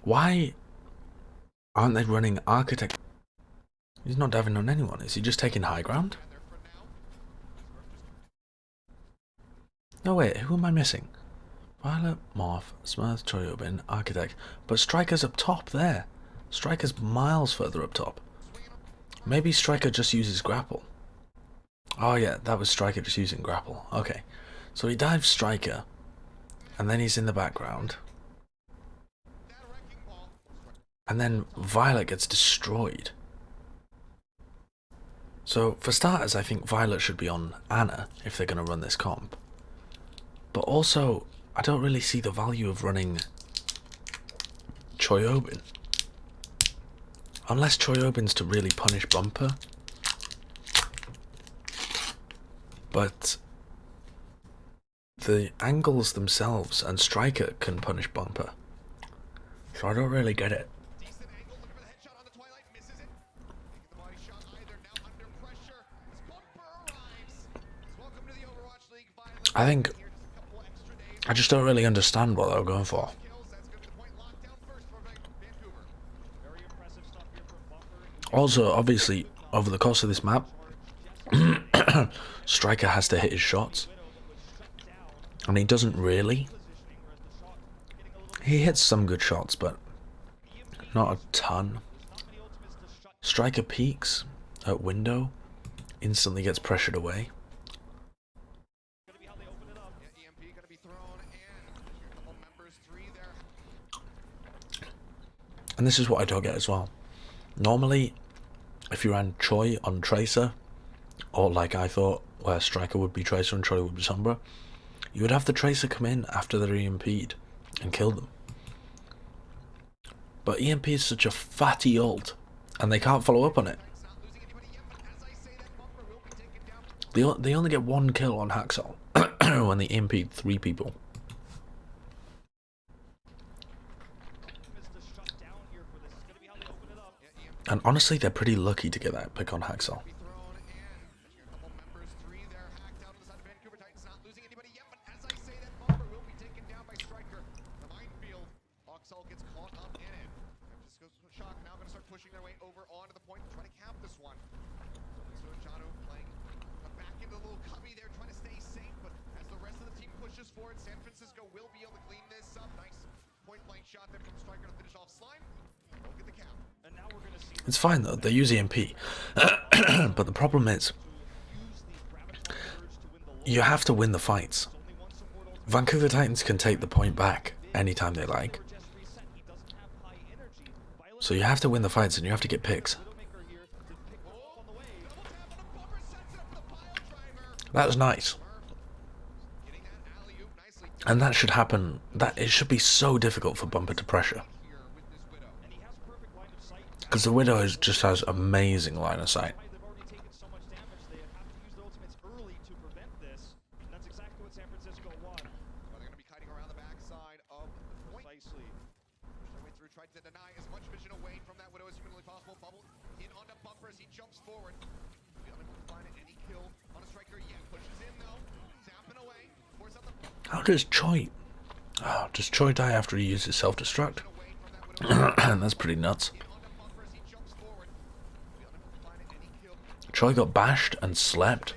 Why aren't they running architect? He's not diving on anyone. Is he just taking high ground? No, wait, who am I missing? Violet, Morph, Smurf, Choyobin, Architect. But Striker's up top there. Striker's miles further up top. Maybe Striker just uses grapple. Oh yeah, that was Striker just using grapple. Okay. So he dives Striker, and then he's in the background. And then Violet gets destroyed. So for starters, I think Violet should be on Anna if they're going to run this comp. But also, I don't really see the value of running Choyobin. Unless Choyobin's to really punish Bumper. But the angles themselves and Striker can punish Bumper. So I don't really get it. I just don't really understand what they were going for. Also, obviously, over the course of this map, Striker has to hit his shots. And he doesn't really. He hits some good shots, but not a ton. Striker peeks at window, instantly gets pressured away. And this is what I don't get as well. Normally, if you ran Choi on Tracer, or like I thought, where Striker would be Tracer and Choi would be Sombra, you would have the Tracer come in after they're EMP'd and kill them. But EMP is such a fatty ult, and they can't follow up on it. They only get one kill on Haxel when they EMP'd 3 people. And honestly, they're pretty lucky to get that pick on Haxel. It's fine though, they use EMP. But the problem is, you have to win the fights. Vancouver Titans can take the point back anytime they like. So you have to win the fights and you have to get picks. That was nice. And that should happen, it should be so difficult for Bumper to pressure. Because the Widow just has amazing line of sight. How does Choi... Oh, does Choi die after he uses self-destruct? That's pretty nuts. Choi got bashed and slept,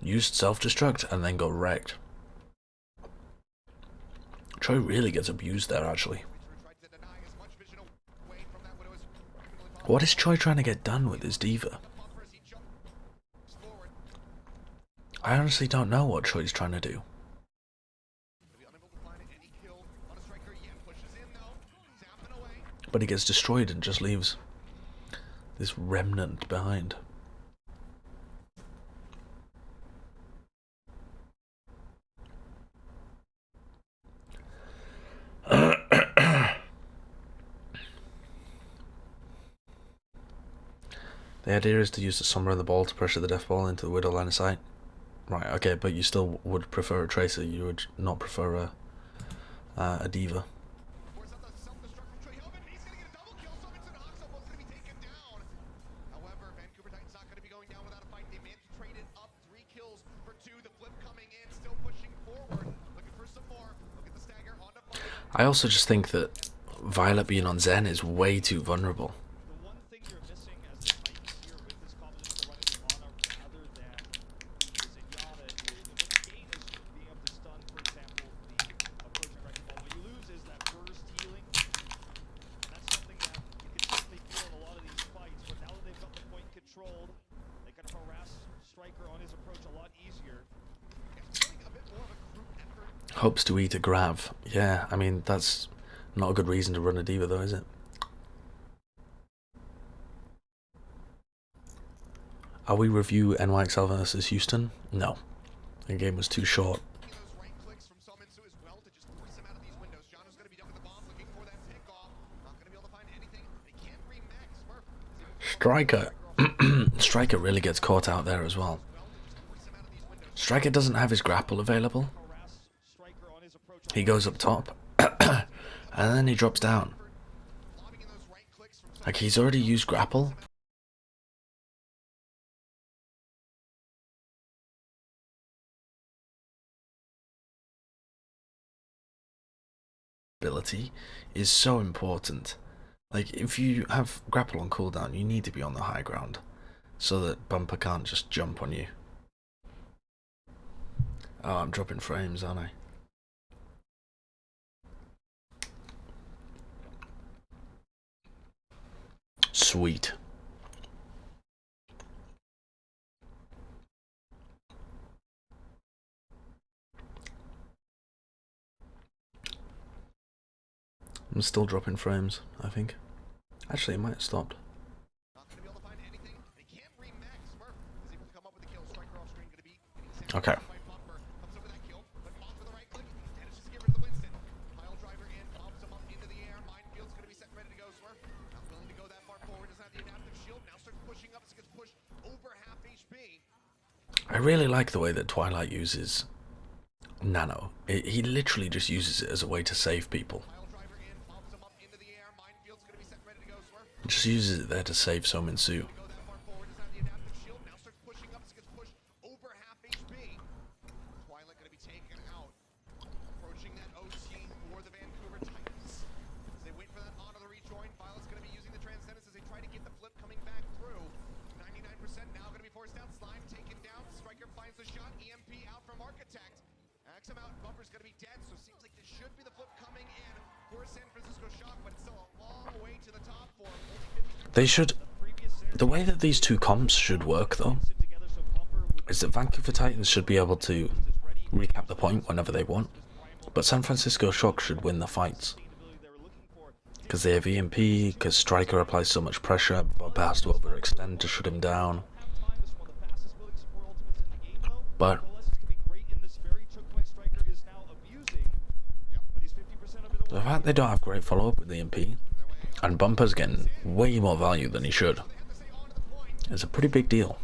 used self-destruct, and then got wrecked. Choi really gets abused there, actually. What is Choi trying to get done with his diva? I honestly don't know what Choi's trying to do. But he gets destroyed and just leaves this remnant behind. The idea is to use the Summer and the Ball to pressure the Death Ball into the Widow line of sight. Right, okay, but you still would prefer a Tracer, you would not prefer a Diva. I also just think that Violet being on Zen is way too vulnerable. The one thing you're missing as a knight here with this composition of running Ana rather than the Zenyatta is what you gain is being able to stun, for example, the approaching wrecking ball. What you lose is that burst healing. And that's something that you can certainly feel in a lot of these fights, but now that they've got the point controlled, they can harass Striker on his approach a lot easier. It's feeling a bit more of a group effort. Hopes to eat a grav. Yeah, I mean, that's not a good reason to run a diva though, is it? Are we review NYXL versus Houston? No. The game was too short. Striker. Striker really gets caught out there as well. Striker doesn't have his grapple available. He goes up top. And then he drops down. Like, he's already used grapple. Ability is so important. Like, if you have grapple on cooldown, you need to be on the high ground so that Bumper can't just jump on you. Oh, I'm dropping frames, aren't I? Sweet. I'm still dropping frames, I think. Actually, it might have stopped. Okay. I really like the way that Twilight uses Nano. He literally just uses it as a way to save people. Just uses it there to save So Min-Soo. They should... The way that these two comps should work, though, is that Vancouver Titans should be able to recap the point whenever they want, but San Francisco Shock should win the fights. Because they have EMP, because Striker applies so much pressure, Bob has to overextend to shut him down. But the fact they don't have great follow-up with EMP, and Bumper's getting way more value than he should, is a pretty big deal.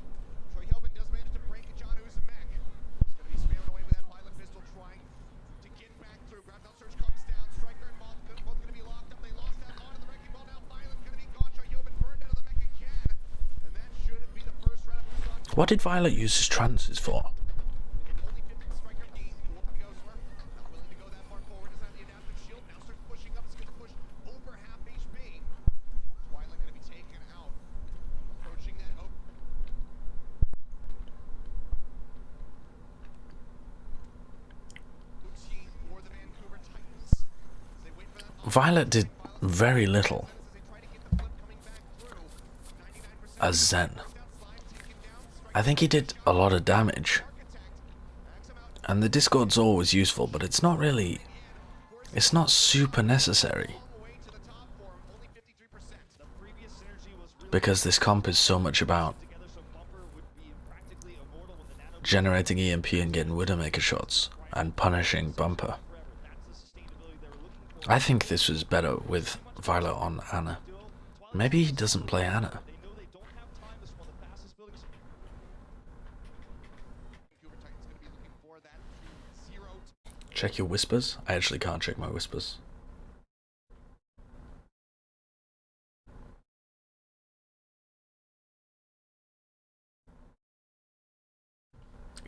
What did Violet use his trances for? Violet did very little as Zen. I think he did a lot of damage, and the Discord's always useful, but it's not really, it's not super necessary, because this comp is so much about generating EMP and getting Widowmaker shots and punishing Bumper. I think this was better with Violet on Ana. Maybe he doesn't play Ana. Check your whispers. I actually can't check my whispers.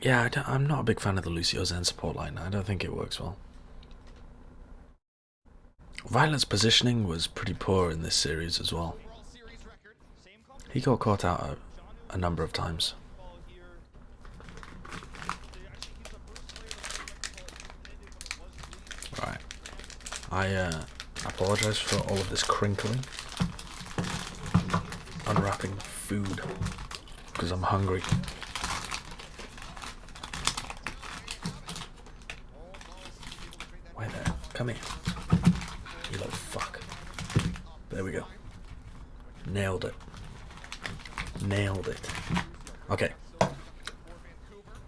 Yeah, I'm not a big fan of the Lucio Zen support line. I don't think it works well. Violet's positioning was pretty poor in this series as well. He got caught out a number of times. Right. I apologize for all of this crinkling. Unwrapping food because I'm hungry. Wait there. Come here. You little fuck. There we go. Nailed it. Nailed it. Okay.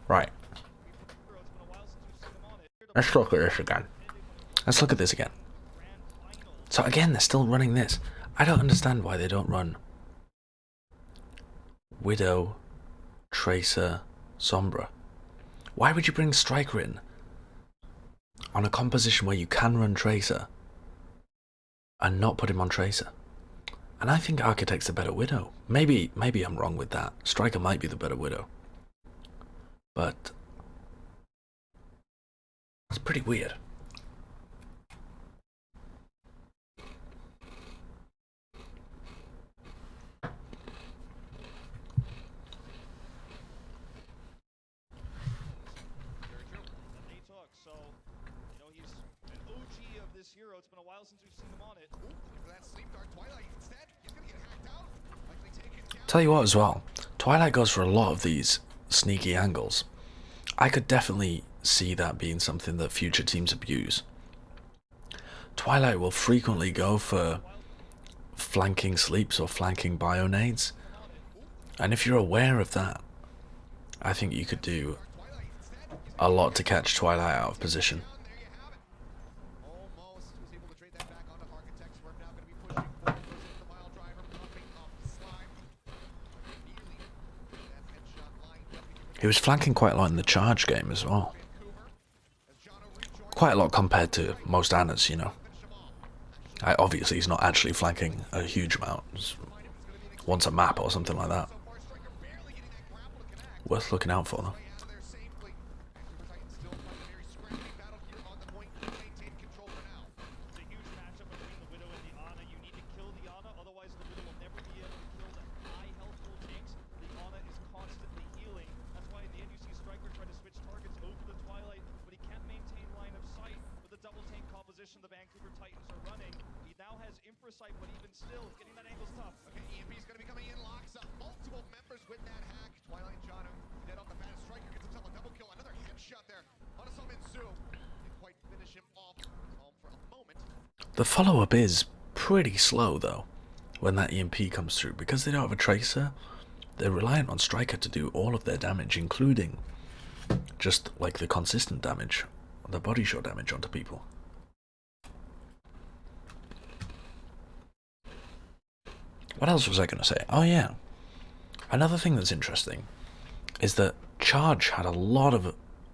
Right. Let's look at this again. Let's look at this again. So again, they're still running this. I don't understand why they don't run Widow, Tracer, Sombra. Why would you bring Striker in on a composition where you can run Tracer and not put him on Tracer? And I think Architect's a better Widow. Maybe I'm wrong with that. Striker might be the better Widow. But it's pretty weird. Hero. It's been a while since we've seen him on it. Tell you what as well, Twilight goes for a lot of these sneaky angles. I could definitely see that being something that future teams abuse. Twilight will frequently go for flanking sleeps or flanking bionades, and if you're aware of that, I think you could do a lot to catch Twilight out of position. He was flanking quite a lot in the charge game as well. Quite a lot compared to most Annas, you know. Obviously he's not actually flanking a huge amount. It's once a map or something like that. Worth looking out for though. But even still, getting that angle's tough. Okay, EMP's gonna be coming in, locks up multiple members with that hack. Twilight and Jono dead off the bat. Striker gets himself a double kill. Another headshot there. On a summon Sue. Didn't quite finish him off. For a moment. The follow-up is pretty slow though, when that EMP comes through. Because they don't have a Tracer, they're reliant on Striker to do all of their damage, including just like the consistent damage, the body shot damage onto people. What else was I going to say? Oh yeah, another thing that's interesting is that Charge had a lot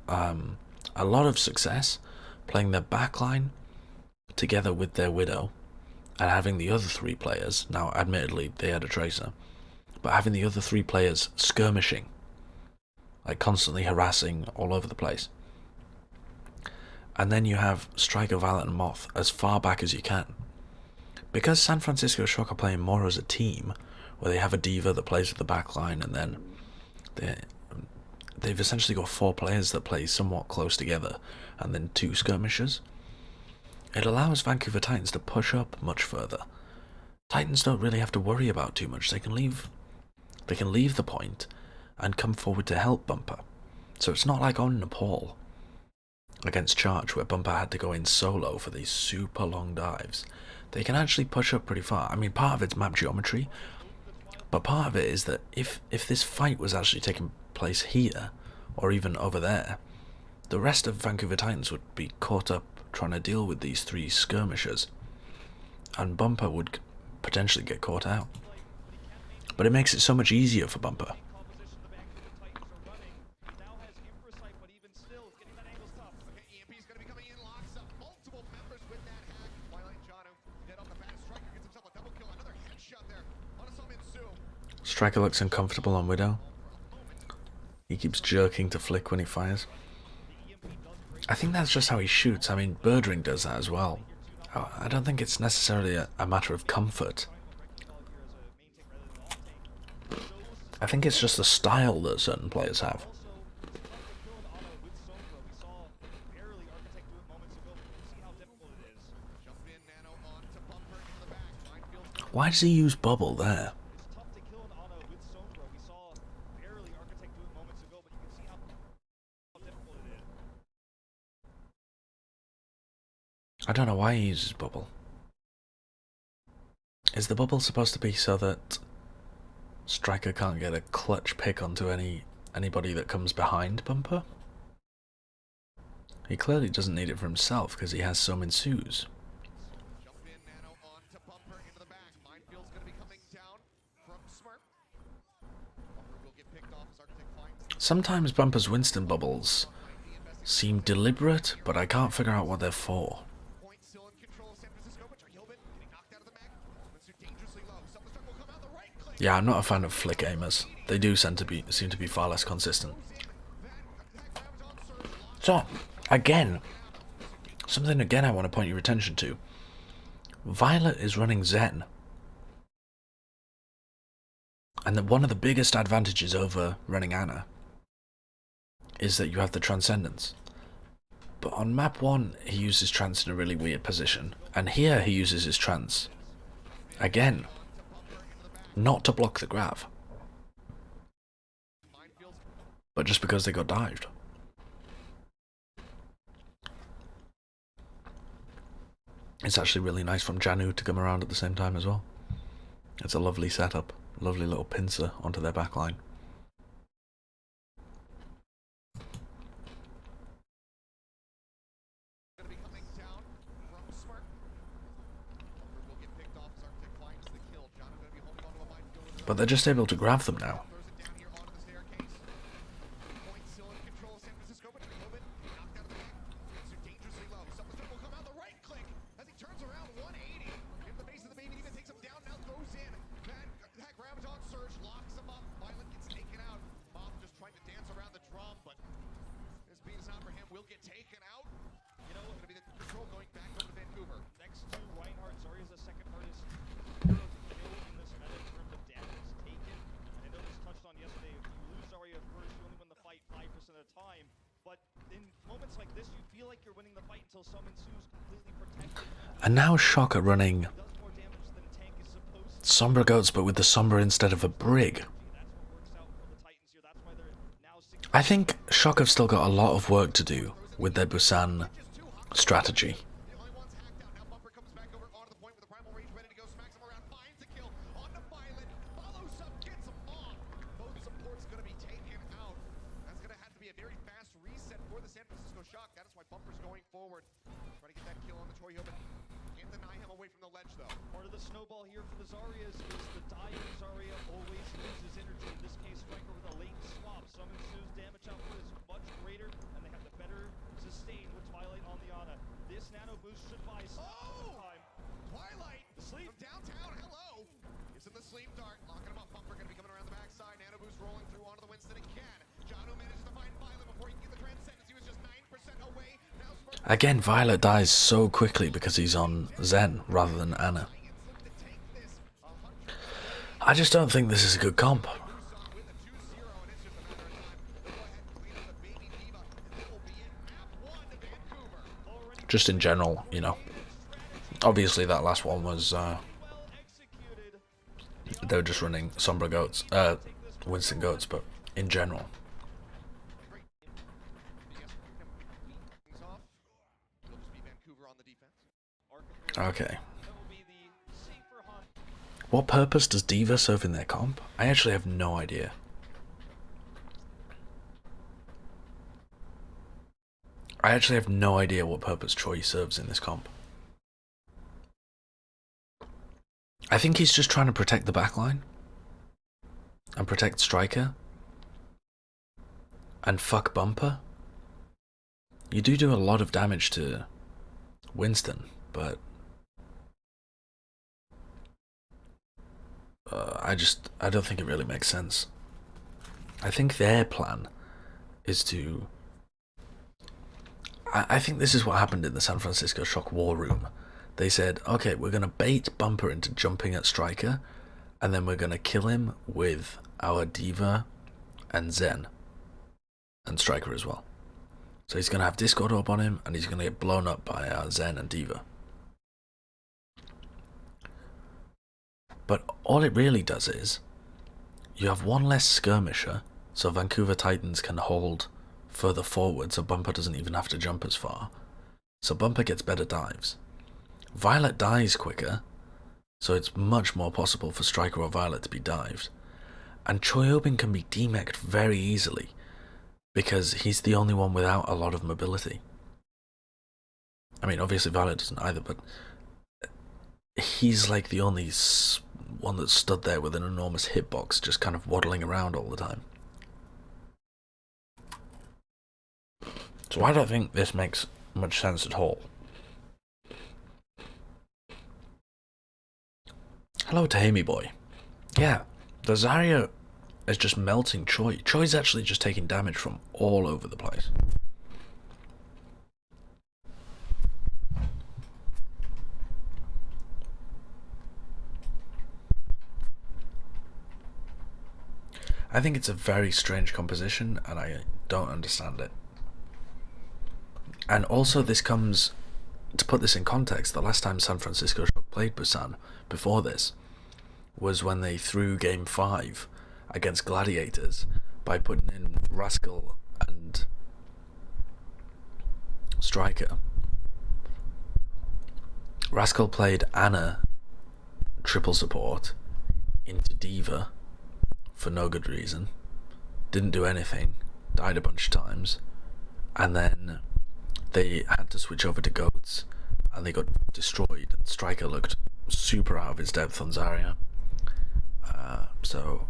of success playing their backline together with their Widow and having the other three players, now admittedly they had a Tracer, but having the other three players skirmishing, like constantly harassing all over the place. And then you have Striker, Violet and Moth as far back as you can. Because San Francisco Shock are playing more as a team, where they have a diva that plays with the backline, and then they've essentially got 4 players that play somewhat close together, and then 2 skirmishers, it allows Vancouver Titans to push up much further. Titans don't really have to worry about too much. They can leave the point and come forward to help Bumper. So it's not like on Nepal against Charge, where Bumper had to go in solo for these super long dives. They can actually push up pretty far. I mean, part of it's map geometry, but part of it is that if this fight was actually taking place here, or even over there, the rest of Vancouver Titans would be caught up trying to deal with these 3 skirmishers, and Bumper would potentially get caught out. But it makes it so much easier for Bumper. Striker looks uncomfortable on Widow. He keeps jerking to flick when he fires. I think that's just how he shoots. I mean, Birdring does that as well. I don't think it's necessarily a matter of comfort. I think it's just the style that certain players have. Why does he use bubble there? I don't know why he uses bubble. Is the bubble supposed to be so that Striker can't get a clutch pick onto anybody that comes behind Bumper? He clearly doesn't need it for himself because he has some ensues. Sometimes Bumper's Winston bubbles seem deliberate, but I can't figure out what they're for. Yeah, I'm not a fan of flick aimers. They do seem to be far less consistent. So, again, something I want to point your attention to. Violet is running Zen. And one of the biggest advantages over running Ana is that you have the Transcendence. But on map 1, he uses Trance in a really weird position. And here he uses his Trance. Again, not to block the grav, but just because they got dived. It's actually really nice from Janu to come around at the same time as well. It's a lovely setup, lovely little pincer onto their backline. But they're just able to grab them now. And now Shock are running Sombra Goats, but with the Sombra instead of a Brig. I think Shock have still got a lot of work to do with their Busan strategy. Again, Violet dies so quickly because he's on Zen rather than Ana. I just don't think this is a good comp. Just in general, you know. Obviously that last one was, they were just running Sombra Goats, Winston Goats, but in general. Okay. What purpose does D.Va serve in their comp? I actually have no idea. I actually have no idea what purpose Choi serves in this comp. I think he's just trying to protect the backline. And protect Striker. And fuck Bumper. You do a lot of damage to Winston, but I don't think it really makes sense. I think their plan is to... I think this is what happened in the San Francisco Shock War Room. they said, okay, we're going to bait Bumper into jumping at Striker, and then we're going to kill him with our D.Va and Zen, and Striker as well. So he's going to have Discord up on him, and he's going to get blown up by our Zen and D.Va. But all it really does is, you have one less skirmisher, so Vancouver Titans can hold further forward, so Bumper doesn't even have to jump as far. So Bumper gets better dives. Violet dies quicker, so it's much more possible for Striker or Violet to be dived. And Choyobin can be demeched very easily, because he's the only one without a lot of mobility. I mean, obviously Violet doesn't either, but he's like the only one that stood there with an enormous hitbox, just kind of waddling around all the time. So I don't think this makes much sense at all. Hello, Tahimi boy. Yeah, the Zarya is just melting Choi. Choi's actually just taking damage from all over the place. I think it's a very strange composition, and I don't understand it. And also, this comes, to put this in context, the last time San Francisco Shock played Busan before this was when they threw Game 5 against Gladiators by putting in Rascal and Striker. Rascal played Ana triple support into D.Va for no good reason, didn't do anything, died a bunch of times, and then they had to switch over to Goats, and they got destroyed, and Striker looked super out of his depth on Zarya. So,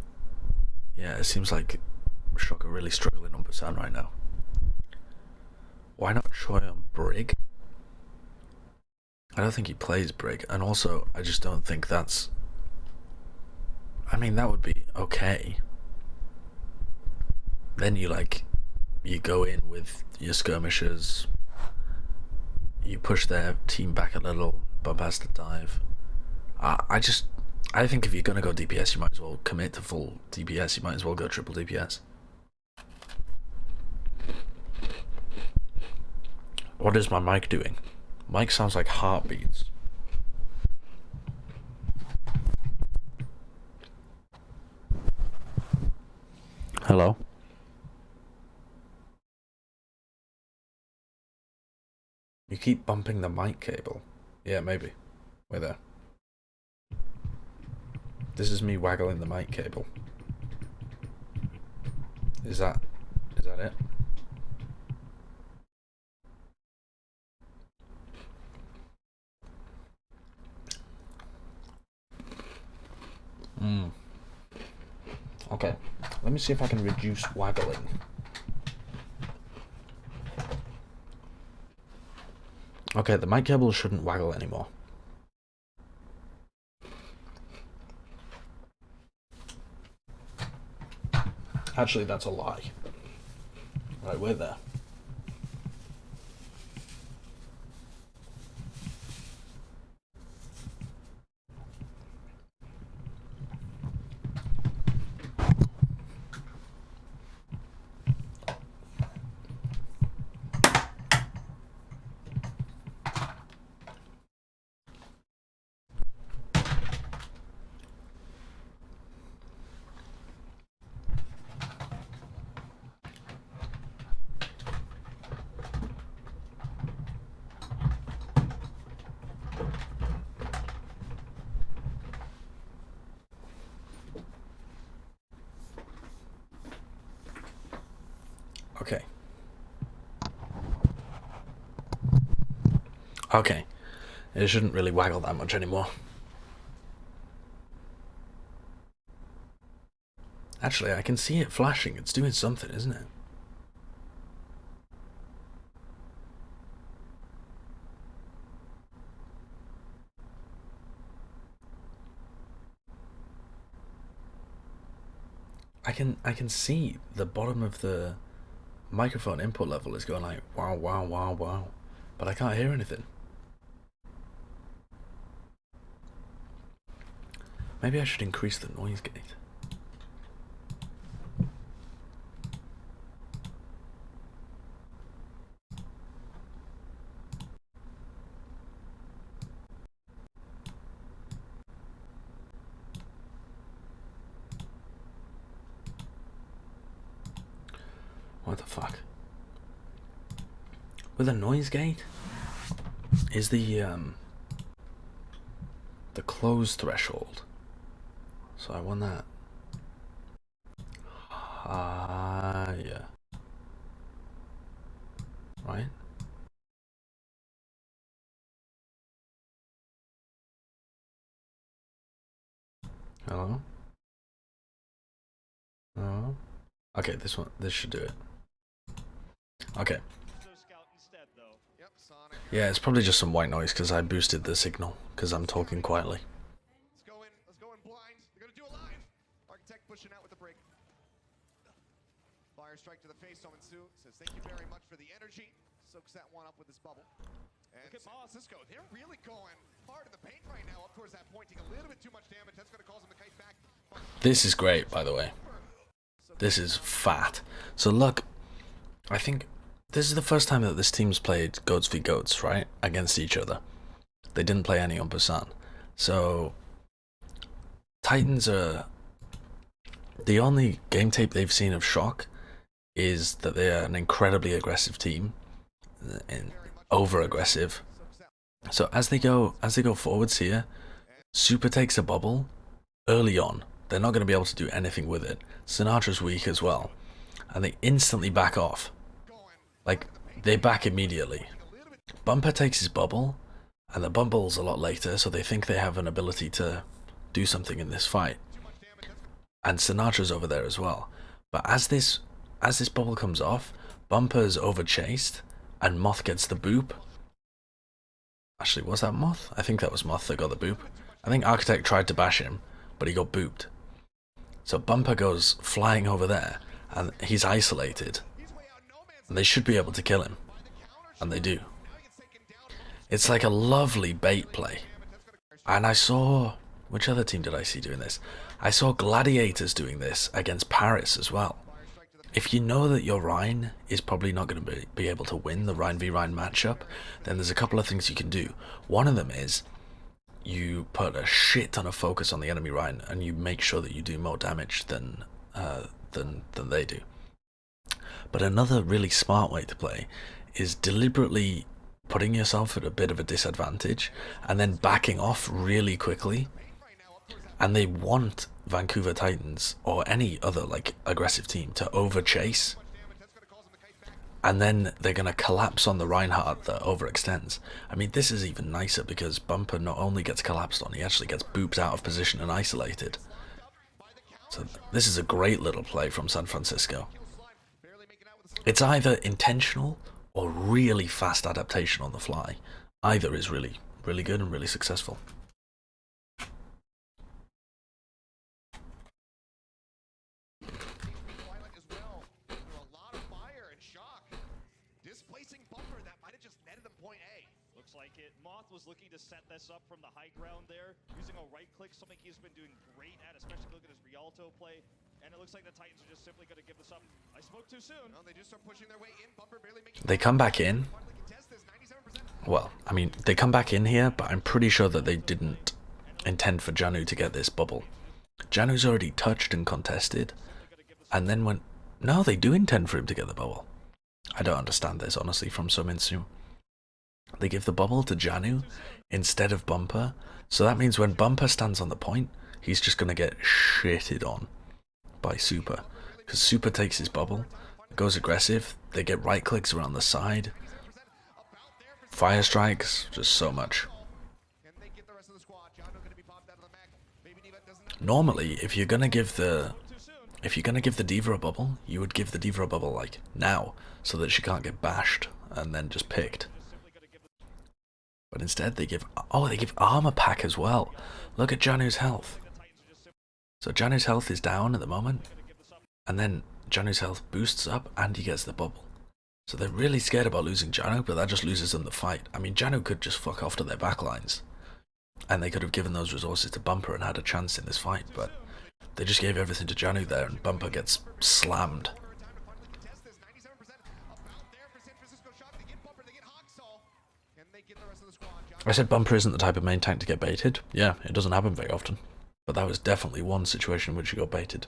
yeah, it seems like Shock are really struggling on Busan right now. Why not Choi on Brig? I don't think he plays Brig, and also, I just don't think that's... I mean, that would be okay. Then you go in with your skirmishers, you push their team back a little, Bump has to dive. I think if you're going to go DPS, you might as well commit to full DPS, you might as well go triple DPS. What is my mic doing? Mic sounds like heartbeats. Hello? You keep bumping the mic cable. Yeah, maybe. Wait there. This is me waggling the mic cable. Is that it? Okay. Let me see if I can reduce waggling. Okay, the mic cable shouldn't waggle anymore. Actually, that's a lie. Right, we're there. Okay. Okay. It shouldn't really waggle that much anymore. Actually, I can see it flashing. It's doing something, isn't it? I can see the bottom of the microphone input level is going like wow, wow, wow, wow, but I can't hear anything. Maybe I should increase the noise gate. What the fuck? With a noise gate is the close threshold. So I want that higher. Right? Hello? Hello? Okay, this should do it. Okay. Yeah, it's probably just some white noise because I boosted the signal because I'm talking quietly. Let's go in blind. They're gonna do it live. Architect pushing out with the break. Fire strike to the face. Sominsu says thank you very much for the energy. Soaks that one up with his bubble. And look at Cisco. They're really going hard in the paint right now, up towards that point, taking a little bit too much damage. That's gonna cause him to kite back. This is great, by the way. This is fat. So look, I think this is the first time that this team's played goats v goats, right? Against each other. They didn't play any on Busan. So Titans are the only game tape they've seen of Shock is that they are an incredibly aggressive team and over aggressive. So as they go forwards here, Super takes a bubble early on. They're not going to be able to do anything with it. Sinatra's weak as well, and they instantly back off. Like, they back immediately. Bumper takes his bubble, and the bubble's a lot later, so they think they have an ability to do something in this fight. And Sinatra's over there as well. But as this bubble comes off, Bumper's overchased, and Moth gets the boop. Actually, was that Moth? I think that was Moth that got the boop. I think Architect tried to bash him, but he got booped. So Bumper goes flying over there, and he's isolated. And they should be able to kill him. And they do. It's like a lovely bait play. And I saw... which other team did I see doing this? I saw Gladiators doing this against Paris as well. If you know that your Rhine is probably not going to be able to win the Rhine v Rhine matchup, then there's a couple of things you can do. One of them is you put a shit ton of focus on the enemy Rhine and you make sure that you do more damage than they do. But another really smart way to play is deliberately putting yourself at a bit of a disadvantage and then backing off really quickly. And they want Vancouver Titans or any other like aggressive team to overchase, and then they're going to collapse on the Reinhardt that overextends. I mean, this is even nicer because Bumper not only gets collapsed on, he actually gets booped out of position and isolated. So this is a great little play from San Francisco. It's either intentional or really fast adaptation on the fly. Either is really, really good and really successful. Was looking to set this up from the high ground there, using a right click, something he's been doing great at, especially look at his Rialto play. And it looks like the Titans are just simply going to give this up. I spoke too soon. No, they just start pushing their way in. Bumper barely making. They come back in. Well, I mean, they come back in here, but I'm pretty sure that they didn't intend for Janu to get this bubble. Janu's already touched and contested, and then when... No, they do intend for him to get the bubble. I don't understand this, honestly, from Sominsu. They give the bubble to Janu instead of Bumper, so that means when Bumper stands on the point, he's just going to get shitted on by Super. Because Super takes his bubble, goes aggressive, they get right clicks around the side, fire strikes, just so much. Normally, if you're going to give the Diva a bubble, you would give the Diva a bubble like now, so that she can't get bashed and then just picked. But instead they give armor pack as well. Look at Janu's health. So Janu's health is down at the moment, and then Janu's health boosts up and he gets the bubble. So they're really scared about losing Janu, but that just loses them the fight. I mean, Janu could just fuck off to their backlines. and they could have given those resources to Bumper and had a chance in this fight, but they just gave everything to Janu there, and Bumper gets slammed. I said Bumper isn't the type of main tank to get baited. Yeah, it doesn't happen very often, but that was definitely one situation in which he got baited.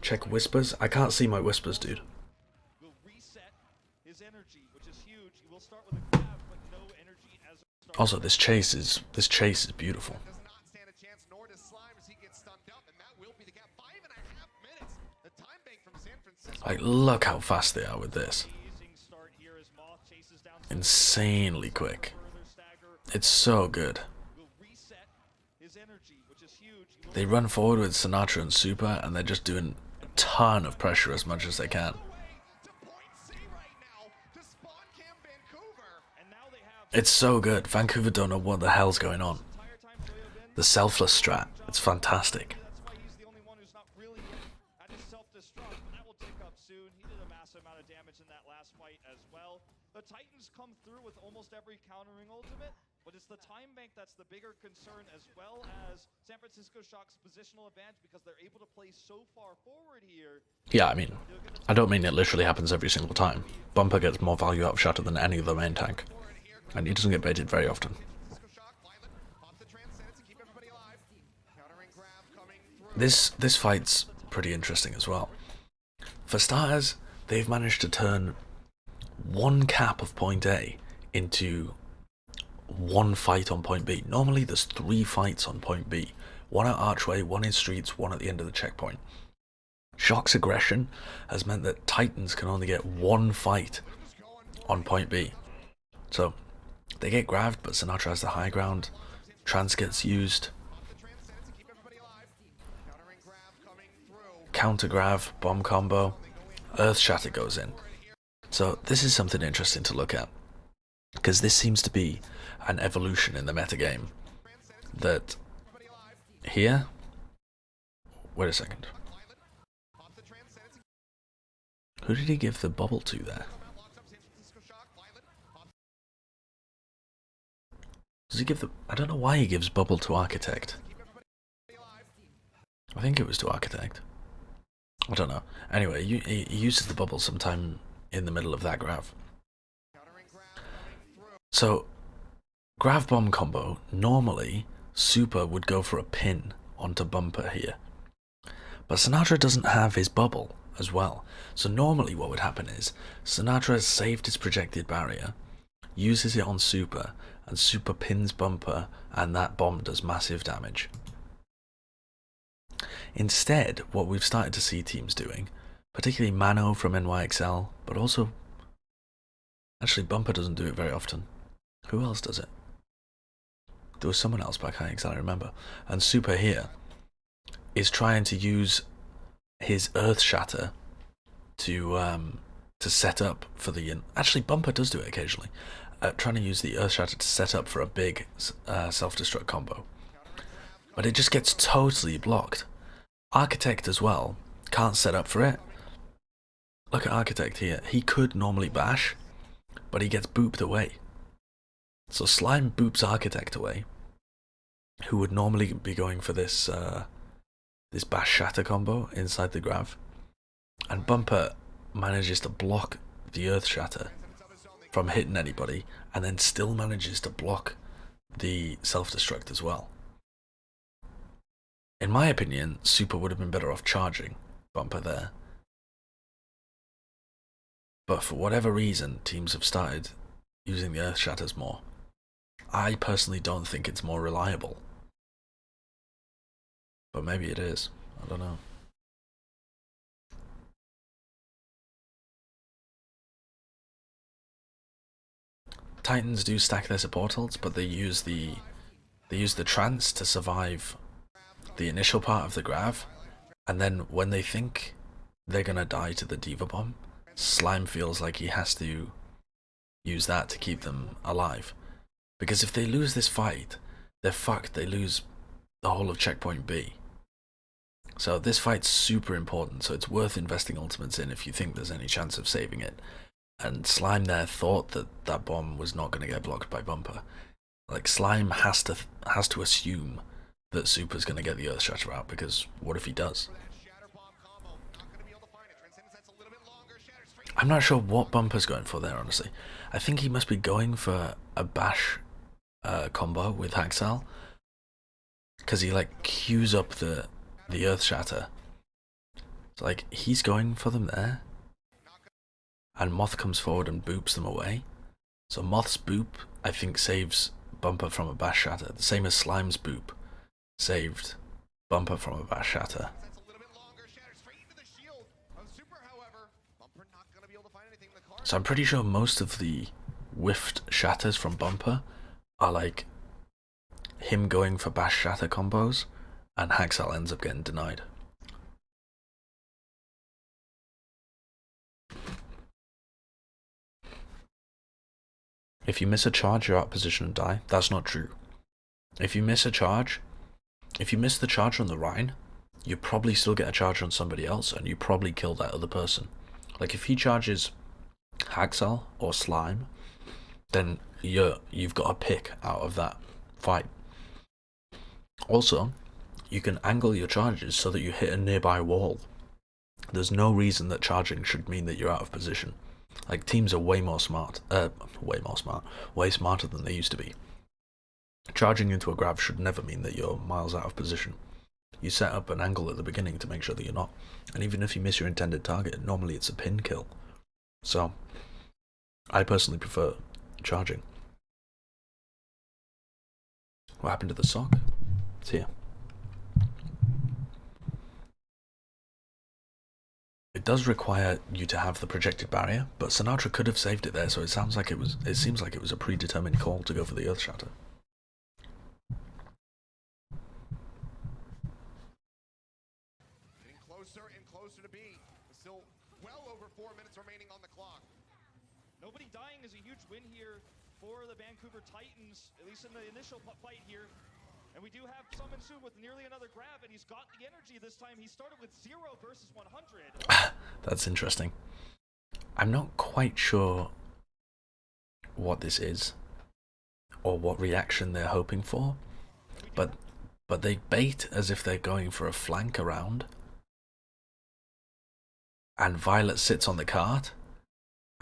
Check whispers. I can't see my whispers, dude. Also, this chase is beautiful. Like, look how fast they are with this. Insanely quick. It's so good. They run forward with Sinatraa and Super, and they're just doing a ton of pressure as much as they can. It's so good. Vancouver don't know what the hell's going on. The selfless strat. It's fantastic. The Titans come through with almost every countering ultimate, but it's the time bank that's the bigger concern, as well as San Francisco Shock's positional advantage, because they're able to play so far forward here. Yeah, I mean, I don't mean it literally happens every single time. Bumper gets more value out of Shatter than any other main tank, and he doesn't get baited very often. This fight's pretty interesting as well. For starters, they've managed to turn one cap of point A into one fight on point B. Normally there's 3 fights on point B. One at Archway, one in Streets, one at the end of the checkpoint. Shock's aggression has meant that Titans can only get 1 fight on point B. So they get grabbed, but Sinatraa has the high ground. Trance gets used. Counter grav, bomb combo. Earth Shatter goes in. So this is something interesting to look at, because this seems to be an evolution in the metagame. That here, wait a second, who did he give the bubble to there? Does he give the, I don't know why he gives bubble to Architect. I think it was to Architect. I don't know. Anyway, he uses the bubble sometime in the middle of that grav. So, grav bomb combo, normally Super would go for a pin onto Bumper here. But Sinatraa doesn't have his bubble as well. So normally what would happen is, Sinatraa has saved his projected barrier, uses it on Super, and Super pins Bumper, and that bomb does massive damage. Instead, what we've started to see teams doing, particularly Mano from NYXL, but also, actually Bumper doesn't do it very often. Who else does it? There was someone else back high, I remember. And Super here is trying to use his Earth Shatter to set up for the, actually Bumper does do it occasionally, trying to use the Earth Shatter to set up for a big self-destruct combo. But it just gets totally blocked. Architect as well can't set up for it. Look at Architect here. He could normally bash, but he gets booped away. So Slime boops Architect away, who would normally be going for this this bash shatter combo inside the grav, and Bumper manages to block the Earth Shatter from hitting anybody, and then still manages to block the self-destruct as well. In my opinion, Super would have been better off charging Bumper there. But for whatever reason, teams have started using the Earth Shatters more. I personally don't think it's more reliable. But maybe it is. I don't know. Titans do stack their support ults, but they use the trance to survive the initial part of the grav, and then when they think they're gonna die to the Diva Bomb, Slime feels like he has to use that to keep them alive. Because if they lose this fight, they're fucked. They lose the whole of checkpoint B. So this fight's super important, so it's worth investing ultimates in if you think there's any chance of saving it. And Slime there thought that that bomb was not going to get blocked by Bumper. Like, Slime has to assume that Super's going to get the Earth Shatter out, because what if he does? I'm not sure what Bumper's going for there, honestly. I think he must be going for a bash combo with Haxal, because he like queues up the Earth Shatter. So like he's going for them there, and Moth comes forward and boops them away. So Moth's boop, I think, saves Bumper from a bash shatter, the same as Slime's boop saved Bumper from a bash shatter. So I'm pretty sure most of the whiffed shatters from Bumper are like him going for bash shatter combos, and Haxal ends up getting denied. If you miss a charge, you're out of position and die. That's not true. If you miss a charge, if you miss the charge on the Rhine, you probably still get a charge on somebody else, and you probably kill that other person. Like if he charges Haxal or Slime, then you've got a pick out of that fight. Also, you can angle your charges so that you hit a nearby wall. There's no reason that charging should mean that you're out of position. Like, teams are way smarter than they used to be. Charging into a grab should never mean that you're miles out of position. You set up an angle at the beginning to make sure that you're not. And even if you miss your intended target, normally it's a pin kill. So, I personally prefer charging. What happened to the sock? It's here. It does require you to have the projected barrier, but Sinatraa could have saved it there, so it seems like it was a predetermined call to go for the Earth Shatter. Getting closer and closer to B. Still well over 4 minutes remaining on the clock. Nobody dying is a huge win here for the Vancouver Titans, at least in the initial fight here. And we do have Summon soon with nearly another grab, and he's got the energy this time. He started with 0 versus 100. That's interesting. I'm not quite sure what this is, or what reaction they're hoping for, but they bait as if they're going for a flank around, and Violet sits on the cart,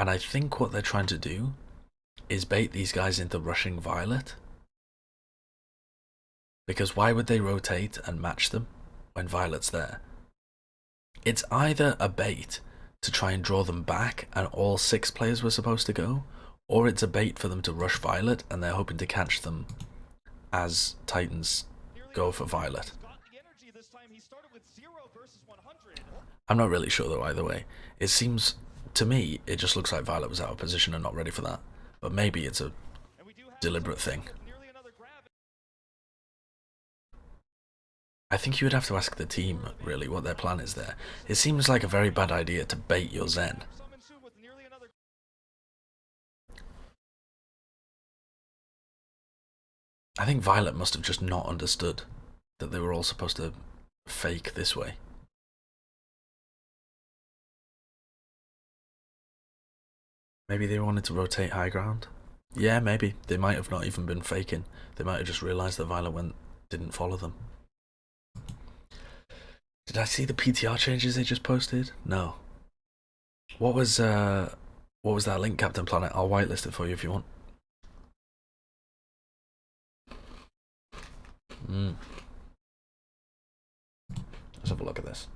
and I think what they're trying to do is bait these guys into rushing Violet. Because why would they rotate and match them when Violet's there? It's either a bait to try and draw them back and all 6 players were supposed to go, or it's a bait for them to rush Violet and they're hoping to catch them as Titans go for Violet. I'm not really sure though either way. It seems, to me, it just looks like Violet was out of position and not ready for that. But maybe it's a deliberate thing. I think you would have to ask the team, really, what their plan is there. It seems like a very bad idea to bait your Zen. I think Violet must have just not understood that they were all supposed to fake this way. Maybe they wanted to rotate high ground? Yeah, maybe. They might have not even been faking. They might have just realised that Violet didn't follow them. Did I see the PTR changes they just posted? No. What was that link, Captain Planet? I'll whitelist it for you if you want. Let's have a look at this.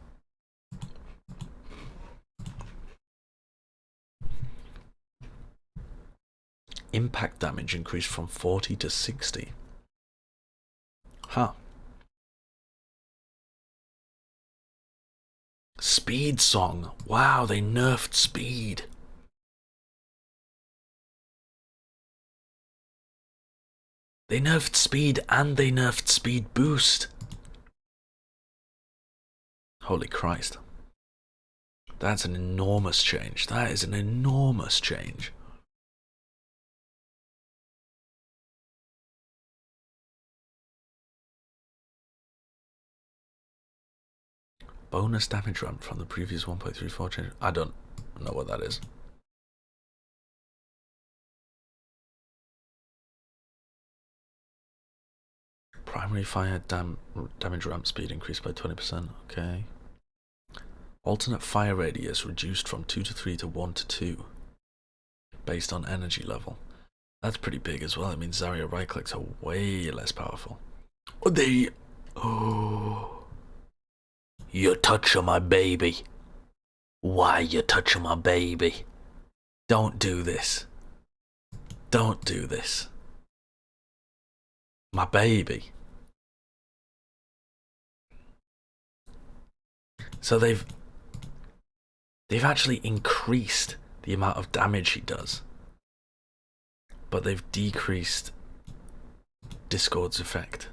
Impact damage increased from 40 to 60. Huh. Speed song. Wow, they nerfed speed. They nerfed speed and they nerfed speed boost. Holy Christ. That's an enormous change. That is an enormous change. Bonus damage ramp from the previous 1.34 change. I don't know what that is. Primary fire damage ramp speed increased by 20%. Okay. Alternate fire radius reduced from 2 to 3 to 1 to 2. Based on energy level. That's pretty big as well. It means Zarya right clicks are way less powerful. Oh, you're touching my baby. Why you touching my baby? Don't do this. Don't do this. My baby. So they've actually increased the amount of damage he does, but they've decreased Discord's effect.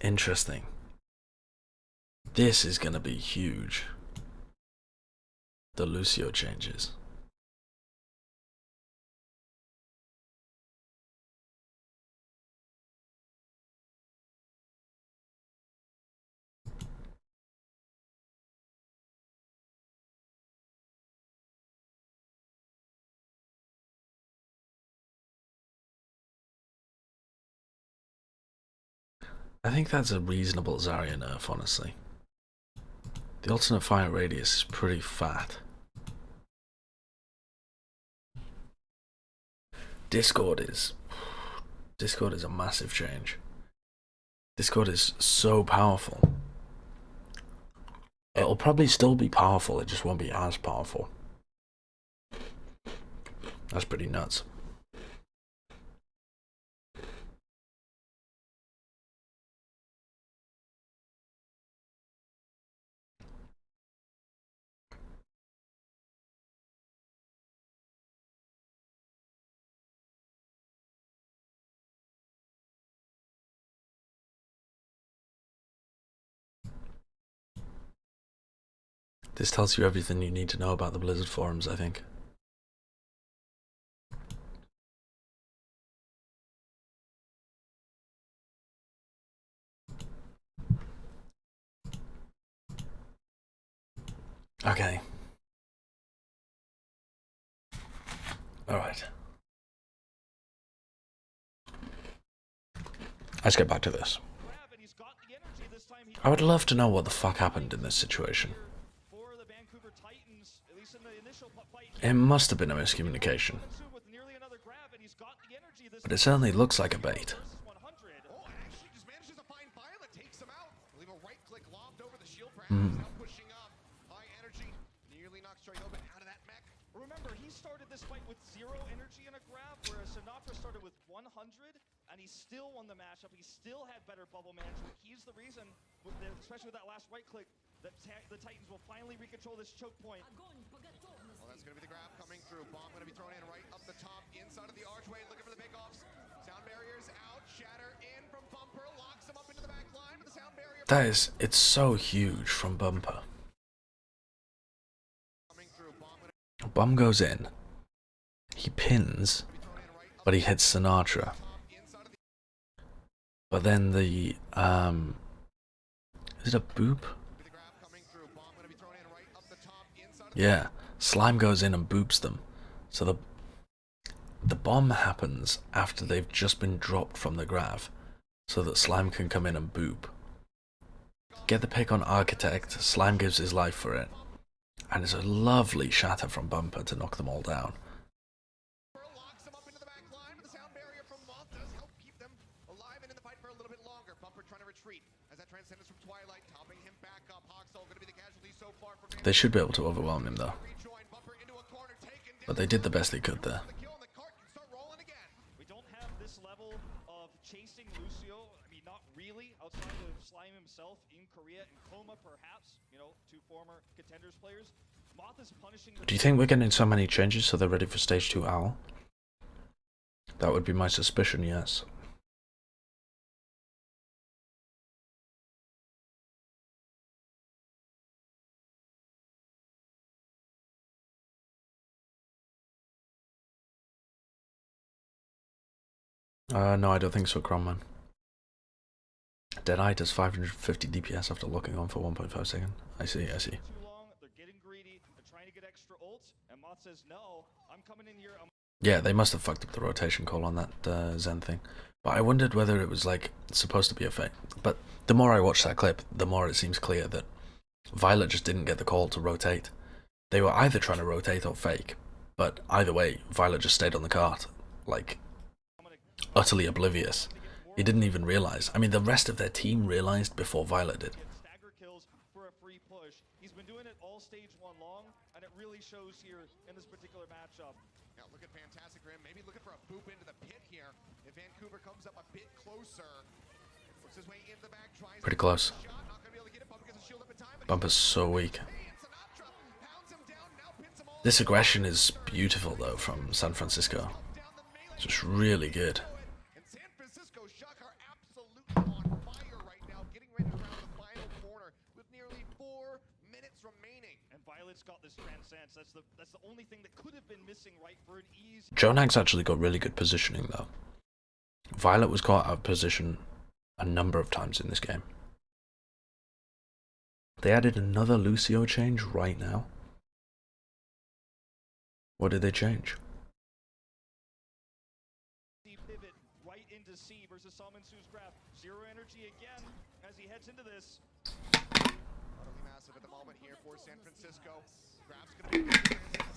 Interesting. This is gonna be huge. The Lucio changes. I think that's a reasonable Zarya nerf, honestly. The alternate fire radius is pretty fat. Discord is a massive change. Discord is so powerful. It'll probably still be powerful, it just won't be as powerful. That's pretty nuts. This tells you everything you need to know about the Blizzard forums, I think. Okay. Alright. Let's get back to this. I would love to know what the fuck happened in this situation. It must have been a miscommunication. But it certainly looks like a bait. Remember, he started this fight with 0 energy in a grab, whereas Sinatraa started with 100, and he still won the matchup. He still had better bubble management. He's the reason, especially with that last right click, that the Titans will finally recontrol this choke point. Well, that's going to be the grab coming through. Bomb going to be thrown in right up the top, inside of the archway, looking for the pickoffs. Sound barriers out, shatter in from Bumper, locks him up into the back line with the sound barrier. That is, it's so huge from Bumper. Bomb goes in. He pins, but he hits Sinatraa. But then the is it a boop? Yeah, Slime goes in and boops them. So the bomb happens after they've just been dropped from the grav, so that Slime can come in and boop. Get the pick on Architect, Slime gives his life for it. And it's a lovely shatter from Bumper to knock them all down. Locks him up into the back line with the sound barrier from Moth does help keep them alive and in the fight for a little bit longer. Bumper trying to retreat as that transcendence from Twilight topping him back up. Hawksoul going to be the casualty so far for They should be able to overwhelm him though. But they did the best they could there. We don't have this level of chasing Lucio. I mean, not really, outside of Slime himself in Korea and Coma, perhaps. You know, 2 former Contenders players. Moth is punishing the... Do you think we're getting so many changes so they're ready for stage 2 Owl? That would be my suspicion, yes. No, I don't think so, Cromman. Deadeye does 550 DPS after locking on for 1.5 seconds. I see. Too long, they're getting greedy, they're trying to get extra ults, and Moth says, no, I'm coming in here. Yeah, they must have fucked up the rotation call on that Zen thing. But I wondered whether it was like supposed to be a fake. But the more I watch that clip, the more it seems clear that Violet just didn't get the call to rotate. They were either trying to rotate or fake. But either way, Violet just stayed on the cart, like utterly oblivious. He didn't even realize. I mean, the rest of their team realized before Violet did. Stagger kills for a free push. He's been doing it all stage 1 long, and it really shows here in this particular matchup. Now looking fantastic for him. Maybe looking for a boop into the pit here. If Vancouver comes up a bit closer, works his way into the back, tries Pretty close. shot, not gonna be able to get it. Bumper gets a shield up in time, but Bumper's so weak. hey, and Sinatraa pounds him down, now pins him all This aggression is beautiful though from San Francisco. down the melee. It's just really good. And San Francisco Shock are absolutely on fire right now, getting ready to round the final corner with nearly 4 minutes remaining. And Violet's got this transcends. That's the only thing that could have been missing, right, for an easy. Jonag's actually got really good positioning though. Violet was caught out of position a number of times in this game. They added another Lucio change right now. What did they change? Pivot right into C versus Salmonsu's graph. Zero energy again as he heads into this. Utterly massive at the moment here for San Francisco. Grab's gonna be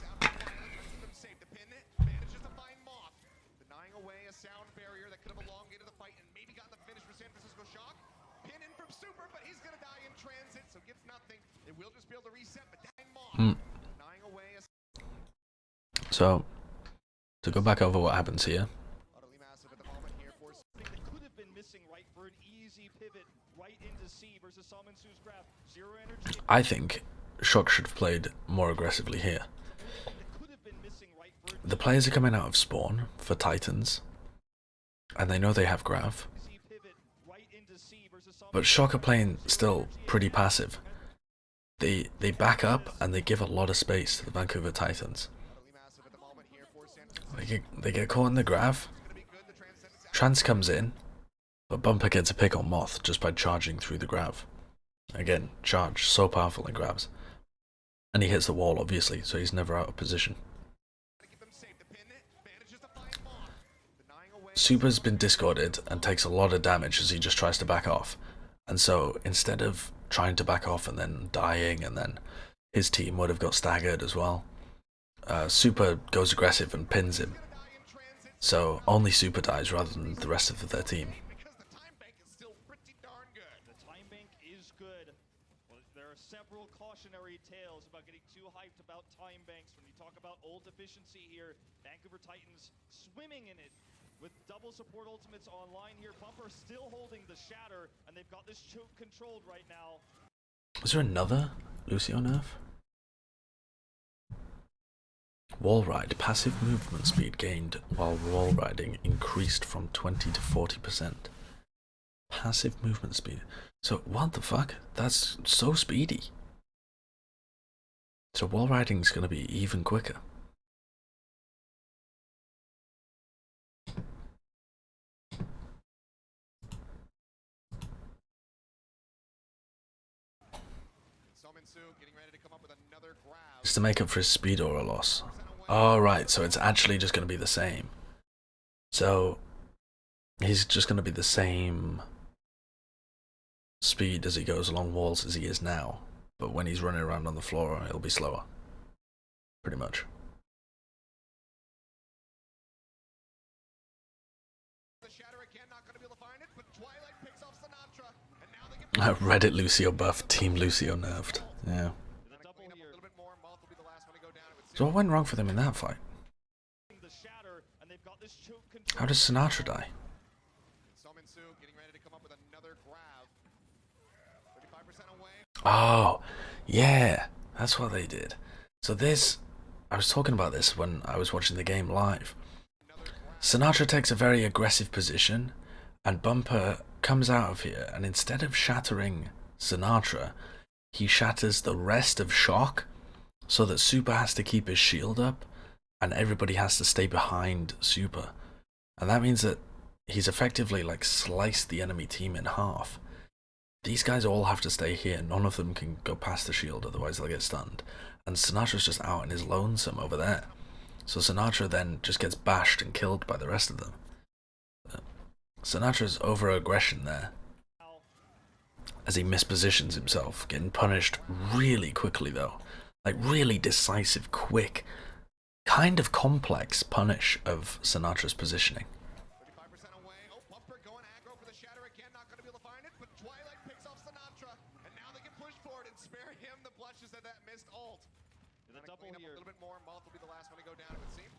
out of them safe. The pin it manages to find Moth, denying away a sound barrier that could have elongated the fight and maybe gotten the finish for San Francisco Shock. Pin in from Super, but he's gonna die in transit, so gets nothing. It will just be able to reset, but dying Moth, denying away a So, to go back over what happens here, utterly massive at the moment here for Thing that could have been missing, right, for an easy pivot right into C versus Salmonsu's graph. Zero energy. I think Shock should have played more aggressively here. That could have been missing, right, for an The players are coming out of spawn for Titans, and they know they have Grav, easy pivot right into C versus but Shock are playing still pretty passive. They back up and they give a lot of space to the Vancouver Titans. utterly massive at the moment here for San Francisco. They get caught in the Grav, Gonna be good. The transcendence out. Trance comes in, but Bumper gets a pick on Moth just by charging through the Grav. Again, charge, so powerful in Gravs. And he hits the wall, obviously, so he's never out of position. To keep them safe. The pin it manages to find Moth, denying away. Super's been discorded and takes a lot of damage as he just tries to back off. And so, instead of trying to back off and then dying, and then his team would have got staggered as well, Super goes aggressive and pins him. Gonna die in transit So, only Super dies rather than the rest of their team. because the time bank is still pretty darn good. The time bank is good. Well, there are several cautionary tales about getting too hyped about time banks. When you talk about ult efficiency here, Vancouver Titans swimming in it with double support ultimates online here. Bumper still holding the shatter, and they've got this choke controlled right now. Was there another Lucio nerf? Wall ride. Passive movement speed gained while wall riding increased from 20 to 40%. Passive movement speed. So, what the fuck? That's so speedy. So, wall riding is going to be even quicker. Salmonsu getting ready to come up with another grab. It's to make up for his speed aura loss. Oh, right, so it's actually just going to be the same. So, he's just going to be the same speed as he goes along walls as he is now. But when he's running around on the floor, it'll be slower. Pretty much. The shatter again, not going to be able to find it, but Twilight picks off Sinatraa, and now they get Reddit Lucio buff, Team Lucio nerfed. Yeah. The double clean up here. a little bit more. Moth will be the last one to go down. It would So what went wrong for them in that fight? The shatter, and they've got this choke control. How does Sinatraa die? Salmonsu getting ready to come up with another grab. 35% away. Oh, yeah, that's what they did. So this, I was talking about this when I was watching the game live. Sinatraa takes a very aggressive position, and Bumper comes out of here, and instead of shattering Sinatraa, he shatters the rest of Shock, so that Super has to keep his shield up, and everybody has to stay behind Super. And that means that he's effectively like sliced the enemy team in half. These guys all have to stay here. None of them can go past the shield, otherwise they'll get stunned. And Sinatra's just out in his lonesome over there. So Sinatraa then just gets bashed and killed by the rest of them. Sinatra's over-aggression there, as he mispositions himself, getting punished really quickly though. Like really decisive, quick, kind of complex punish of Sinatra's positioning. 35% away. Oh, Bumper going aggro for the shatter again. Not going to be able to find it, but Twilight picks off Sinatraa, and now they can push forward and spare him the blushes of that missed ult. The Gonna double clean up here. a little bit more. Moth will be the last one to go down, it would seem.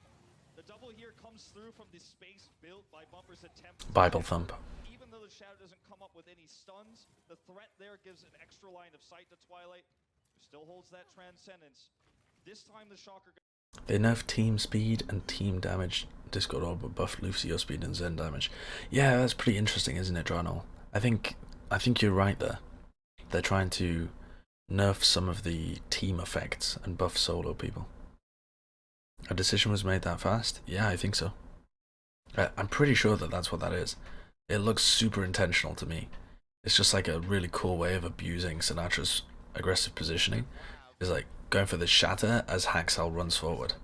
The double here comes through from the space built by Bumper's attempt. Bible thump. Even though the shadow doesn't come up with any stuns, the threat there gives an extra line of sight to Twilight, who still holds that transcendence. This time the Shocker. They nerfed team speed and team damage. Discord Orb buffed Lucio speed and Zen damage. Yeah, that's pretty interesting, isn't it, Drano? I think you're right there. They're trying to nerf some of the team effects and buff solo people. A decision was made that fast? Yeah, I think so. I'm pretty sure that that's what that is. It looks super intentional to me. It's just like a really cool way of abusing Sinatra's aggressive positioning. It's like going for the shatter as Haxel runs forward.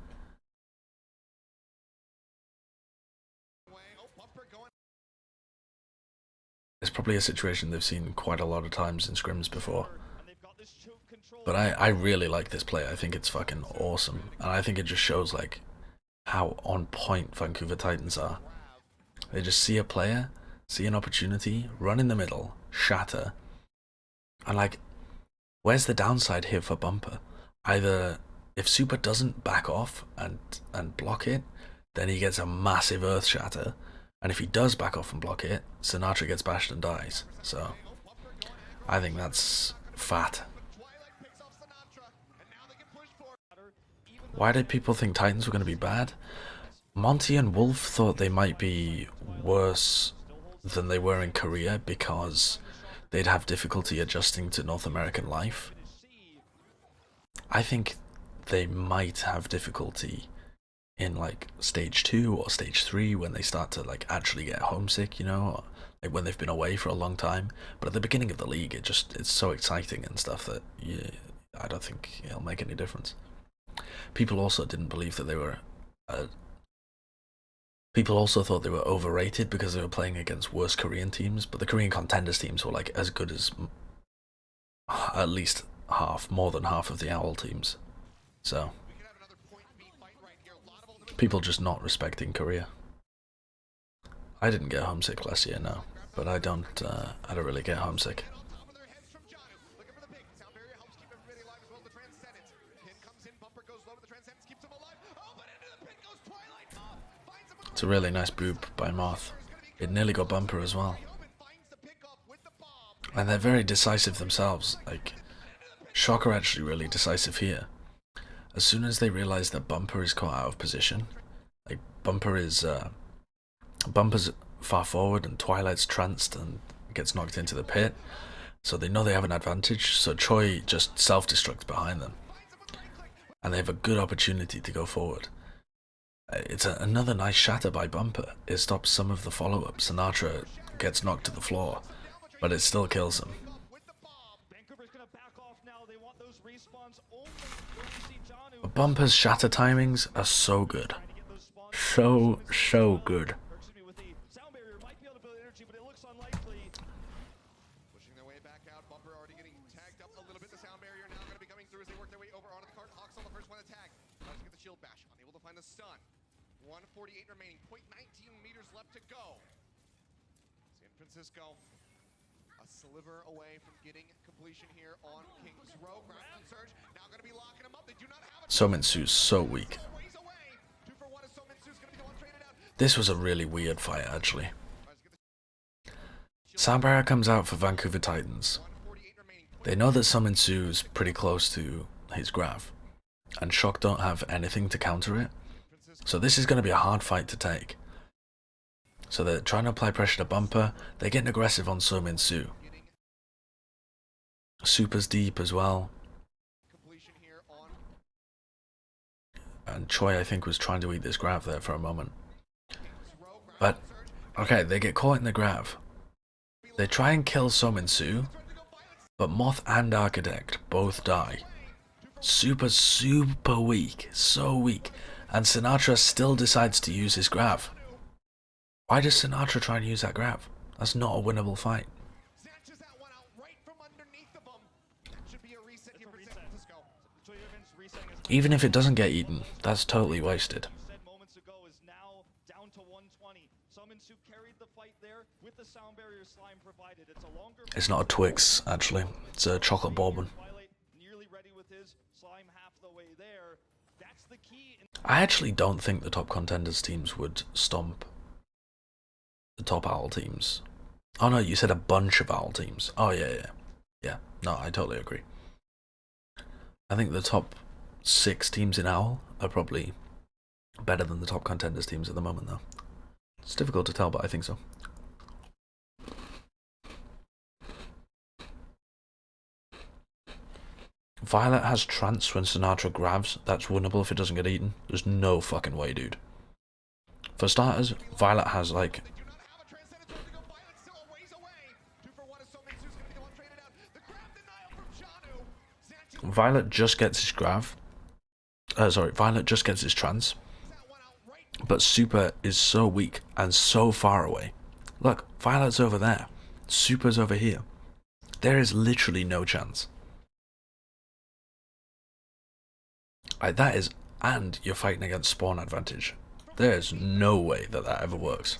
It's probably a situation they've seen quite a lot of times in scrims before. But I really like this play. I think it's fucking awesome. And I think it just shows like how on point Vancouver Titans are. They just see a player, see an opportunity, run in the middle, shatter. And like, where's the downside here for Bumper? Either if Super doesn't back off and block it, then he gets a massive earth shatter. And if he does back off and block it, Sinatraa gets bashed and dies. So I think that's fat. Why did people think Titans were going to be bad? Monty and Wolf thought they might be worse than they were in Korea because they'd have difficulty adjusting to North American life. I think they might have difficulty in like stage 2 or stage 3 when they start to like actually get homesick, you know, like when they've been away for a long time. But at the beginning of the league, it's so exciting and stuff that I don't think it'll make any difference. People also didn't believe that they were people also thought they were overrated because they were playing against worse Korean teams, but the Korean contenders teams were like as good as at least more than half of the Owl teams. So people just not respecting Korea. I didn't get homesick last year, no, but I don't really get homesick. It's a really nice boop by Moth. It nearly got Bumper as well. And they're very decisive themselves. Like, Shock are actually really decisive here. As soon as they realize that Bumper is caught out of position, like Bumper's far forward and Twilight's tranced and gets knocked into the pit, so they know they have an advantage, so Choi just self-destructs behind them. And they have a good opportunity to go forward. It's another nice shatter by Bumper. It stops some of the follow-up. Sinatraa gets knocked to the floor, but it still kills him. But Bumper's shatter timings are so good. So good. Pushing their way back out. Bumper already getting tagged up a little bit. The sound barrier now going to be coming through as they work their way over onto the cart. Hawks on the first one attack. Tries to get the shield bash. Unable to find the stun. 148 remaining. 0.19 meters left to go. San Francisco a sliver away from getting completion here on King's Row. Ground surge. Now going to be locking them up. They do not have it. Sominsu's so weak. This was a really weird fight, actually. Sound barrier comes out for Vancouver Titans. They know that Sominsu's pretty close to his graph, and Shock don't have anything to counter it. So this is going to be a hard fight to take. So they're trying to apply pressure to Bumper. They're getting aggressive on Sominsu. Super's deep as well. And Choi, I think, was trying to eat this grab there for a moment. But Okay, they get caught in the grav. They try and kill Sominsu, but Moth and Architect both die. Super, super weak. So weak. And Sinatraa still decides to use his grav. Why does Sinatraa try and use that grav? That's not a winnable fight. Snatches that one out right from underneath the bum. Should be a reset here for San Francisco. Even if it doesn't get eaten, that's totally wasted. Said moments ago is now down to 120. Summons who carried the fight there with the sound barrier slime provided. It's a longer. It's not a Twix, actually. It's a chocolate bourbon. Nearly ready with his slime half the way there. That's the key. I actually don't think the top contenders teams would stomp the top owl teams. Oh no, you said a bunch of owl teams. Oh yeah. Yeah, no, I totally agree. I think the top 6 teams in owl are probably better than the top contenders teams at the moment though. It's difficult to tell, but I think so. Violet has trance when Sinatraa grabs. That's winnable if it doesn't get eaten. There's no fucking way, dude. For starters, Violet has like... They do not have a transcendence ready to go. Violet's still a ways away. 2 for 1 is Sominsu's going to be the one traded out. The grab denial from Janu. Sanchez Violet just gets his grav. Violet just gets his trance. that one out right. But Super is so weak and so far away. Look, Violet's over there. Super's over here. There is literally no chance. That is, and you're fighting against spawn advantage. There is no way that that ever works.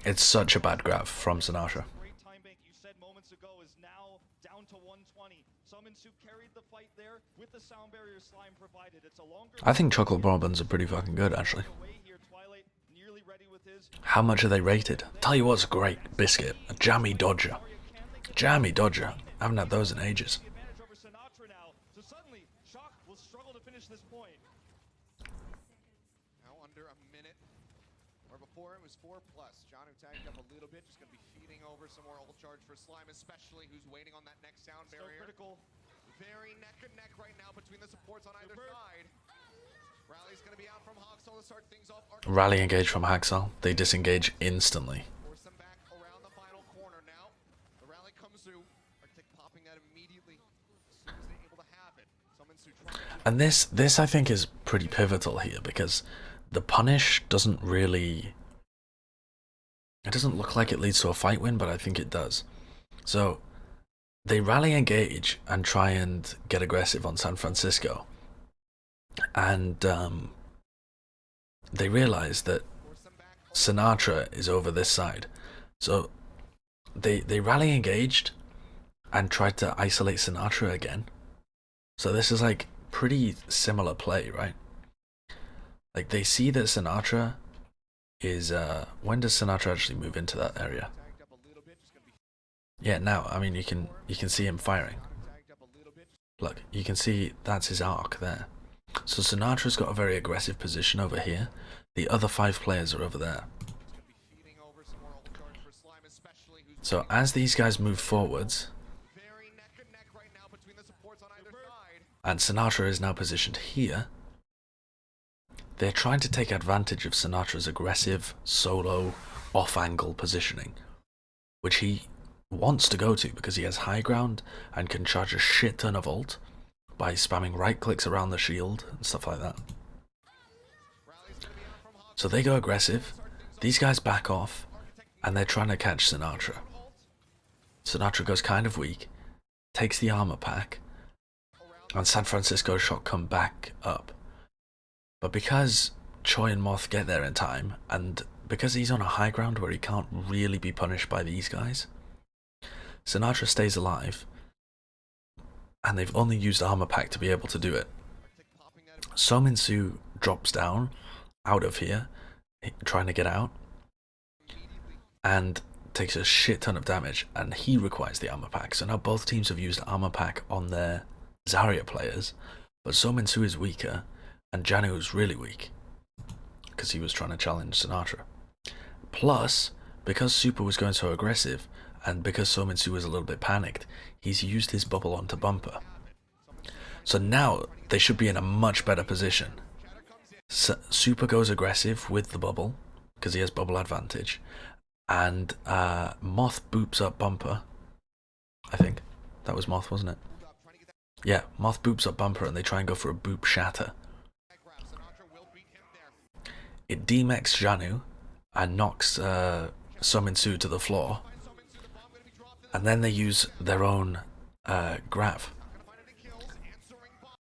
It's such a bad grab from Sinatraa. Great time bank you said moments ago is now down to 120. Summons who carried the fight there with the sound barrier slime provided. It's a longer. I think chocolate bourbons are pretty fucking good, actually. Away here, Twilight nearly ready with his. How much are they rated? Tell you what's a great biscuit. A jammy Dodger. Jammy Dodger. I haven't had those in ages. The advantage over Sinatraa now. So suddenly, Shock will struggle to finish this point. Now under a minute. Where before it was 4+. Janu tagged up a little bit. Just going to be feeding over some more ult charge for Slime, especially who's waiting on that next sound Still barrier. critical. Very neck and neck right now between the supports on either side. Rally's going to be out from Hoxall to start things off. Rally engage from Haxal. They disengage instantly. Force them back around the final corner now. The rally comes through. Arctic popping that immediately as soon as they're able to have it. Summons who try to And this I think is pretty pivotal here because the punish doesn't really... It doesn't look like it leads to a fight win, but I think it does. So they rally engage and try and get aggressive on San Francisco. And they realize that force them back. Sinatraa is over this side. So they rally engaged and tried to isolate Sinatraa again. So this is like pretty similar play, right? Like they see that Sinatraa is when does Sinatraa actually move into that area? Tagged up a little bit. Just going to be Yeah, now I mean you can see him firing. tagged up a little bit. Look, you can see that's his arc there. So Sinatra's got a very aggressive position over here. The other 5 players are over there. It's going to be feeding over some more ult charge for Slime, especially who's So as these guys move forwards, very neck and neck right now between the supports on either side. and Sinatraa is now positioned here, they're trying to take advantage of Sinatra's aggressive, solo, off-angle positioning, which he wants to go to because he has high ground and can charge a shit ton of ult by spamming right clicks around the shield and stuff like that. Rally's going to be out from Hoxall. So they go aggressive, these guys back off, and they're trying to catch Sinatraa. Sinatraa goes kind of weak, takes the armor pack, and San Francisco Shock come back up. But because Choi and Moth get there in time, and because he's on a high ground where he can't really be punished by these guys, Sinatraa stays alive, and they've only used armor pack to be able to do it. Arctic popping that Sominsu drops down out of here, trying to get out, immediately. and takes a shit ton of damage, and he requires the armor pack. So now both teams have used armor pack on their Zarya players, but Sominsu is weaker, and Janu is really weak, because he was trying to challenge Sinatraa. Plus, because Super was going so aggressive, and because Sominsu was a little bit panicked, he's used his bubble onto Bumper. So now they should be in a much better position. Super goes aggressive with the bubble, because he has bubble advantage, and Moth boops up Bumper. I think that was Moth, wasn't it? Yeah, Moth boops up Bumper, and they try and go for a boop shatter. It demechs Janu and knocks Suminsu to the floor, and then they use their own Grav.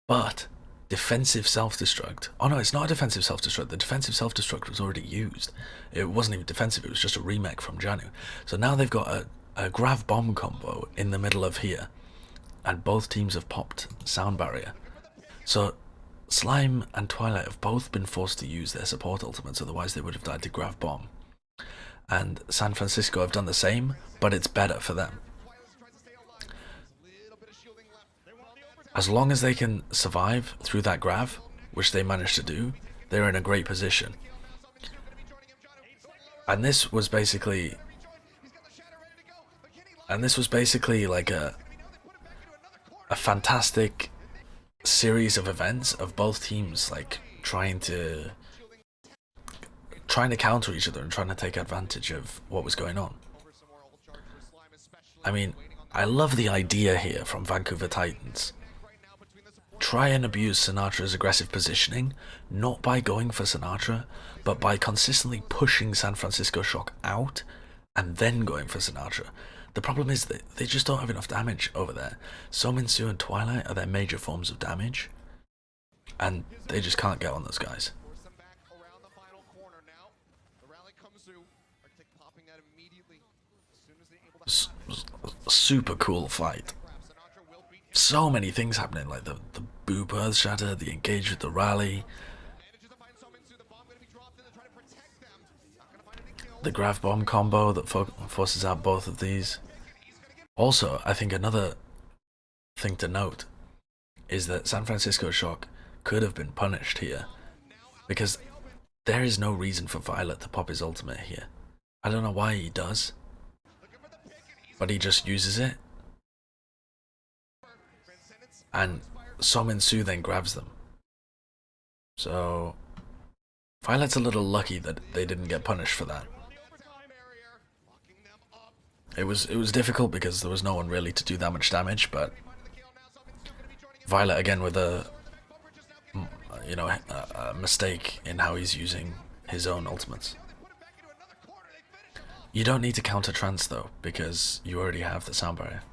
But defensive self-destruct. Oh no, it's not a defensive self-destruct. The defensive self-destruct was already used. It wasn't even defensive, it was just a remake from Janu. So now they've got a Grav bomb combo in the middle of here, and both teams have popped sound barrier. So Slime and Twilight have both been forced to use their support ultimates, otherwise they would have died to Grav bomb. And San Francisco have done the same, but it's better for them. As long as they can survive through that Grav, which they managed to do, they're in a great position. And this was basically like a fantastic series of events of both teams like trying to counter each other and trying to take advantage of what was going on. I mean, I love the idea here from Vancouver Titans. Try and abuse Sinatra's aggressive positioning, not by going for Sinatraa, but by consistently pushing San Francisco Shock out and then going for Sinatraa. The problem is that they just don't have enough damage over there. Suminsu and Twilight are their major forms of damage, and they just can't get on those guys. Super cool fight. So many things happening, like the boop earth shatter, the engage with the rally, the Grav bomb combo that forces out both of these. Also, I think another thing to note is that San Francisco Shock could have been punished here, because there is no reason for Violet to pop his ultimate here. I don't know why he does, but he just uses it. And Suminsu then grabs them. So Violet's a little lucky that they didn't get punished for that. It was difficult because there was no one really to do that much damage, but Violet again with a mistake in how he's using his own ultimates. You don't need to counter trance though, because you already have the sound barrier.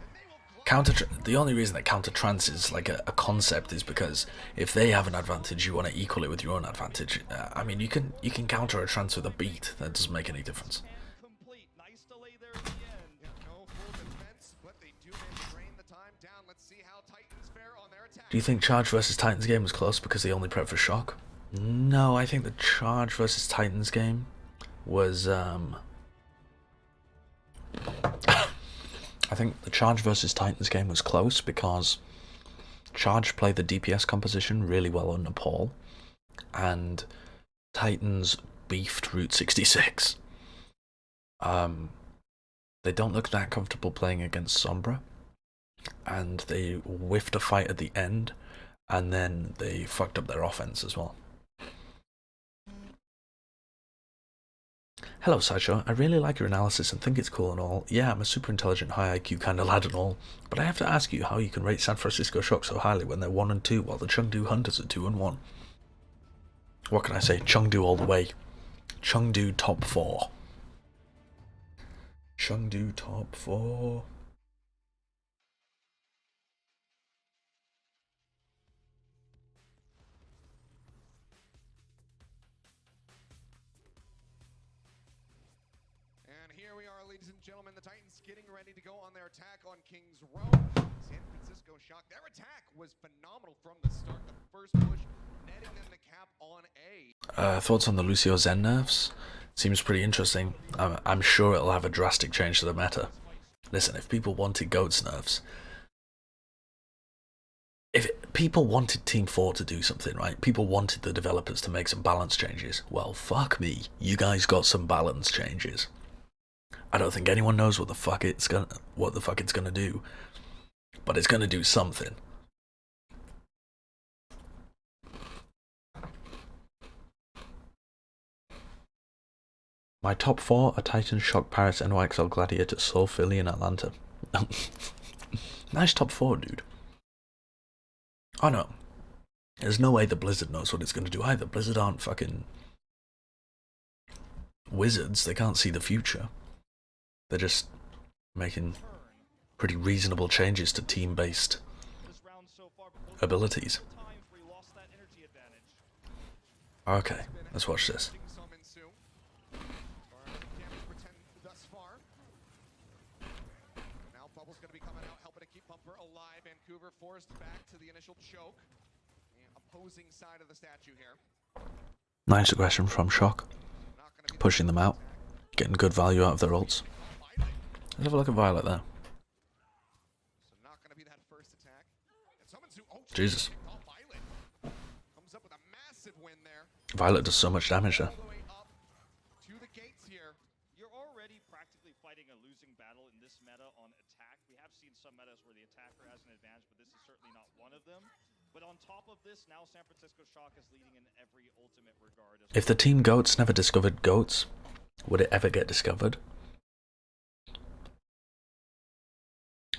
The only reason that counter trance is like a concept is because if they have an advantage, you want to equal it with your own advantage. I mean, you can counter a trance with a beat. That doesn't make any difference. Do you think Charge versus Titans game was close because they only prepped for Shock? No, I think the Charge versus Titans game was I think the Charge versus Titans game was close because Charge played the DPS composition really well under Paul, and Titans beefed Route 66. They don't look that comfortable playing against Sombra, and they whiffed a fight at the end, and then they fucked up their offense as well. Hello Sideshow, I really like your analysis and think it's cool and all. Yeah, I'm a super intelligent, high IQ kind of lad and all, but I have to ask you how you can rate San Francisco Shock so highly when they're 1 and 2 while the Chengdu Hunters are 2 and 1. What can I say? Chengdu all the way. Chengdu top 4. Chengdu top 4. Ladies and gentlemen, the Titans getting ready to go on their attack on Kings Row. San Francisco Shock. Their attack was phenomenal from the start. The first push netting them the cap on A. Thoughts on the Lucio Zen nerfs? Seems pretty interesting. I'm sure it'll have a drastic change to the meta. Listen, if people wanted Goats nerfs, if people wanted Team 4 to do something, right? People wanted the developers to make some balance changes. Well, fuck me. You guys got some balance changes. I don't think anyone knows what the fuck it's gonna do, but it's gonna do something. My top 4 are Titan, Shock, Paris, NYXL, Gladiator, Seoul, Philly, and Atlanta. Nice top 4, dude. Oh no. There's no way the Blizzard knows what it's going to do either. Blizzard aren't fucking wizards. They can't see the future. They're just making pretty reasonable changes to team-based abilities. Okay, let's watch this. Now Bubble's going to be coming out, helping to keep Bumper alive. Vancouver forced back to the initial choke. Opposing side of the statue here. Nice aggression from Shock. Pushing them out. Getting good value out of their ults. Let's have a look at Violet there. So not going to be that first attack. Jesus. Comes up with a massive win there. Violet does so much damage there. All the way up to the gates here. You're already practically fighting a losing battle in this meta on attack. We have seen some metas where the attacker has an advantage, but this is certainly not one of them. But on top of this, now San Francisco Shock is leading in every ultimate regard. If the team Goats never discovered Goats, would it ever get discovered?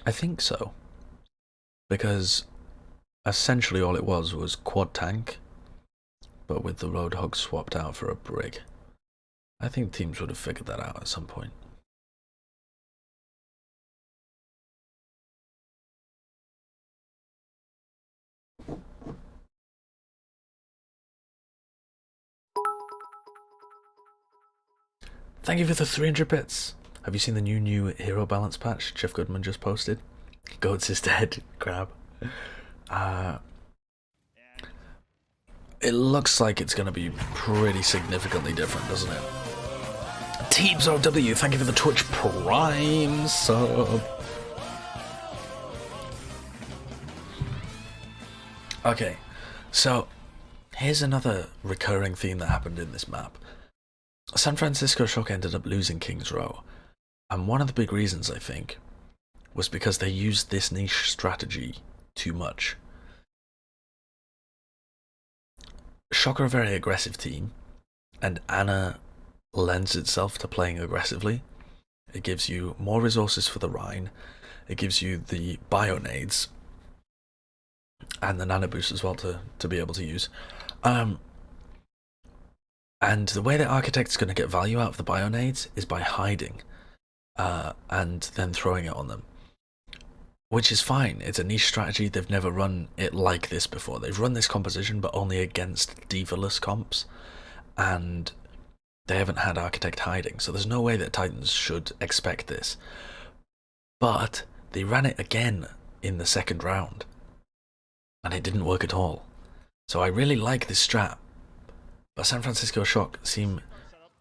I think so. Because essentially all it was quad tank, but with the Roadhog swapped out for a Brig. I think teams would have figured that out at some point. Thank you for the 300 bits. Have you seen the new hero balance patch Jeff Goodman just posted? Goats is dead, crab. It looks like it's going to be pretty significantly different, doesn't it? Teams OW, thank you for the Twitch Prime sub. Okay, so here's another recurring theme that happened in this map. San Francisco Shock ended up losing King's Row, and one of the big reasons, I think, was because they used this niche strategy too much. Shock are a very aggressive team, and Ana lends itself to playing aggressively. It gives you more resources for the Rhine, it gives you the Bionades, and the Nano Boost as well to be able to use. And the way that Architect's going to get value out of the Bionades is by hiding, and then throwing it on them. Which is fine, it's a niche strategy, they've never run it like this before. They've run this composition, but only against D.Va-less comps, and they haven't had Architect hiding, so there's no way that Titans should expect this. But they ran it again in the second round, and it didn't work at all. So I really like this strat. But San Francisco Shock seem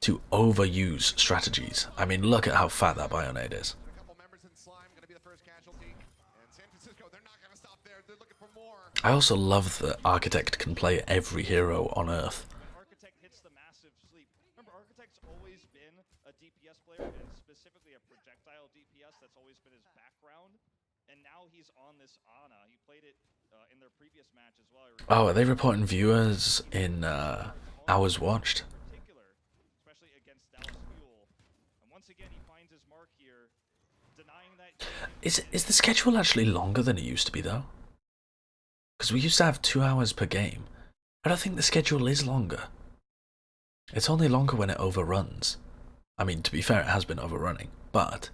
to overuse strategies. I mean, look at how fat that Bionade is. A couple members in Slime going to be the first casualty. And San Francisco, they're not going to stop there. They're looking for more. I also love that Architect can play every hero on Earth. Architect hits the massive sleep. Remember, Architect's always been a DPS player, and specifically a projectile DPS. That's always been his background. And now he's on this Ana. He played it in their previous match as well. Oh, are they reporting viewers in hours watched? Especially against Dallas Fuel. And once again, he finds his mark here, denying that. Is the schedule actually longer than it used to be though? Because we used to have 2 hours per game. I don't think the schedule is longer. It's only longer when it overruns. I mean, to be fair, it has been overrunning, but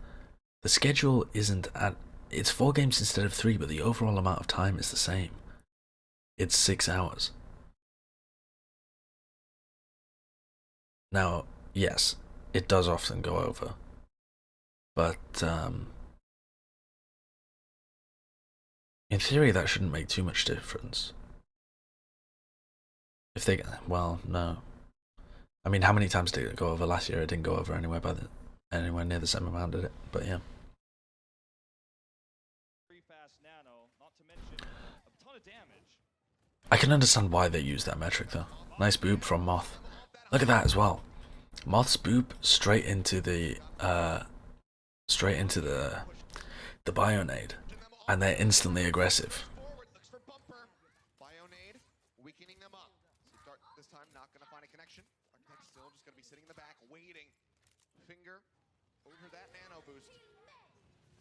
the schedule isn't at. It's 4 games instead of 3, but the overall amount of time is the same. It's 6 hours. Now, yes, it does often go over, but in theory that shouldn't make too much difference. If they, well, no. I mean, how many times did it go over last year? It didn't go over anywhere near the same amount, did it? But yeah. I can understand why they use that metric though. Nice boop from Moth. Look at that as well. Moth's boop straight into the Bionade, and they're instantly aggressive. Looks for Bumper. Bionade weakening them up. Start this time not going to find a connection. Architect still just going to be sitting in the back waiting. finger over that nano boost.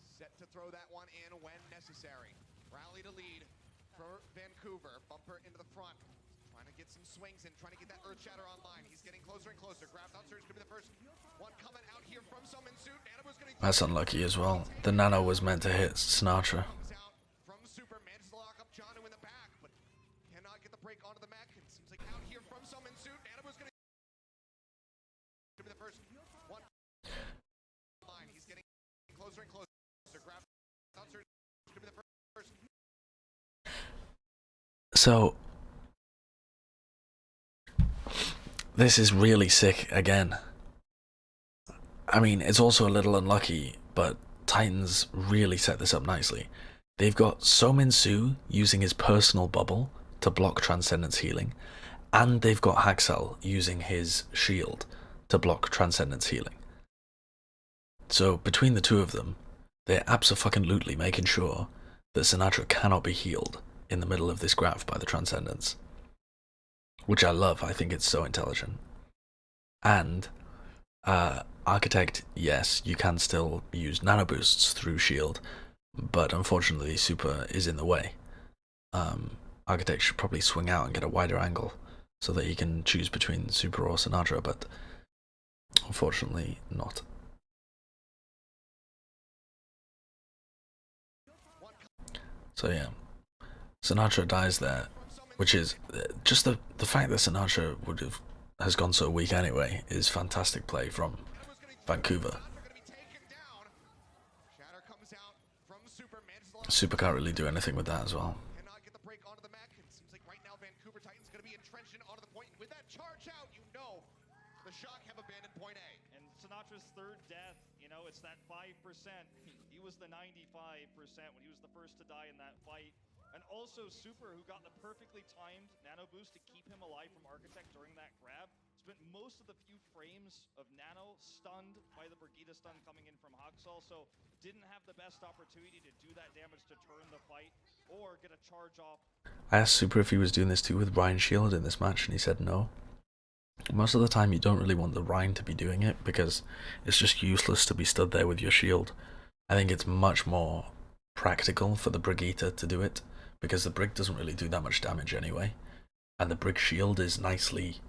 Set to throw that one in when necessary. Rally to lead for Vancouver. Bumper into the front. Trying to get some swings in, trying to get that Earth Shatter online. He's getting closer and closer. Grabs out Surge, could be the first one coming out here from Summon Suit. Nano's gonna That's unlucky as well. The nano was meant to hit Sinatraa. comes out from Super, manages to lock up Janu in the back, but cannot get the break onto the mech. It seems like out here from Summon Suit. Nano's gonna be the first one line. He's getting closer and closer. Grabs out Surge, could be the first. So this is really sick again. I mean, it's also a little unlucky, but Titans really set this up nicely. They've got So Su using his personal bubble to block Transcendence healing, and they've got Haxel using his shield to block Transcendence healing. So between the two of them, they're abso-fucking-lutely making sure that Sinatraa cannot be healed in the middle of this graph by the Transcendence. Which I love. I think it's so intelligent. And Architect, yes, you can still use nano boosts through shield, but unfortunately Super is in the way. Architect should probably swing out and get a wider angle so that he can choose between Super or Sinatraa, but unfortunately not. So yeah, Sinatraa dies there, which is just the fact that Sinatraa has gone so weak anyway is fantastic play from Vancouver. Super can't really do anything with that as well. Cannot get the break onto the mech. It seems like right now Vancouver Titans going to be entrenched onto the point. With that charge out, you know the Shock have abandoned point A. And Sinatra's third death, you know, it's that 5%. He was the 95% when he was the first to die in that fight. And also Super, who got the perfectly timed nano boost to keep him alive from Architect during that grab, spent most of the few frames of nano stunned by the Brigida stun coming in from Haxel, so didn't have the best opportunity to do that damage to turn the fight or get a charge off. I asked Super if he was doing this too with Rhine shield in this match, and he said no. Most of the time you don't really want the Rhine to be doing it because it's just useless to be stood there with your shield. I think it's much more practical for the Brigida to do it, because the Brig doesn't really do that much damage anyway, and the Brig shield is nicely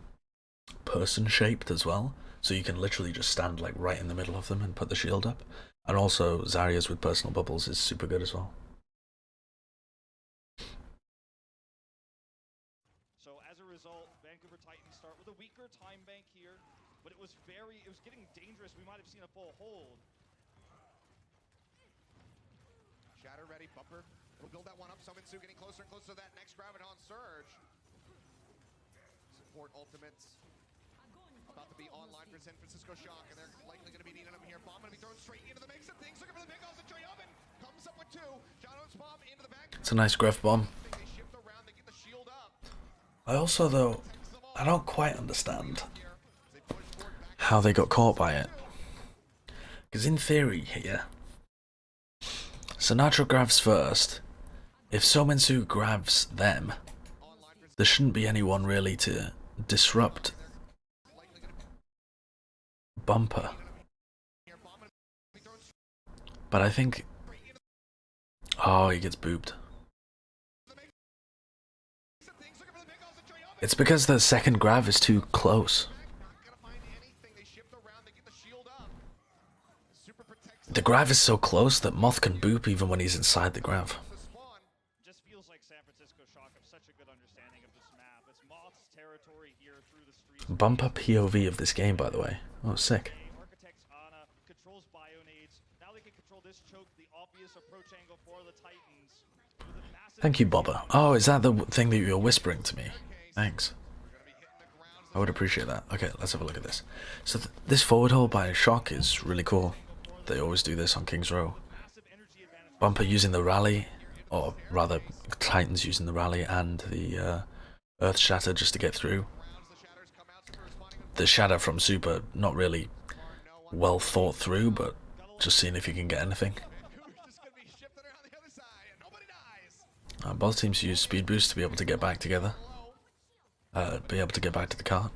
person shaped as well, so you can literally just stand like right in the middle of them and put the shield up. And also Zarya's with personal bubbles is super good as well. So as a result, Vancouver Titans start with a weaker time bank here, but it was getting dangerous. We might have seen a full hold. Shatter ready, Bumper. We'll build that one up. Summon Su getting closer and closer to that next Graviton Surge. Support ultimates about to be online for San Francisco Shock, and they're likely going to be needing them here. Bomb going to be thrown straight into the mix of things. Looking for the big house. Choyobin comes up with two. Jono's bomb into the back. It's a nice Gref bomb. They shift around. They get the shield up. I also, though, I don't quite understand how they got caught by it. Because in theory here, Sinatraa grabs first. If So Su grabs them, there shouldn't be anyone really to disrupt Bumper. But I think... Oh, he gets booped. It's because the second grab is too close. The grab is so close that Moth can boop even when he's inside the grab. Just feels like San Francisco Shock have such a good understanding of this map. It's Moth's territory here through the streets. Bumper POV of this game, by the way. Oh, sick. Architect's Ana controls Bionades. Now they can control this choke, the obvious approach angle for the Titans. Thank you, Bobber. Oh, is that the thing that you were whispering to me? Thanks. I would appreciate that. Okay, let's have a look at this. So this forward hold by Shock is really cool. They always do this on King's Row. Bumper using the rally, or rather Titans using the rally and the Earth Shatter just to get through. The Shatter from Super, not really well thought through, but just seeing if you can get anything. Both teams use speed boost to be able to get back together. Be able to get back to the cart.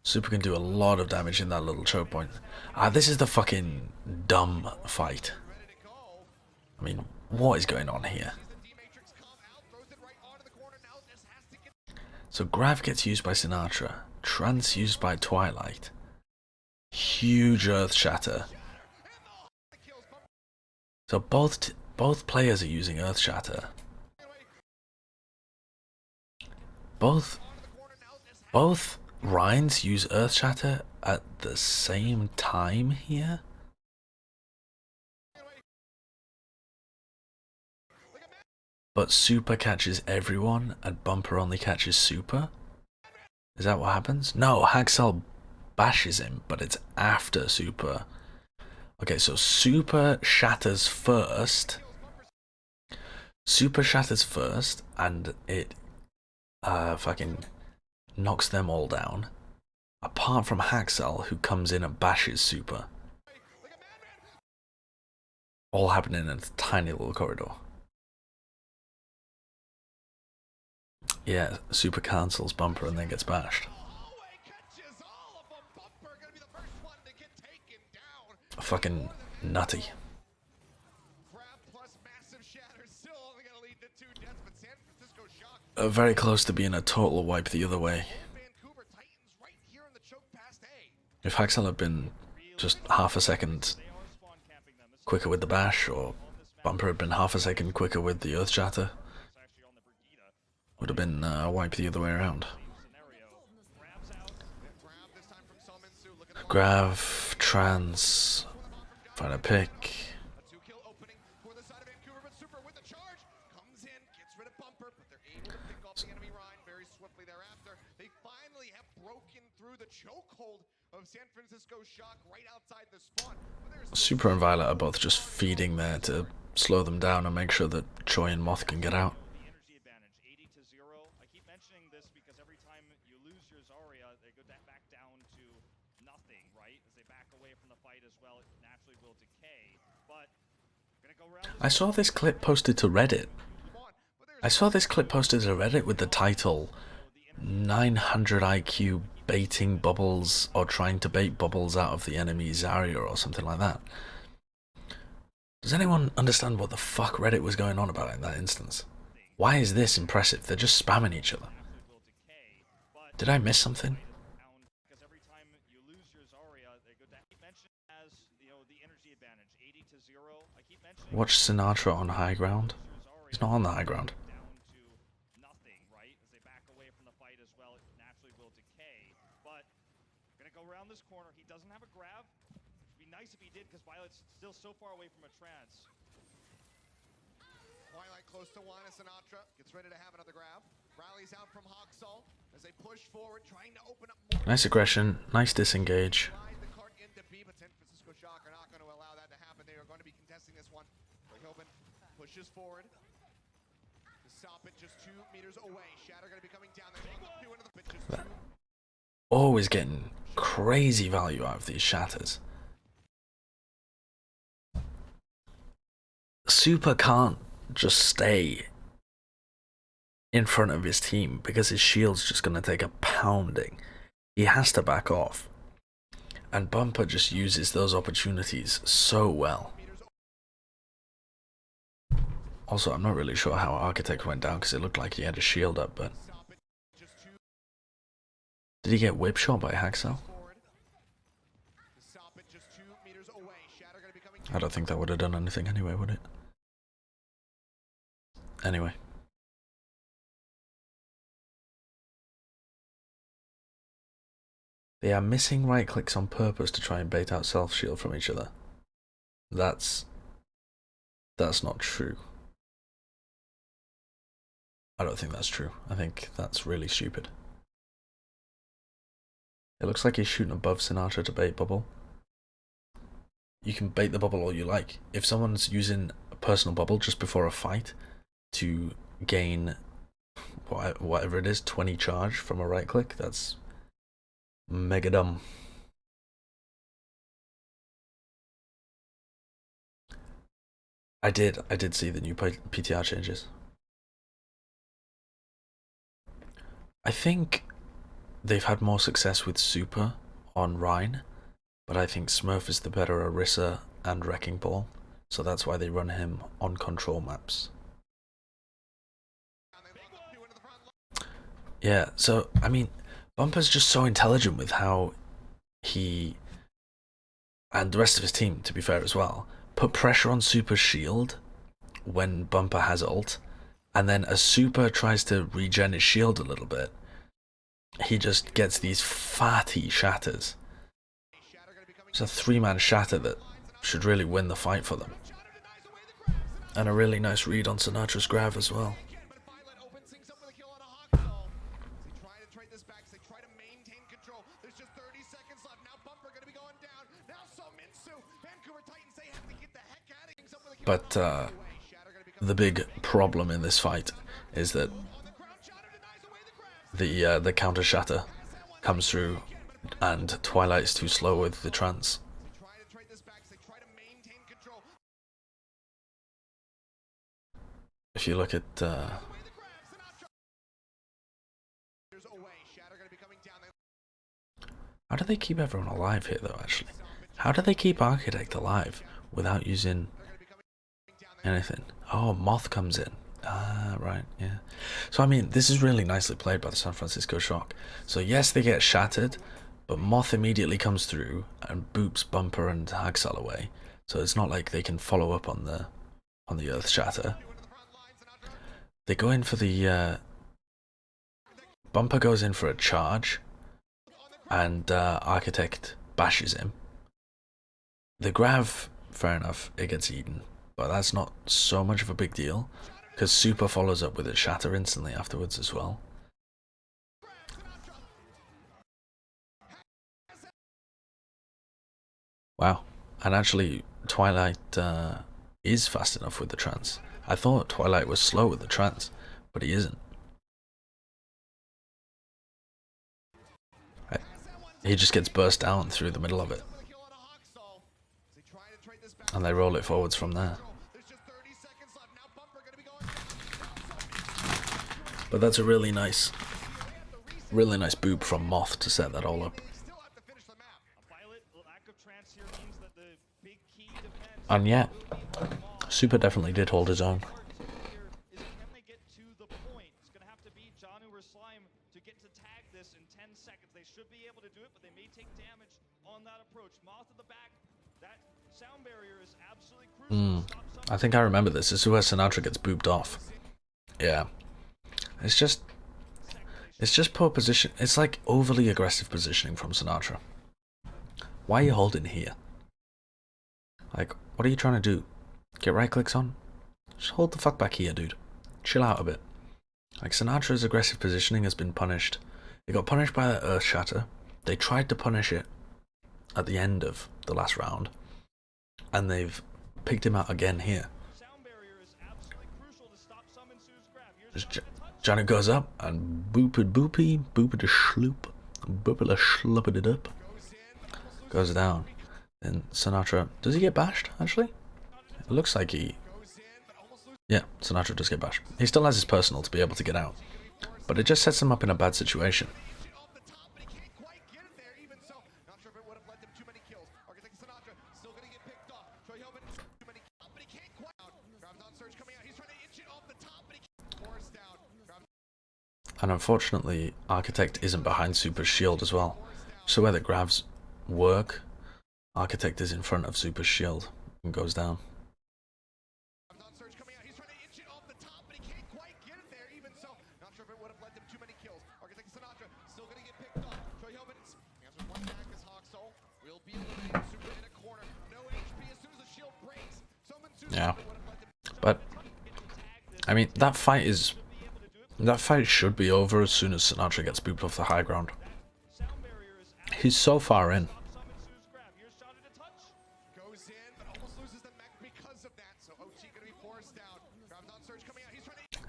Super can do a lot of damage in that little choke point. Ah, this is the fucking dumb fight. I mean, what is going on here? So Grav gets used by Sinatraa, Trance used by Twilight, huge Earth Shatter. So both players are using Earth Shatter. Both Rhines use Earth Shatter at the same time here. But Super catches everyone and Bumper only catches Super? Is that what happens? No, Haxel bashes him, but it's after Super. Okay, so Super shatters first. Super shatters first, and it fucking knocks them all down. Apart from Haxel, who comes in and bashes Super. All happening in a tiny little corridor. Yeah, Super cancels Bumper and then gets bashed. Fucking nutty. Very close to being a total wipe the other way. If Haxel had been just half a second quicker with the bash, or Bumper had been half a second quicker with the Earth Shatter, would have been a wipe the other way around. Grav, Trance, find a pick. They finally have broken through the chokehold of San Francisco Shock right outside the spawn. Super and Violet are both just feeding there to slow them down and make sure that Choi and Moth can get out. The energy advantage, 80-0. I keep mentioning this because every time you lose your Zarya, they go back down to nothing, right? As they back away from the fight as well, it naturally will decay. But gonna go around. I saw this clip posted to Reddit. With the title 900 IQ baiting bubbles or trying to bait bubbles out of the enemy Zarya or something like that. Does anyone understand what the fuck Reddit was going on about in that instance? Why is this impressive? They're just spamming each other. Did I miss something? Watch Sinatraa on high ground. He's not on the high ground. This corner, he doesn't have a grab. It'd be nice if he did, because Violet's still so far away from a trance. Twilight close to one as Sinatraa gets ready to have another grab. Rallies out from Haxel as they push forward, trying to open up more. Nice aggression, nice disengage. The cart into B, but San Francisco Shock are not going to allow that to happen. They are going to be contesting this one. Hilbin pushes forward. To stop it just 2 meters away. Shatter going to be coming down. They're going to into the pitches. Always getting crazy value out of these shatters. Super can't just stay in front of his team because his shield's just going to take a pounding. He has to back off. And Bumper just uses those opportunities so well. Also, I'm not really sure how Architect went down because it looked like he had a shield up, but... Did he get whip shot by Haxel? I don't think that would have done anything anyway, would it? Anyway. They are missing right clicks on purpose to try and bait out self shield from each other. That's not true. I don't think that's true. I think that's really stupid. It looks like he's shooting above Sinatraa to bait bubble. You can bait the bubble all you like. If someone's using a personal bubble just before a fight to gain whatever it is, 20 charge from a right click, that's mega dumb. I did see the new PTR changes. I think they've had more success with Super on Rhine, but I think Smurf is the better Orisa and Wrecking Ball, so that's why they run him on control maps. Yeah, so, I mean, Bumper's just so intelligent with how he, and the rest of his team, to be fair as well, put pressure on Super's shield when Bumper has ult, and then as Super tries to regen his shield a little bit, he just gets these fatty shatters. It's a 3-man shatter that should really win the fight for them. And a really nice read on Sinatra's grab as well. But the big problem in this fight is that the counter shatter comes through and Twilight's too slow with the trance. If you look at how do they keep everyone alive here though, actually? How do they keep Architect alive without using anything? Oh, Moth comes in. Ah, right, yeah. So, I mean, this is really nicely played by the San Francisco Shock. So, yes, they get shattered, but Moth immediately comes through and boops Bumper and Hagsal away. So it's not like they can follow up on the Earth Shatter. They go in for the... Bumper goes in for a charge, and Architect bashes him. The Grav, fair enough, it gets eaten. But that's not so much of a big deal, because Super follows up with a shatter instantly afterwards as well. Wow, and actually Twilight is fast enough with the trance. I thought Twilight was slow with the trance, but he isn't. He just gets burst down through the middle of it. And they roll it forwards from there. But that's a really nice boop from Moth to set that all up. And yeah, Super definitely did hold his own. I think I remember this. This is where Sinatraa gets booped off. Yeah. It's just poor position. It's like overly aggressive positioning from Sinatraa. Why are you holding here? Like, what are you trying to do? Get right clicks on? Just hold the fuck back here, dude. Chill out a bit. Like, Sinatra's aggressive positioning has been punished. It got punished by that Earth Shatter. They tried to punish it at the end of the last round. And they've picked him out again here. Janet goes up and booped boopy, booped a shloop, booped a shlooped it up. Goes down. Then Sinatraa, does he get bashed actually? It looks like he... Yeah, Sinatraa does get bashed. He still has his personal to be able to get out. But it just sets him up in a bad situation. And unfortunately, Architect isn't behind Super's shield as well. So where the grabs work, Architect is in front of Super's shield and goes down. Yeah. But, I mean, that fight should be over as soon as Sinatraa gets booped off the high ground. He's so far in.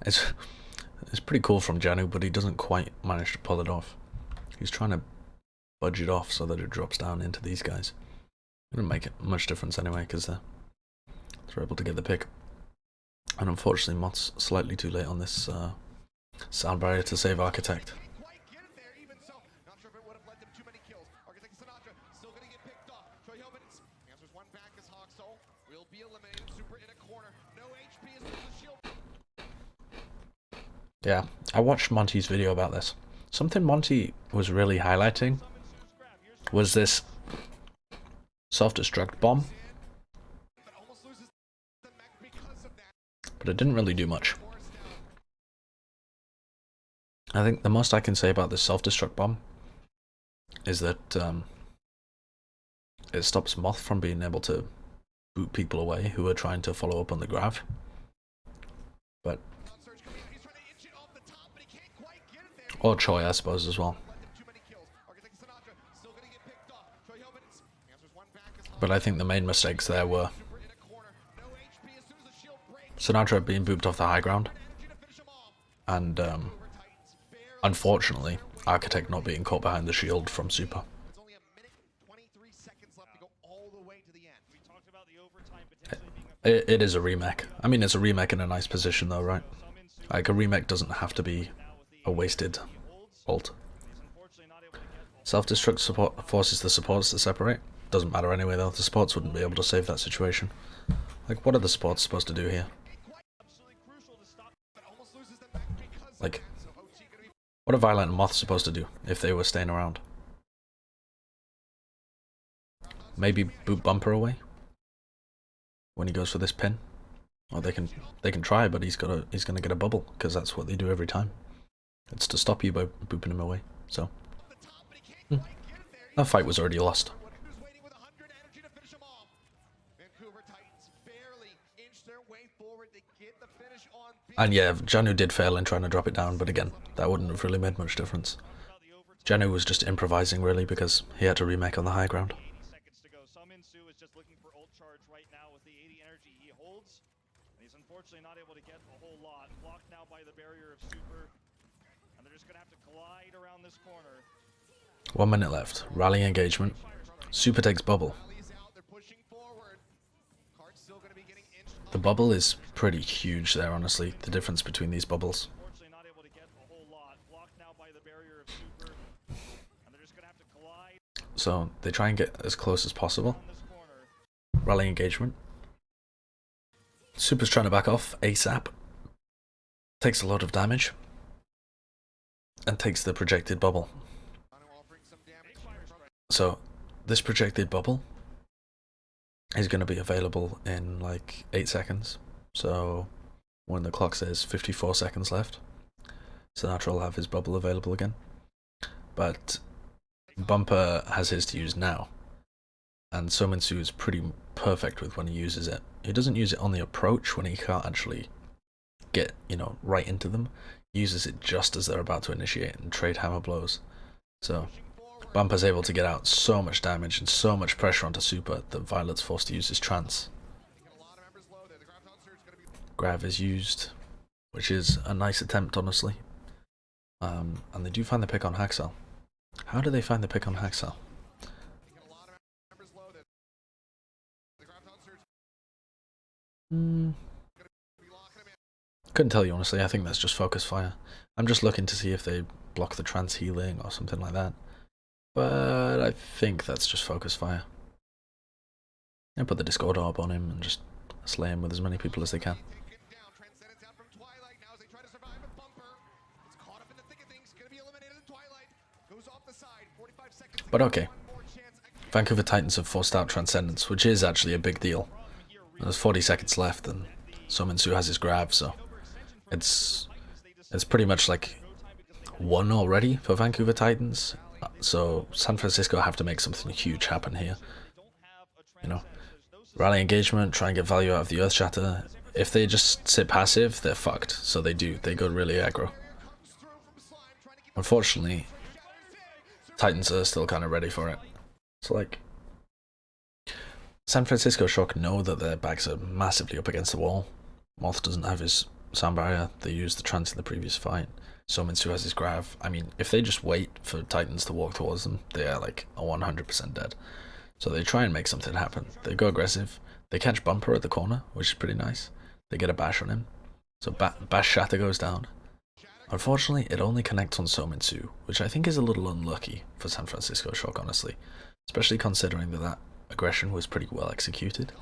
It's pretty cool from Janu, but he doesn't quite manage to pull it off. He's trying to budge it off so that it drops down into these guys. It doesn't make much difference anyway, because they're able to get the pick. And unfortunately, Mott's slightly too late on this sound barrier to save Architect. Answers one back as Hawksoul will be eliminated. Super in a corner. No HP as the shield. Yeah, I watched Monty's video about this. Something Monty was really highlighting was this self-destruct bomb, But almost loses the mech because of that. but it didn't really do much. I think the most I can say about this self-destruct bomb is that it stops Moth from being able to boot people away who are trying to follow up on the grav. But He's trying to inch it off the top, but he can't quite get it there. or Choi, I suppose, as well. Too many kills. Architect Sinatraa still gonna get picked off. Troy Hobins answers one back as But I think the main mistakes there were Super in a corner. No HP as soon as the shield breaks. Sinatraa being booped off the high ground, Energy to finish him off. and Over Titans. Barely. unfortunately, Architect not being caught behind the shield from Super. It's only a minute 23 seconds left to go all the way to the end. We talked about the overtime potentially being a It is a remake. I mean, it's a remake in a nice position though, right? Like, a remake doesn't have to be a wasted ult. unfortunately not able to get Self-destruct support forces the supports to separate. Doesn't matter anyway though, the supports wouldn't be able to save that situation. Like, what are the supports supposed to do here? absolutely crucial to stop. But almost loses the mech because Like, of that. So OT gonna be what are Violet and Moth supposed to do if they were staying around? Maybe boot Bumper away when he goes for this pin? Or they can try, but he's gonna get a bubble, because that's what they do every time. It's to stop you by booping him away. So off the top, but he can't quite get it there. that fight was already lost. Who's waiting with 100 energy to finish him off. Vancouver Titans barely inch their way forward to get the finish on. And yeah, Janu did fail in trying to drop it down, but again, that wouldn't have really made much difference. Janu was just improvising really because he had to remake on the high ground. 80 seconds to go. Suminsu is just looking for ult charge right now with the 80 energy he holds. And he's unfortunately not able to get a whole lot. Blocked now by the barrier of Super. And they're just going to have to collide around this corner. 1 minute left. Rally engagement. Super takes bubble. Rallies out, they're pushing forward. Card's still gonna be getting inched The bubble is pretty huge there, honestly. The difference between these bubbles. Unfortunately not able to get a whole lot. Blocked now by the barrier of Super. And they're just going to have to collide So they try and get as close as possible. on this corner. Rally engagement. Super's trying to back off ASAP. Takes a lot of damage. And takes the projected bubble. offering some damage. So this projected bubble is going to be available in like 8 seconds. So when the clock says 54 seconds left, Sinatraa will have his bubble available again. But Bumper has his to use now. And Suminsu is pretty perfect with when he uses it. He doesn't use it on the approach when he can't actually get, you know, right into them. He uses it just as they're about to initiate and trade hammer blows. So Bumper's able to get out so much damage and so much pressure onto Super that Violet's forced to use his trance. Grav is used, which is a nice attempt, honestly. And they do find the pick on Haxel. How do they find the pick on Haxel? Couldn't tell you, honestly. I think that's just focus fire. I'm just looking to see if they block the trance healing or something like that. But I think that's just focus fire. And put the Discord orb on him and just slay him with as many people as they can. But okay. Vancouver Titans have forced out Transcendence, which is actually a big deal. There's 40 seconds left and Suminsu has his grab, so it's pretty much like won already for Vancouver Titans. So San Francisco have to make something huge happen here. You know, rally engagement, try and get value out of the Earth Shatter. If they just sit passive, they're fucked. So they go really aggro. Unfortunately, Titans are still kind of ready for it. It's like San Francisco Shock know that their backs are massively up against the wall. Moth doesn't have his sound barrier. They used the trance in the previous fight. Suminsu has his grav. I mean, if they just wait for Titans to walk towards them, they are like 100% dead. So they try and make something happen. They go aggressive. They catch Bumper at the corner, which is pretty nice. They get a bash on him. So Bash Shatter goes down. Unfortunately, it only connects on Suminsu, which I think is a little unlucky for San Francisco Shock, honestly. Especially considering that aggression was pretty well executed.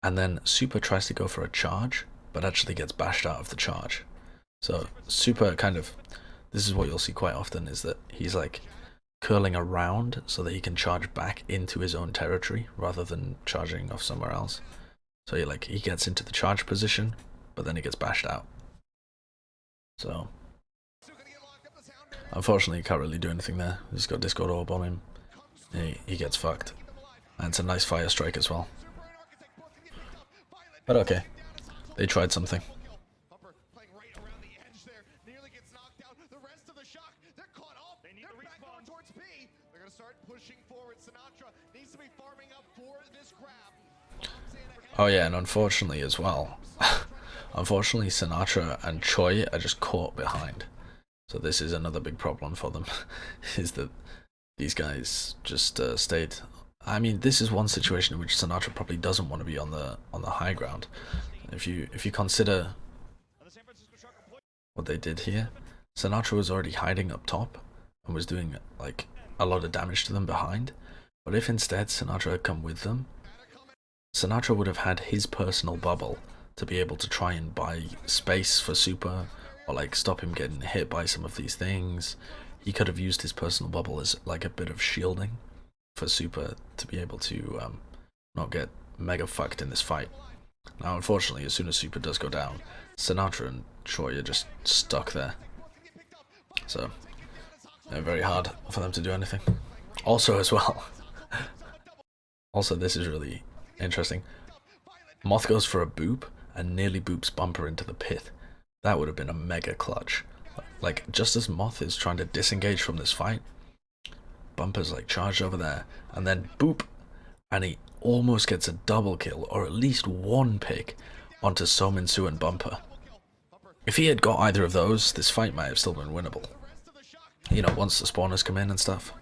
And then Super tries to go for a charge, but actually gets bashed out of the charge. So Super kind of, this is what you'll see quite often, is that he's like curling around so that he can charge back into his own territory rather than charging off somewhere else. So he gets into the charge position, but then he gets bashed out. So unfortunately, you can't really do anything there. He's got Discord Orb on him. He gets fucked. And it's a nice fire strike as well. But okay, they tried something. Playing right around the edge there, nearly gets knocked out. The rest of the Shock, they're caught up. They're back going towards B. They're gonna start pushing forward. Sinatraa needs to be farming up for this grab. Oh yeah, and unfortunately as well, unfortunately Sinatraa and Choi are just caught behind. So this is another big problem for them, is that these guys just stayed. I mean, this is one situation in which Sinatraa probably doesn't want to be on the high ground. If you consider what they did here, Sinatraa was already hiding up top and was doing like a lot of damage to them behind. But if instead Sinatraa had come with them, Sinatraa would have had his personal bubble to be able to try and buy space for Super, or like stop him getting hit by some of these things. He could have used his personal bubble as like a bit of shielding for Super to be able to not get mega fucked in this fight. Now unfortunately, as soon as Super does go down, Sinatraa and Choi are just stuck there. So very hard for them to do anything. Also as well, also this is really interesting. Moth goes for a boop and nearly boops Bumper into the pit. That would have been a mega clutch. Like, just as Moth is trying to disengage from this fight, Bumper's like charged over there, and then boop, and he almost gets a double kill, or at least one pick, onto Sominsu and Bumper. If he had got either of those, this fight might have still been winnable. You know, once the spawners come in and stuff.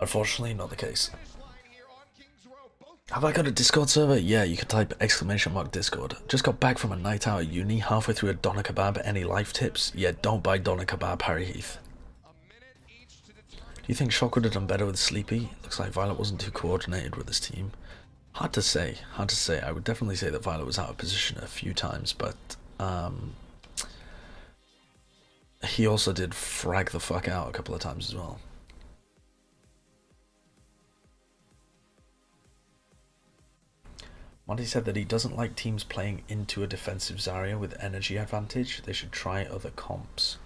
Unfortunately, not the case. Have I got a Discord server? Yeah, you can type !Discord. Just got back from a night out at uni, halfway through a doner kebab. Any life tips? Yeah, don't buy doner kebab, Harry Heath. Do you think Shock would have done better with Sleepy? Looks like Violet wasn't too coordinated with his team. Hard to say, hard to say. I would definitely say that Violet was out of position a few times, but he also did frag the fuck out a couple of times as well. Monty said that he doesn't like teams playing into a defensive Zarya with energy advantage. They should try other comps.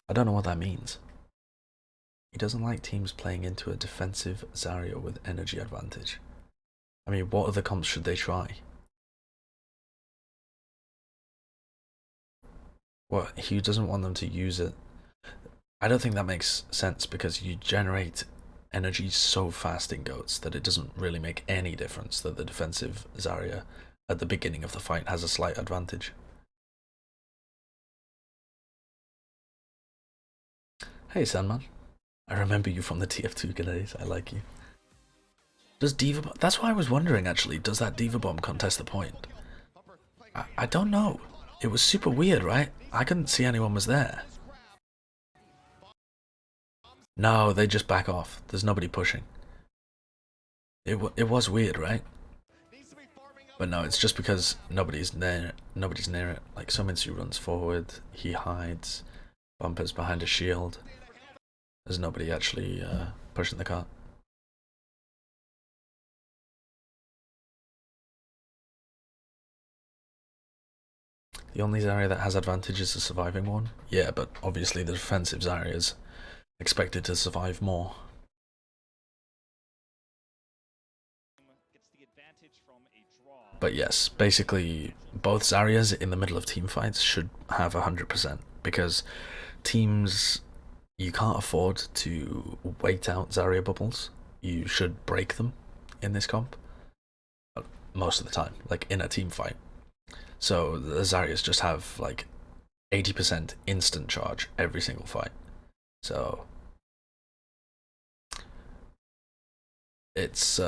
I don't know what that means. He doesn't like teams playing into a defensive Zarya with energy advantage. I mean, what other comps should they try? Well, he doesn't want them to use it. I don't think that makes sense, because you generate energy so fast in goats that it doesn't really make any difference that the defensive Zarya at the beginning of the fight has a slight advantage. Hey Sandman, I remember you from the TF2 days. I like you. Does Diva... That's why I was wondering actually, does that Diva Bomb contest the point? I don't know. It was super weird, right? I couldn't see anyone was there. No, they just back off. There's nobody pushing. It was weird, right? But no, it's just because nobody's near it. Like, Sominsu runs forward, he hides, Bumper's behind a shield. There's nobody actually pushing the cart. The only Zarya that has advantage is the surviving one. Yeah, but obviously the defensive Zarya is expected to survive more. But yes, basically both Zaryas in the middle of team fights should have 100%, because teams, you can't afford to wait out Zarya bubbles. You should break them in this comp most of the time, like in a team fight. So the Zaryas just have like 80% instant charge every single fight. So it's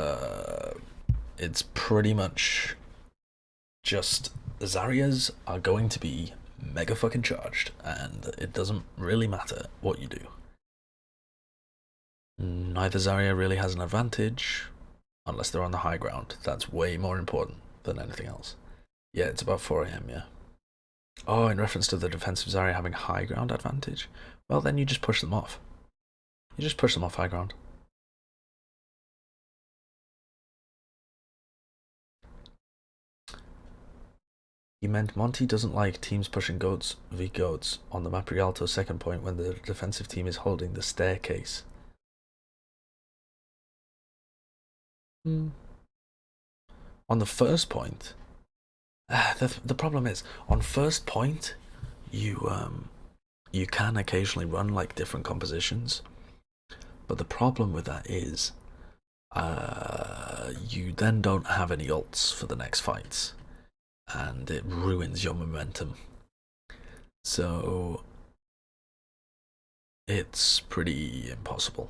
pretty much just Zaryas are going to be mega fucking charged, and it doesn't really matter what you do. Neither Zarya really has an advantage, unless they're on the high ground. That's way more important than anything else. Yeah, it's about 4 AM, yeah. Oh, in reference to the defensive Zarya having high ground advantage? Well, then you just push them off. You just push them off high ground. You meant Monty doesn't like teams pushing goats v goats on the map Rialto's second point when the defensive team is holding the staircase. On the first point, the problem is, on first point, you can occasionally run like different compositions, but the problem with that is you then don't have any ults for the next fights, and it ruins your momentum. So it's pretty impossible.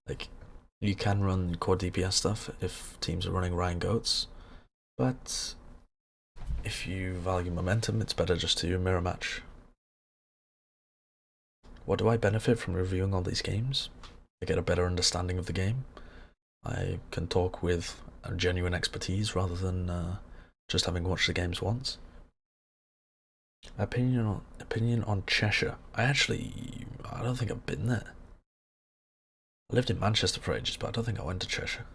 Like, you can run core DPS stuff if teams are running Rhine goats, but if you value momentum, it's better just to mirror match. What do I benefit from reviewing all these games? I get a better understanding of the game. I can talk with a genuine expertise rather than just having watched the games once. Opinion on Cheshire. I don't think I've been there. I lived in Manchester for ages, but I don't think I went to Cheshire.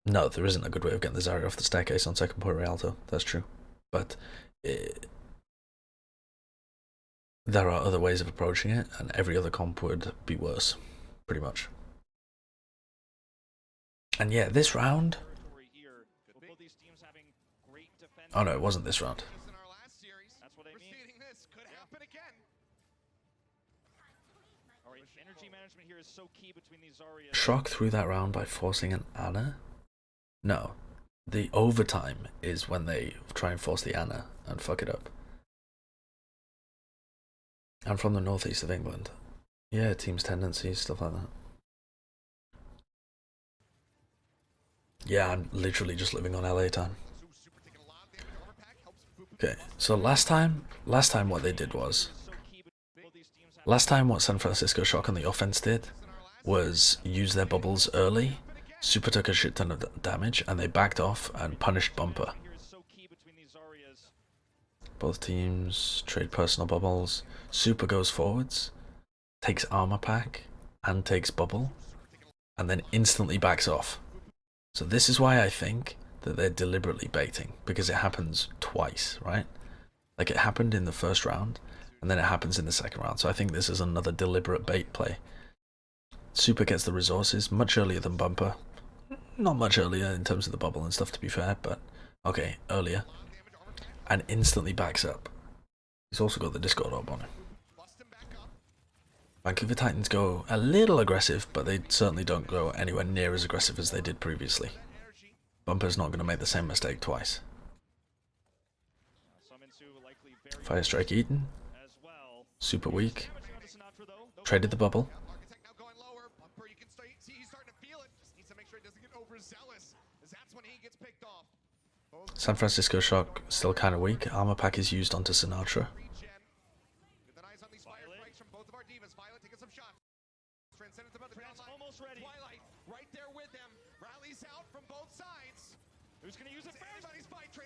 No, there isn't a good way of getting the Zarya off the staircase on second point Rialto. That's true. But there are other ways of approaching it, and every other comp would be worse, pretty much. And yeah, this round... Oh no, it wasn't this round. Shock through that round by forcing an Ana? No. The overtime is when they try and force the Ana and fuck it up. I'm from the northeast of England. Yeah, team's tendencies, stuff like that. Yeah, I'm literally just living on LA time. Okay, so last time what they did was... Last time what San Francisco Shock on the offense did was use their bubbles early. Super took a shit ton of damage and they backed off and punished Bumper. Both teams trade personal bubbles. Super goes forwards, takes armor pack and takes bubble, and then instantly backs off. So this is why I think that they're deliberately baiting, because it happens twice, right? Like, it happened in the first round and then it happens in the second round. So I think this is another deliberate bait play. Super gets the resources much earlier than Bumper. Not much earlier in terms of the bubble and stuff, to be fair, but okay, earlier. And instantly backs up. He's also got the Discord orb on him. Vancouver Titans go a little aggressive, but they certainly don't go anywhere near as aggressive as they did previously. Bumper's not going to make the same mistake twice. Fire Strike Eaton. Super weak. Traded the bubble. San Francisco Shock still kind of weak. Armor pack is used onto Sinatraa.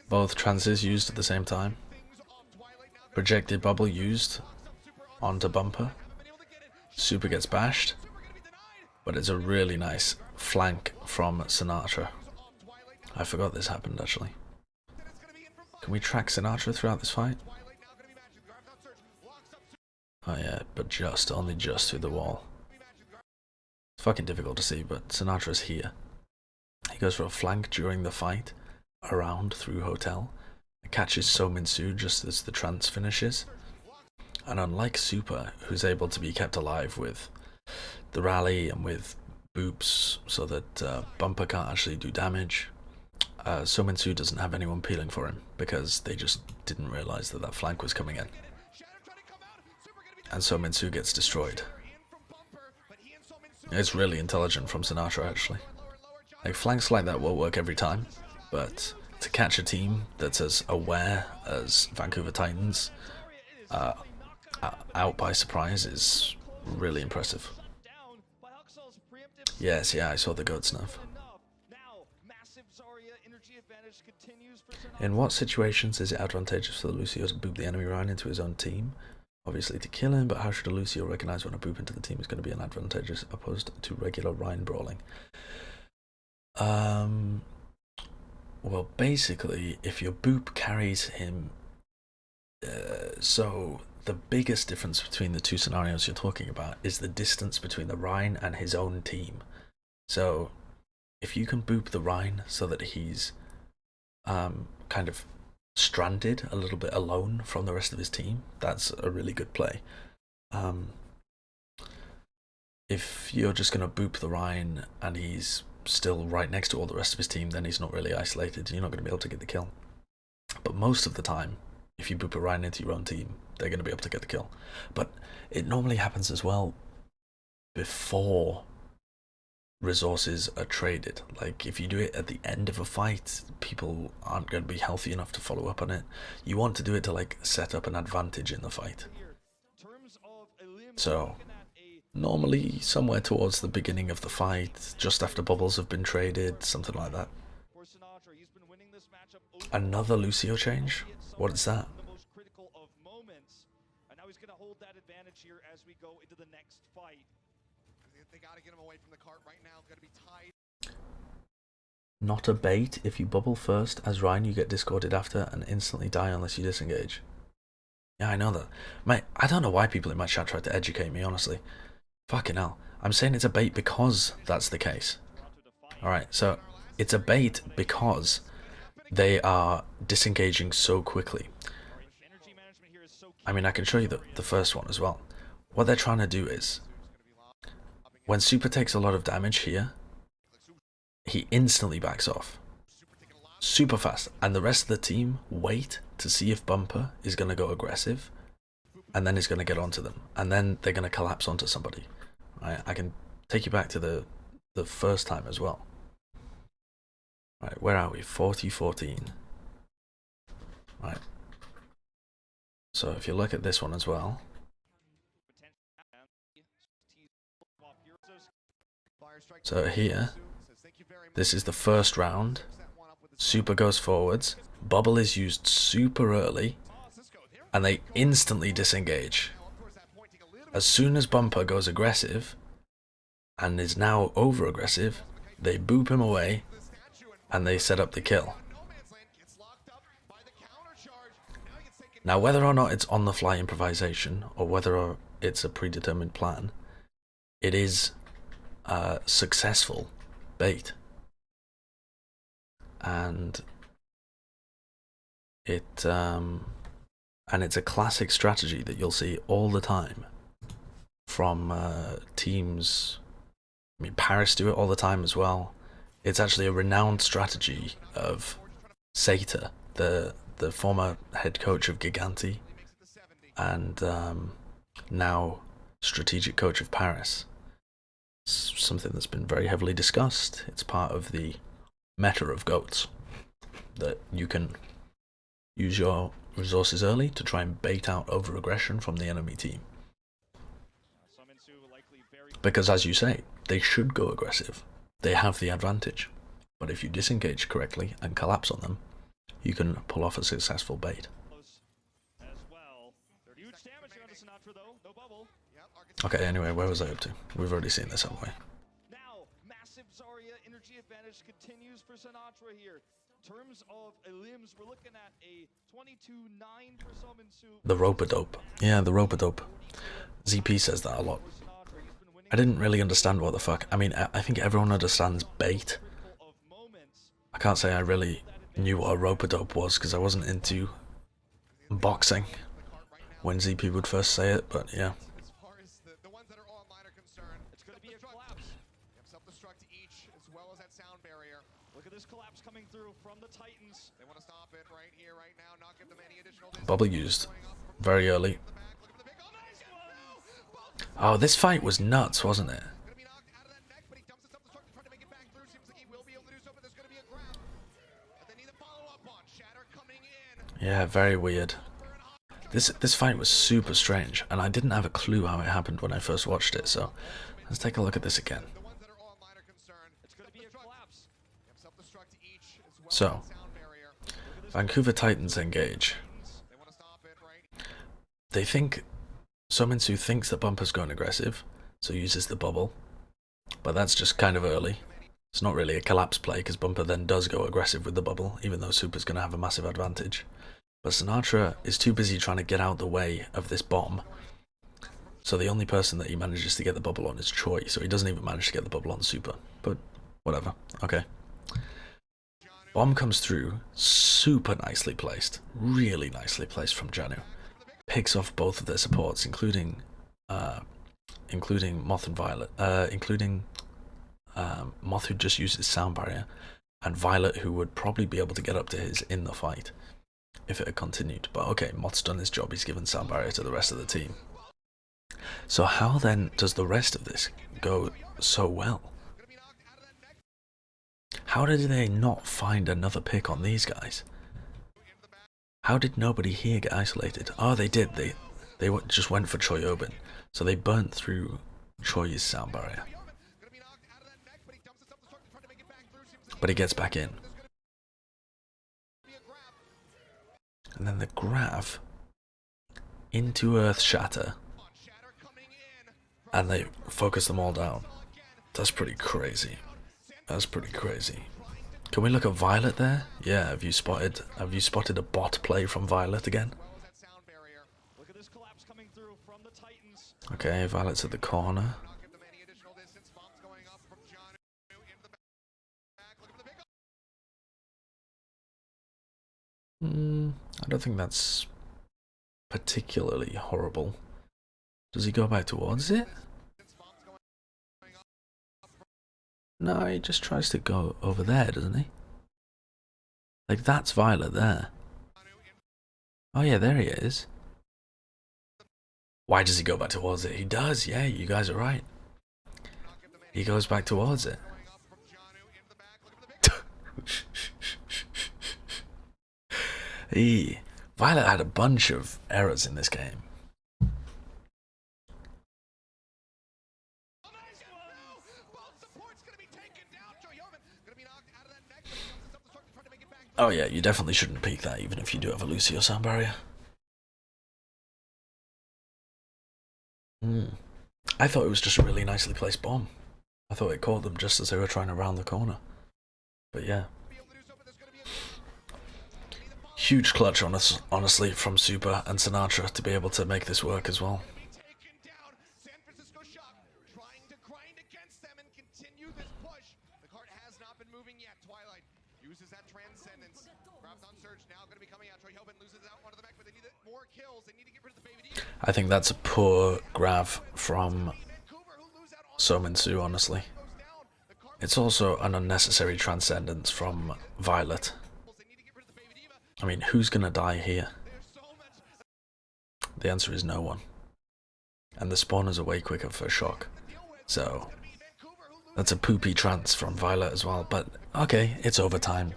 Both trances used at the same time. Projected bubble used onto Bumper. Super gets bashed, but it's a really nice flank from Sinatraa. I forgot this happened actually. Can we track Sinatraa throughout this fight? Oh yeah, but only just through the wall. It's fucking difficult to see, but Sinatra's here. He goes for a flank during the fight, around through Hotel, and catches So Min-soo just as the trance finishes. And unlike Super, who's able to be kept alive with the rally and with boops so that Bumper can't actually do damage, So Min-soo doesn't have anyone peeling for him because they just didn't realise that that flank was coming in. And So Min-soo gets destroyed. It's really intelligent from Sinatraa actually. Like, flanks like that won't work every time, but to catch a team that's as aware as Vancouver Titans out by surprise is really impressive. Yes, yeah, I saw the goat snuff. In what situations is it advantageous for the Lucio to boop the enemy Rhine into his own team? Obviously to kill him, but how should a Lucio recognize when a boop into the team is going to be an advantageous opposed to regular Rhine brawling? Well, basically, if your boop carries him, so the biggest difference between the two scenarios you're talking about is the distance between the Rhine and his own team. So if you can boop the Rhine so that he's kind of stranded a little bit alone from the rest of his team, that's a really good play. If you're just going to boop the Rhine and he's still right next to all the rest of his team, then he's not really isolated. You're not going to be able to get the kill. But most of the time, if you boop a Rhine into your own team, they're going to be able to get the kill. But it normally happens as well before resources are traded. Like, if you do it at the end of a fight, people aren't going to be healthy enough to follow up on it. You want to do it to, like, set up an advantage in the fight. So normally somewhere towards the beginning of the fight, just after bubbles have been traded, something like that. Another Lucio change? What is that? Not a bait. If you bubble first as Rhine, you get discorded after and instantly die unless you disengage. Yeah, I know that. Mate, I don't know why people in my chat tried to educate me, honestly. Fucking hell. I'm saying it's a bait because that's the case. Alright, so it's a bait because they are disengaging so quickly. I mean, I can show you the first one as well. What they're trying to do is, when Super takes a lot of damage here, he instantly backs off. Super fast. And the rest of the team wait to see if Bumper is going to go aggressive, and then he's going to get onto them. And then they're going to collapse onto somebody. Right? I can take you back to the first time as well. Right, where are we? 40-14. Right. So if you look at this one as well. So here, this is the first round. Super goes forwards. Bubble is used super early. And they instantly disengage. As soon as Bumper goes aggressive, and is now over aggressive, they boop him away, and they set up the kill. Now, whether or not it's on the fly improvisation, or whether it's a predetermined plan, it is successful bait. And it's a classic strategy that you'll see all the time from teams. I mean, Paris do it all the time as well. It's actually a renowned strategy of Sater, the former head coach of Giganti, and now strategic coach of Paris. It's something that's been very heavily discussed. It's part of the meta of goats, that you can use your resources early to try and bait out over aggression from the enemy team. Because as you say, they should go aggressive. They have the advantage. But if you disengage correctly and collapse on them, you can pull off a successful bait. Okay, anyway, where was I up to? We've already seen this, haven't we? Now, massive Zarya energy advantage continues for Sinatraa here. In terms of limbs, we're looking at a 22-9 for Summon Su. The rope-a-dope. Yeah, the rope-a-dope. ZP says that a lot. I didn't really understand what the fuck. I mean, I think everyone understands bait. I can't say I really knew what a rope-a-dope was because I wasn't into boxing when ZP would first say it, but yeah. Bubble used very early. Oh, this fight was nuts, wasn't it? Yeah, very weird. This fight was super strange, and I didn't have a clue how it happened when I first watched it, so let's take a look at this again. The ones that are online are concerned. It's going to be a collapse. Have self-destruct each as well So, as sound barrier. Vancouver Titans engage. They want to stop it, right? They think, Sominsu thinks that Bumper's going aggressive, so uses the bubble, but that's just kind of early. It's not really a collapse play, because Bumper then does go aggressive with the bubble, even though Super's going to have a massive advantage. But Sinatraa is too busy trying to get out the way of this bomb, so the only person that he manages to get the bubble on is Choi, so he doesn't even manage to get the bubble on Super. But whatever, okay. Bomb comes through, super nicely placed, really nicely placed from Janu. Picks off both of their supports, including Moth and Violet, Moth, who just uses sound barrier, and Violet, who would probably be able to get up to his in the fight if it had continued. But okay, Moth's done his job, he's given sound barrier to the rest of the team. So how then does the rest of this go so well? How did they not find another pick on these guys? How did nobody here get isolated? Oh, they did. They just went for Choi Obin, so they burnt through Choi's sound barrier. But he gets back in. And then the grab into Earth Shatter, and they focus them all down. That's pretty crazy. That's pretty crazy. Can we look at Violet there? Yeah, have you spotted a bot play from Violet again? Look at this collapse coming through from the Titans. Okay, Violet's at the corner. I don't think that's particularly horrible. Does he go back towards it? No, he just tries to go over there, doesn't he? Like, that's Violet there. Oh yeah, there he is. Why does he go back towards it? He does, yeah, you guys are right. He goes back towards it. Violet had a bunch of errors in this game. Oh yeah, you definitely shouldn't peek that, even if you do have a Lucio sound barrier. I thought it was just a really nicely placed bomb. I thought it caught them just as they were trying to round the corner. But yeah. Huge clutch on us, honestly, from Super and Sinatraa to be able to make this work as well. Trying to grind against them and continue this push. The cart has not been moving yet. Twilight uses that transcendence. Grabs on Surge now, going to be coming out. Troy Hobin loses out onto the back, but they need more kills. They need to get rid of the baby. I think that's a poor grab from Sominsu, honestly. It's also an unnecessary transcendence from Violet. I mean, who's gonna die here? The answer is no one. And the spawners are way quicker for Shock. So, that's a poopy trance from Violet as well, but okay, it's overtime.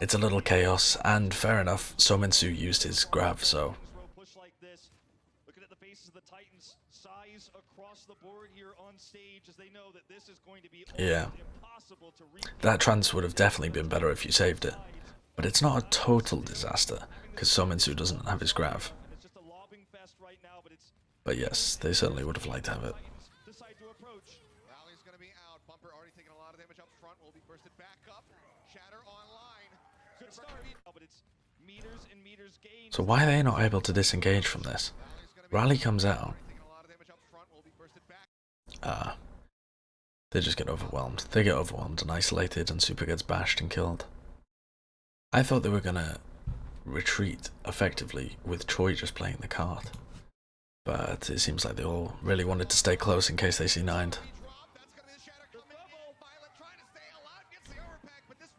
It's a little chaos, and fair enough, Sominsu used his grab, so... Looking at the faces of the Titans, size across the board here on stage as they know that this is going to be impossible to reach. That trance would have definitely been better if you saved it. But it's not a total disaster, because Sominsu doesn't have his grab. But yes, they certainly would have liked to have it. Rally's going to be out. Bumper already taking a lot of damage up front. Will be bursted back up. Shatter online. Good start, but it's meters and meters gained. So why are they not able to disengage from this? Rally comes out. They just get overwhelmed. They get overwhelmed and isolated, and Super gets bashed and killed. I thought they were gonna retreat effectively with Choi just playing the card. But it seems like they all really wanted to stay close in case they C9'd.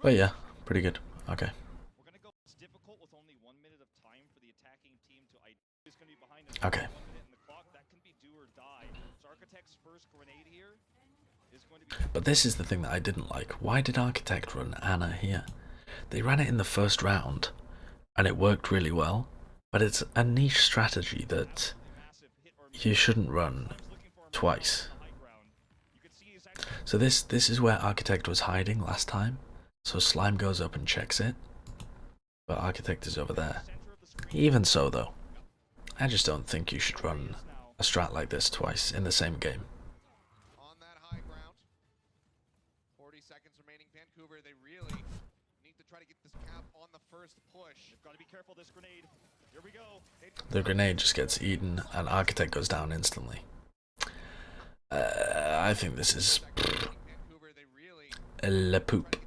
But yeah, pretty good. Okay. We're gonna go. It's difficult with only 1 minute of time for the attacking team to. It's gonna be behind us. Okay. 1 minute in the clock. That can be do or die. So Architect's first grenade here is going to be. But this is the thing that I didn't like. Why did Architect run Anna here? They ran it in the first round, and it worked really well, but it's a niche strategy that you shouldn't run twice. So this is where Architect was hiding last time. So Slime goes up and checks it, but Architect is over there. Even so though, I just don't think you should run a strat like this twice in the same game. On that high ground. 40 seconds remaining. Vancouver, they really need to try to get this cap on the first push. Got to be careful this grenade. Here we go. The grenade just gets eaten and Architect goes down instantly. I think this is Vancouver, they really le poop.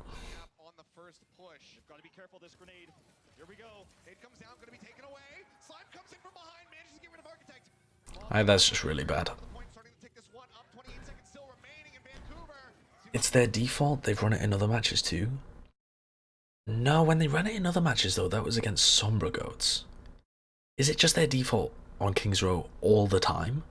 cap on the first push. Got to be careful this grenade. Here we go. It comes down, going to be taken away. Slime comes in from behind, manages to get rid of Architect. That's just really bad. Point starting to take this one up. 28 seconds still remaining in Vancouver. It's their default, they've run it in other matches too. No, when they ran it in other matches though, that was against Sombra Goats. Is it just their default on King's Row all the time?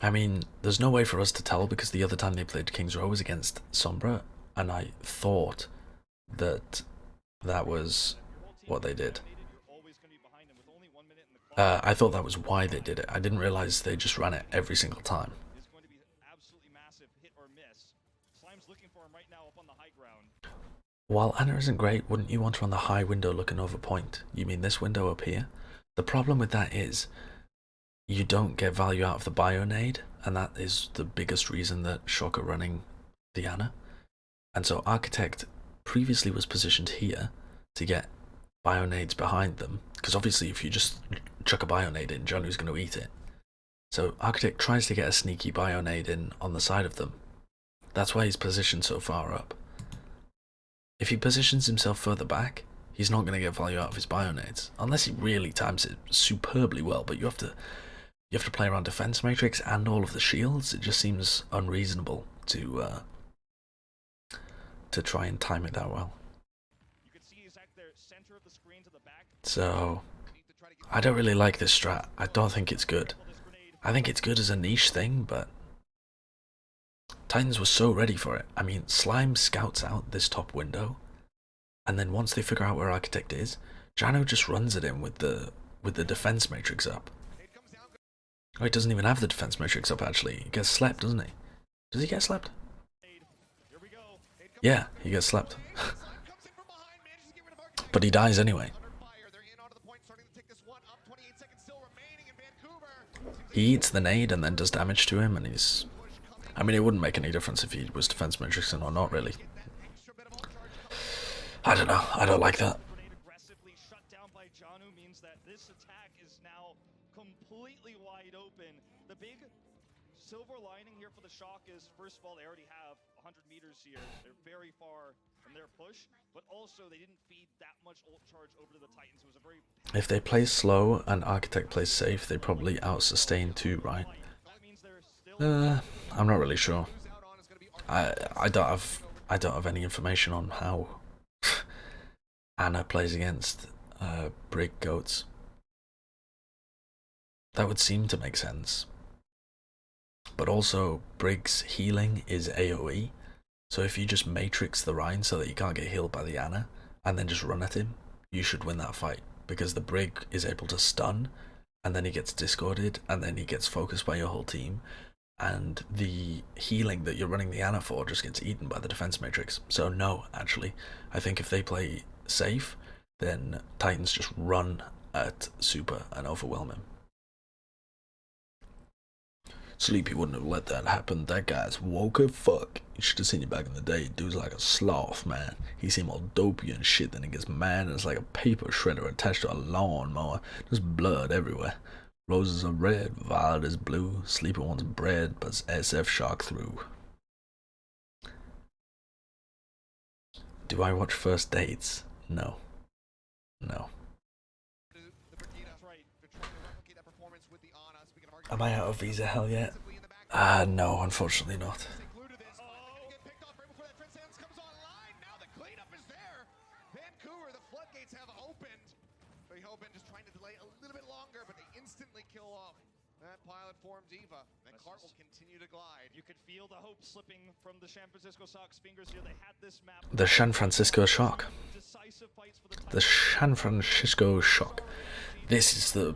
I mean, there's no way for us to tell because the other time they played King's Row was against Sombra, and I thought that that was what they did. I thought that was why they did it. I didn't realize they just ran it every single time. Is going to be absolutely massive hit or miss. Slime's looking for him right now up on the high ground. While Anna isn't great, wouldn't you want her on the high window looking over point? You mean this window up here? The problem with that is you don't get value out of the Bionade, and that is the biggest reason that Shock are running the Anna. And so Architect previously was positioned here to get Bionades behind them, because obviously if you just chuck a Bionade in, Janu's going to eat it. So Architect tries to get a sneaky Bionade in on the side of them. That's why he's positioned so far up. If he positions himself further back, he's not going to get value out of his Bionades, unless he really times it superbly well, but you have to play around defense matrix and all of the shields. It just seems unreasonable to try and time it that well. You can see he's at the center of the screen to the back. So I don't really like this strat. I don't think it's good. I think it's good as a niche thing, but Titans were so ready for it. I mean, Slime scouts out this top window, and then once they figure out where Architect is, Jano just runs it in with the defense matrix up. Oh, he doesn't even have the defense matrix up actually. He gets slept, doesn't he? Does he get slept? Yeah, he gets slept. But he dies anyway. He eats the nade and then does damage to him, and he's... I mean, it wouldn't make any difference if he was defense matrixing or not, really. I don't know. I don't like that. Aggressively shut down by Janu means that this attack is now completely wide open. The big silver lining here for the Shock is, first of all, they already have 100 meters here. They're very far from their push, but also they didn't feed that much ult charge over to the Titans. It was a very... If they play slow and Architect plays safe, they probably out-sustain too, right? I'm not really sure. I don't have any information on how Anna plays against Brig Goats. That would seem to make sense. But also, Brig's healing is AoE, so if you just matrix the Rhine so that he can't get healed by the Anna, and then just run at him, you should win that fight, because the Brig is able to stun, and then he gets discorded, and then he gets focused by your whole team, and the healing that you're running the Anna for just gets eaten by the defense matrix. So no, actually, I think if they play safe, then Titans just run at Super and overwhelm him. Sleepy wouldn't have let that happen. That guy's woke as fuck. You should have seen him back in the day. Dude's like a sloth, man. He seemed all dopey and shit, then he gets mad and it's like a paper shredder attached to a lawnmower. There's blood everywhere. Roses are red, violet is blue. Sleepy wants bread, but SF Shock through. Do I watch First Dates? No. No. Am I out of visa hell yet? No, unfortunately not. Vancouver, the floodgates have opened. Just trying to delay a little bit longer, but they instantly kill off That pilot form diva. That cart will continue to glide. You could feel the hope slipping from the San Francisco Shock's fingers here. They had this map. The San Francisco Shock. Decisive fights for the The San Francisco Shock. This is the...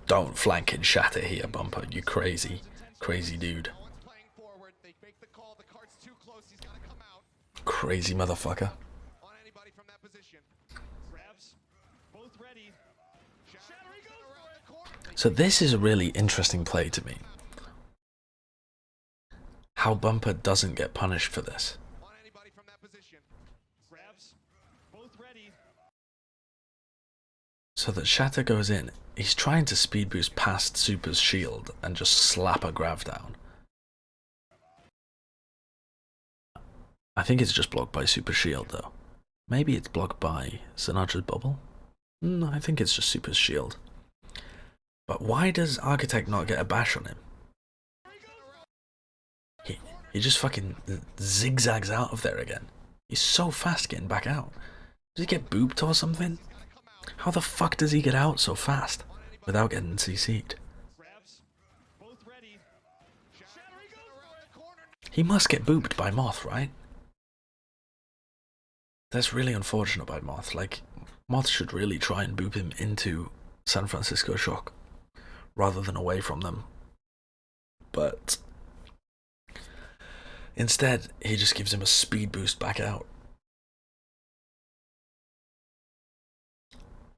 Don't flank and shatter here, Bumper. You crazy, crazy dude. No one's playing forward. They make the call. The cart's too close. He's got to come out Crazy motherfucker. on anybody from that position. grabs. Both ready. Shatter, he goes around the corner. So this is a really interesting play to me. How Bumper doesn't get punished for this. On anybody from that position. Grabs. Both ready. So that Shatter goes in, he's trying to speed boost past Super's shield and just slap a grav down. I think it's just blocked by Super's shield though. Maybe it's blocked by Sinatra's bubble? I think it's just Super's shield. But why does Architect not get a bash on him? He just fucking zigzags out of there again. He's so fast getting back out. Does he get booped or something? How the fuck does he get out so fast without getting CC'd? Grabs. Both ready. Shatter, he goes Around the corner. He must get booped by Moth, right? That's really unfortunate by Moth. Like, Moth should really try and boop him into San Francisco Shock rather than away from them. But instead, he just gives him a speed boost back out.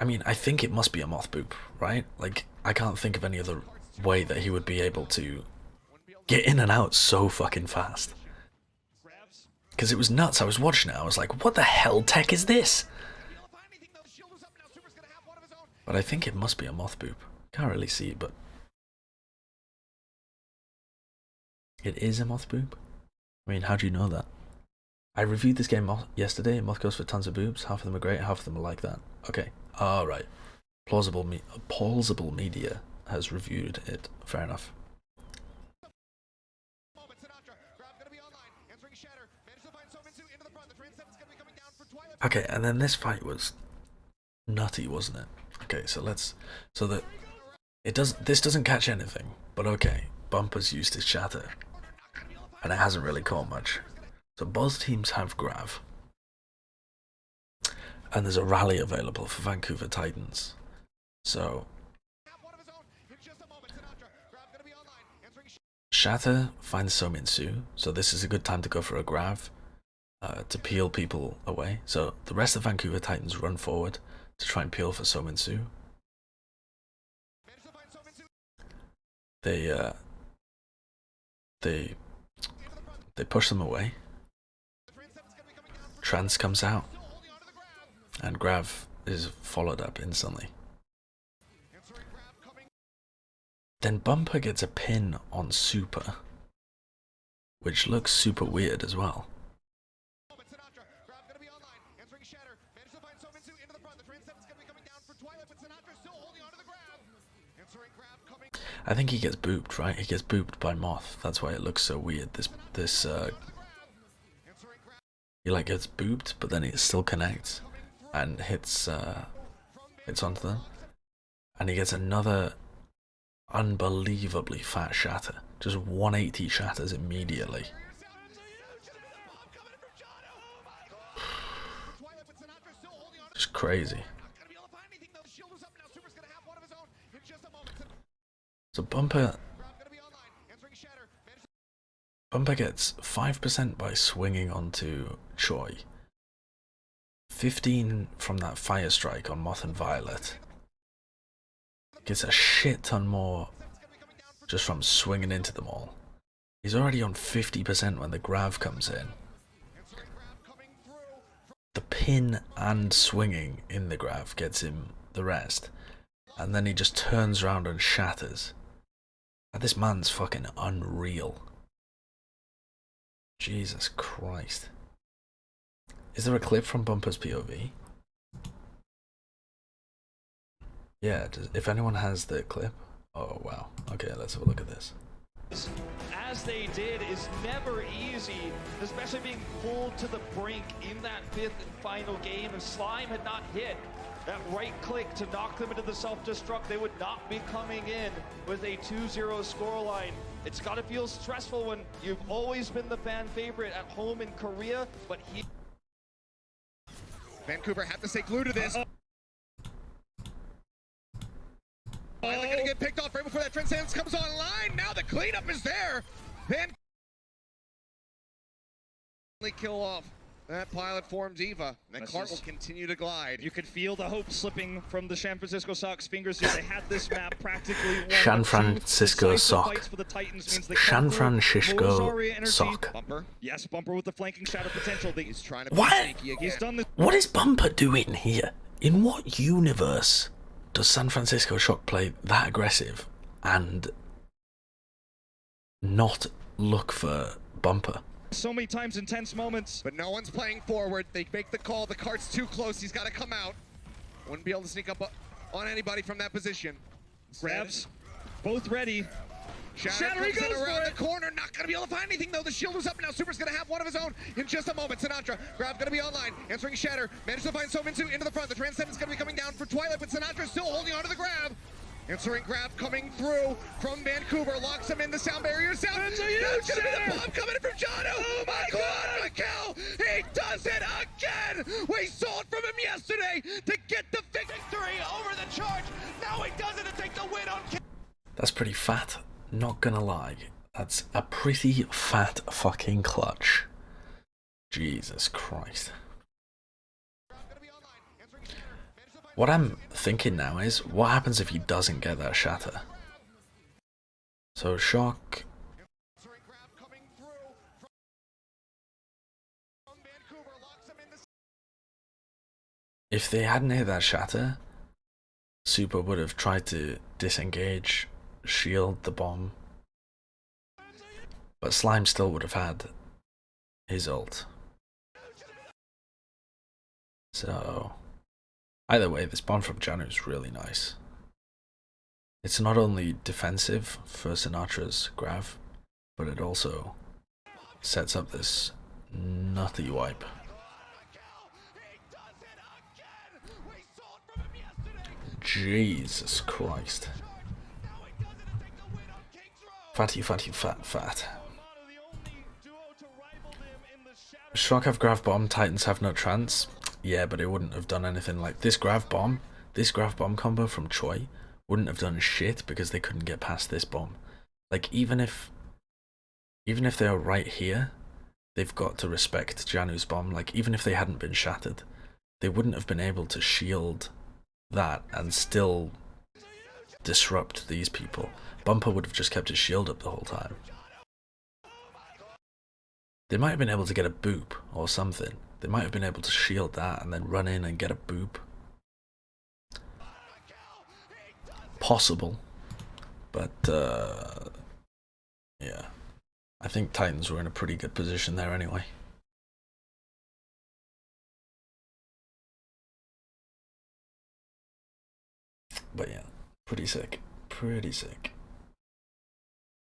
I mean, I think it must be a Moth boop, right? Like, I can't think of any other way that he would be able to get in and out so fucking fast. grabs. Because it was nuts. I was watching it. I was like, what the hell tech is this? But I think it must be a Moth boop. Can't really see, but it is a Moth boop. I mean, how do you know that? I reviewed this game yesterday. Moth goes for tons of boobs. Half of them are great, half of them are like that. Okay, alright. Plausible Media has reviewed it. Fair enough. Okay, and then this fight was nutty, wasn't it? Okay, so this doesn't catch anything, but okay, Bumper's used his shatter, and it hasn't really caught much. So both teams have grav, and there's a rally available for Vancouver Titans. So Shatter finds Sominsu, so this is a good time to go for a grav to peel people away. So the rest of Vancouver Titans run forward to try and peel for Sominsu. They push them away. Trance comes out, and grav is followed up instantly. Then Bumper gets a pin on Super, which looks super weird as well. I think he gets booped, right? He gets booped by Moth. That's why it looks so weird. He like gets booped, but then it still connects and hits onto them, and he gets another unbelievably fat shatter. Just 180 shatters immediately. Just crazy. So Bumper gets 5% by swinging onto Choi, 15 from that fire strike on Moth and Violet. Gets a shit ton more just from swinging into them all. He's already on 50% when the grav comes in. The pin and swinging in the grav gets him the rest, and then he just turns around and shatters. And this man's fucking unreal. Jesus Christ. Is there a clip from Bumper's POV? Yeah, if anyone has the clip. Oh wow. Okay, let's have a look at this. As they did is never easy, especially being pulled to the brink in that fifth and final game. If Slime had not hit, that right click to knock them into the self-destruct, they would not be coming in with a 2-0 scoreline. It's got to feel stressful when you've always been the fan favorite at home in Korea, but he... Vancouver have to stay glued to this. Finally gonna get picked off right before that Transcendence comes online. Now the cleanup is there. Vancouver kill off that pilot form Diva. And Clark will continue to glide. You could feel the hope slipping from the San Francisco Sock's fingers as they had this map practically won. San Francisco Sock. San Francisco Sock. Bumper. Yes, Bumper with the flanking shadow potential. He's trying to be What? sneaky again. He's done this. What is Bumper doing here? In what universe does San Francisco Shock play that aggressive and not look for Bumper? So many times in tense moments. But no one's playing forward. They make the call. The cart's too close. He's got to come out. Wouldn't be able to sneak up on anybody from that position. Grabs. Both ready. Shatter he comes in goes around for the it. corner. Not going to be able to find anything, though. The shield was up. Now Super's going to have one of his own in just a moment. Sinatraa. Grab going to be online. Answering Shatter. Managed to find Sominsu into the front. The Transcendence going to be coming down for Twilight, but Sinatraa still holding onto the grab. Answering grab coming through from Vancouver. Locks him in the sound barrier. Sound. That's going to be the bomb coming in from Jono. Oh my God, Mikkel. He does it again. We saw it from him yesterday to get the victory over the charge. Now he does it to take the win on. That's pretty fat, not gonna lie. That's a pretty fat fucking clutch. Jesus Christ. What I'm thinking now is, what happens if he doesn't get that shatter? So Shock... If they hadn't hit that shatter, Super would have tried to disengage, shield the bomb. But Slime still would have had his ult. So... Either way, this bomb from Janu is really nice. It's not only defensive for Sinatra's grab, but it also sets up this nutty wipe. Jesus Christ. Fatty, fatty, fat, fat. Shock have grav bomb, Titans have no trance. Yeah, but it wouldn't have done anything like this grav bomb combo from Choi wouldn't have done shit because they couldn't get past this bomb. Like even if they are right here, they've got to respect Janu's bomb. Like even if they hadn't been shattered, they wouldn't have been able to shield that and still disrupt these people. Bumper would have just kept his shield up the whole time. They might have been able to get a boop or something. They might have been able to shield that and then run in and get a boop. Possible. But, yeah. I think Titans were in a pretty good position there anyway. But yeah, pretty sick. Pretty sick.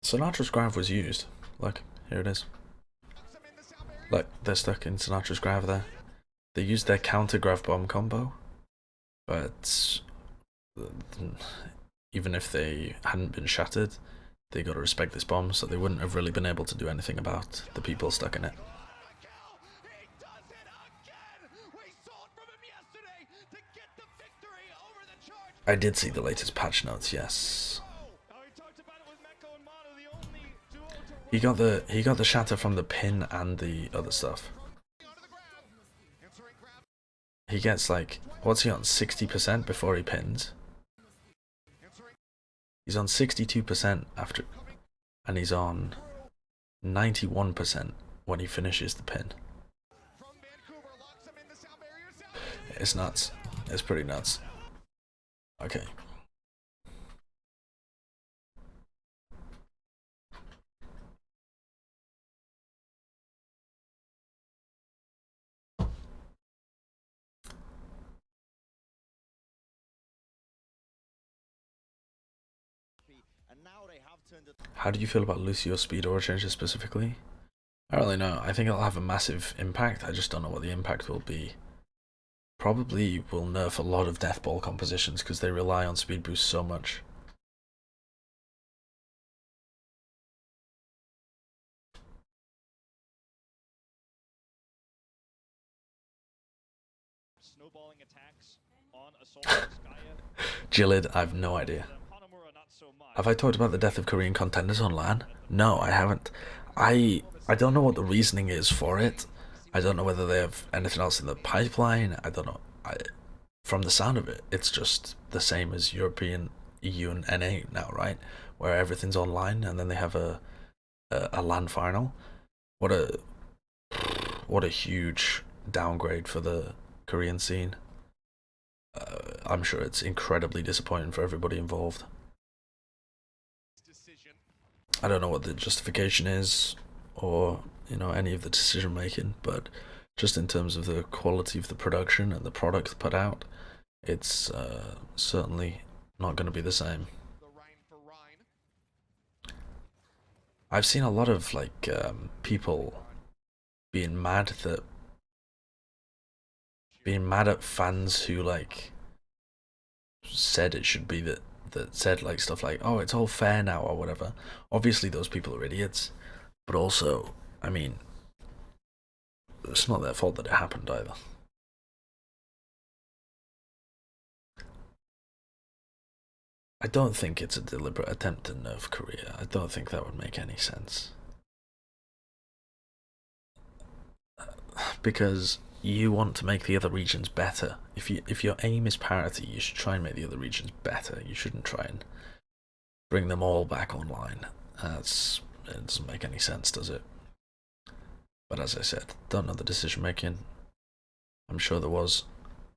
Sinatra's grav was used. Look, here it is. Like, they're stuck in Sinatra's grav there. They used their counter grav bomb combo, but even if they hadn't been shattered, they got to respect this bomb, so they wouldn't have really been able to do anything about the people stuck in it. I did see the latest patch notes, yes. He got the shatter from the pin and the other stuff. He gets like, what's he on, 60% before he pins? He's on 62% after, and he's on 91% when he finishes the pin. It's nuts. It's pretty nuts. Okay. How do you feel about Lucio's speed aura changes specifically? I don't really know. I think it'll have a massive impact. I just don't know what the impact will be. probably will nerf a lot of death ball compositions because they rely on speed boost so much. Snowballing attacks on Assault Skaya. Jillid, I've no idea. Hanamura not so much. Have I talked about the death of Korean contenders on LAN? No, I haven't. I don't know what the reasoning is for it. I don't know whether they have anything else in the pipeline. I don't know. From the sound of it, it's just the same as European, EU, and NA now, right? Where everything's online, and then they have a LAN final. What a huge downgrade for the Korean scene. I'm sure it's incredibly disappointing for everybody involved. I don't know what the justification is, or any of the decision making, but just in terms of the quality of the production and the product put out, it's certainly not going to be the same. I've seen a lot of people being mad at fans who said it should be that said stuff like, oh, it's all fair now or whatever. Obviously those people are idiots, but also, I mean, it's not their fault that it happened either. I don't think it's a deliberate attempt to nerf Korea. I don't think that would make any sense. Because you want to make the other regions better. If your aim is parity, you should try and make the other regions better. You shouldn't try and bring them all back online. It doesn't make any sense, does it? But as I said, don't know the decision making. I'm sure there was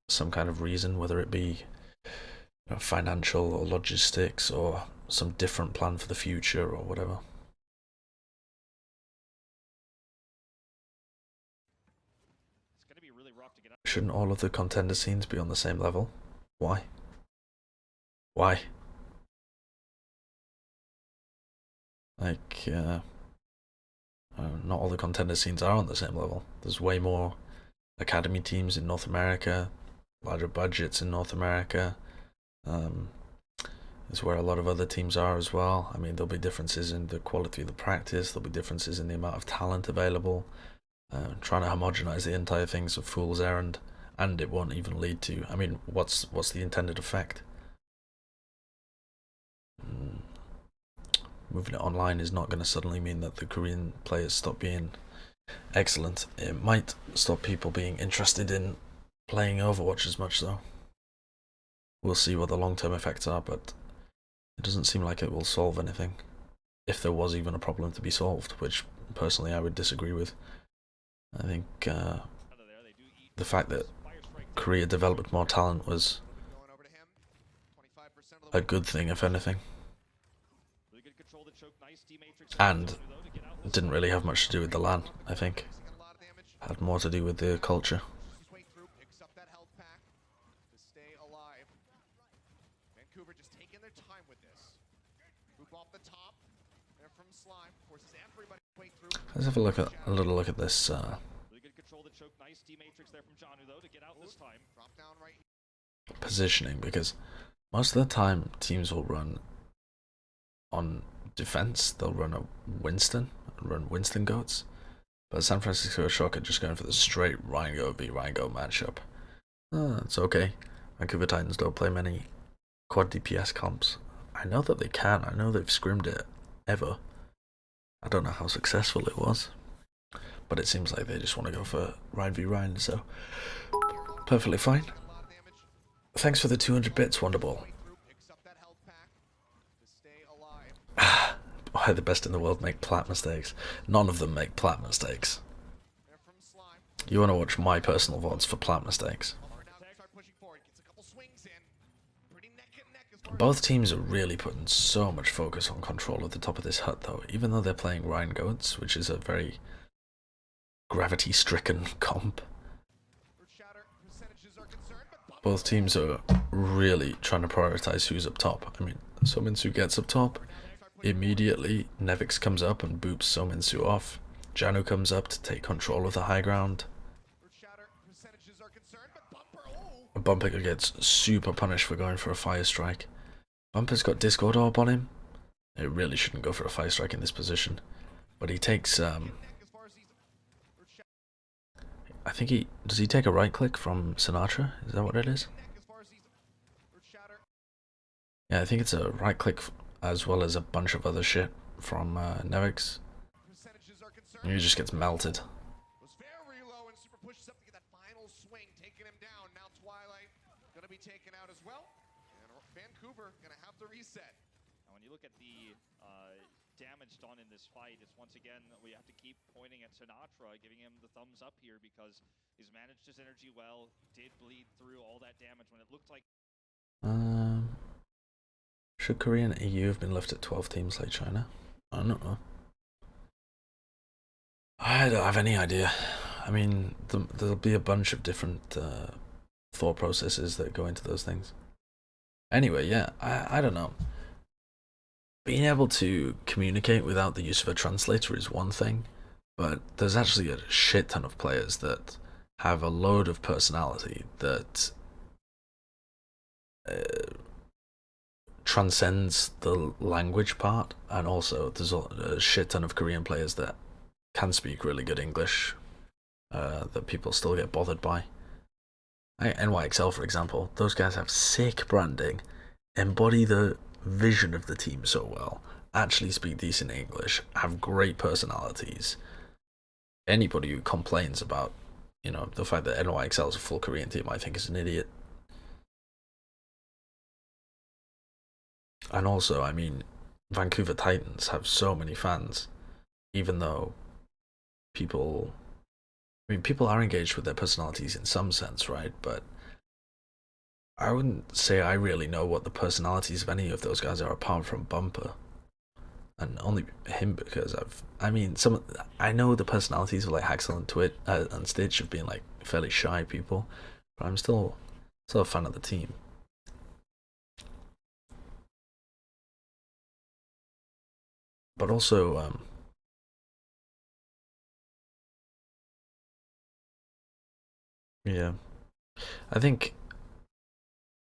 some kind of reason, whether it be financial or logistics or some different plan for the future or whatever. It's gonna be really rough to get out. Shouldn't all of the contender scenes be on the same level? Why? Why? Not all the contender scenes are on the same level. There's way more academy teams in North America, larger budgets in North America. Is where a lot of other teams are as well. I mean, there'll be differences in the quality of the practice, there'll be differences in the amount of talent available. Trying to homogenize the entire thing's a fool's errand, and it won't even lead to, I mean, what's the intended effect? Moving it online is not going to suddenly mean that the Korean players stop being excellent. It might stop people being interested in playing Overwatch as much, though. We'll see what the long-term effects are, but it doesn't seem like it will solve anything, if there was even a problem to be solved, which personally I would disagree with. I think the fact that Korea developed more talent was a good thing, if anything, and it didn't really have much to do with the LAN. I think it had more to do with the culture. Let's have a little look at this positioning, because most of the time teams will run on defense. They'll run a Winston goats, but San Francisco Shock are just going for the straight Rhine go v Rhine go matchup. It's okay. Vancouver Titans don't play many quad DPS comps. I know that they can. I know they've scrimmed it ever. I don't know how successful it was, but it seems like they just want to go for Rhine v Rhine, so perfectly fine. Thanks for the 200 bits, Wonderball. Why the best in the world make plat mistakes? None of them make plat mistakes. You want to watch my personal VODs for plat mistakes? Both teams are really putting so much focus on control at the top of this hut, though, even though they're playing Rhine Goats, which is a very gravity-stricken comp. Both teams are really trying to prioritize who's up top. I mean, Sominsu gets up top, immediately Nevix comes up and boops Sominsu off. Janu comes up to take control of the high ground. Bumper gets super punished for going for a fire strike. Bumper's got Discord Orb on him. It really shouldn't go for a fire strike in this position. But he takes, I think does he take a right click from Sinatraa? Is that what it is? Yeah, I think it's a right click as well as a bunch of other shit from Nevix. And he just gets melted. Was very low and super pushes up to get that final swing, taking him down. Now Twilight gonna be taken out as well. And Vancouver gonna have to reset. Now, when you look at the damage done in this fight, it's once again we have to keep pointing at Sinatraa, giving him the thumbs up here because he's managed his energy well, did bleed through all that damage when it looked like. Should Korea and EU have been left at 12 teams like China? I don't know. I don't have any idea. I mean, there'll be a bunch of different thought processes that go into those things. Anyway, yeah, I don't know. Being able to communicate without the use of a translator is one thing, but there's actually a shit ton of players that have a load of personality that transcends the language part, and also there's a shit ton of Korean players that can speak really good English that people still get bothered by. NYXL, for example, those guys have sick branding, embody the vision of the team so well, actually speak decent English, have great personalities. Anybody who complains about, you know, the fact that NYXL is a full Korean team, I think is an idiot. And also, I mean, Vancouver Titans have so many fans, even though people are engaged with their personalities in some sense, right? But I wouldn't say I really know what the personalities of any of those guys are apart from Bumper, and only him because I know the personalities of like Haxel and Twit and Stitch of being like fairly shy people, but I'm still a fan of the team. But also, yeah, I think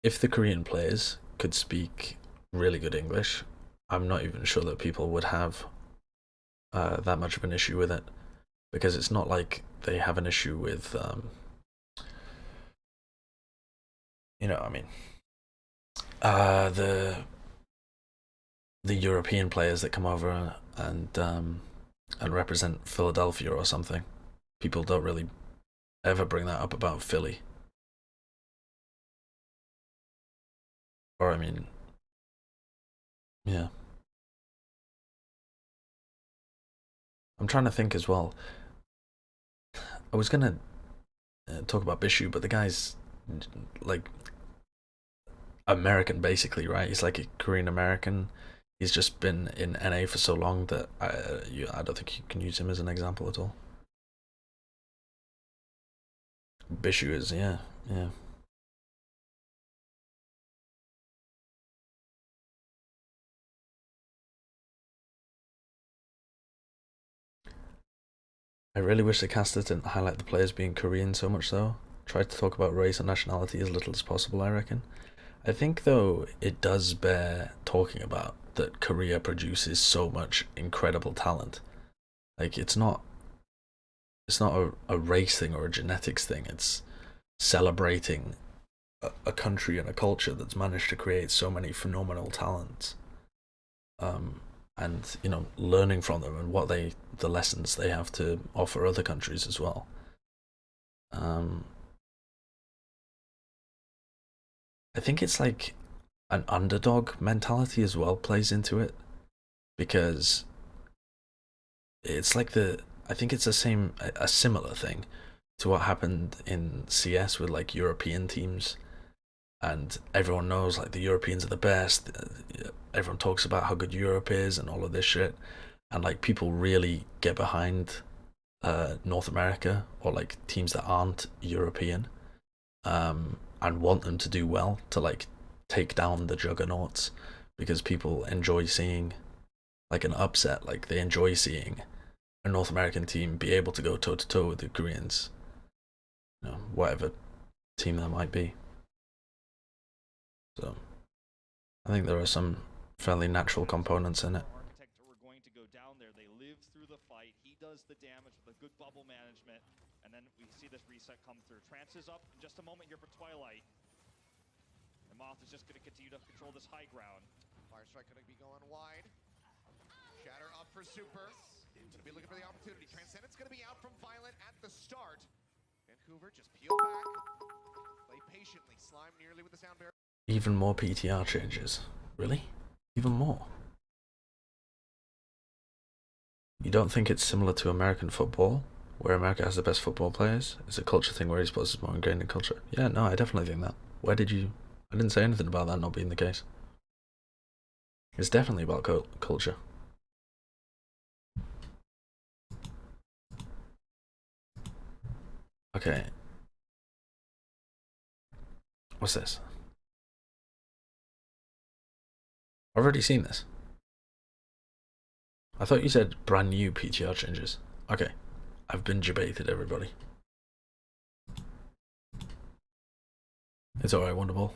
if the Korean players could speak really good English, I'm not even sure that people would have that much of an issue with it, because it's not like they have an issue with, you know, I mean, the European players that come over and represent Philadelphia or something. People don't really ever bring that up about Philly. Or I mean, yeah. I'm trying to think as well. I was gonna talk about Bishu, but the guy's like American basically, right? He's like a Korean American. He's just been in NA for so long that I don't think you can use him as an example at all. Bishu is, yeah. I really wish the casters didn't highlight the players being Korean so much though. Try to talk about race and nationality as little as possible, I reckon. I think though it does bear talking about that Korea produces so much incredible talent. Like it's not a race thing or a genetics thing, it's celebrating a country and a culture that's managed to create so many phenomenal talents. And you know, learning from them and the lessons they have to offer other countries as well. I think it's like an underdog mentality as well plays into it, because it's like I think it's a similar thing to what happened in CS with like European teams, and everyone knows like the Europeans are the best. Everyone talks about how good Europe is and all of this shit, and like people really get behind North America or like teams that aren't European, and want them to do well, to like take down the juggernauts, because people enjoy seeing like an upset. Like they enjoy seeing a North American team be able to go toe to toe with the Koreans, you know, whatever team that might be. So I think there are some fairly natural components in it. Architect were going to go down there. They live through the fight. He does the damage with a good bubble management, and then we see this reset come through. Trance is up in just a moment here for Twilight. And Moth is just going to continue to control this high ground. Firestrike going to be going wide. Shatter up for Super. Going to be looking for the opportunity. Transcendence going to be out from Violent at the start. Vancouver just peel back. Play patiently. Slime nearly with the sound barrier. Even more PTR changes. Really? Even more? You don't think it's similar to American football, where America has the best football players? It's a culture thing where esports is more ingrained in culture. Yeah, no, I definitely think that. Where did you... I didn't say anything about that not being the case. It's definitely about culture. Okay. What's this? I've already seen this. I thought you said brand new PTR changes. Okay. I've been debated, everybody. It's alright, Wonderball.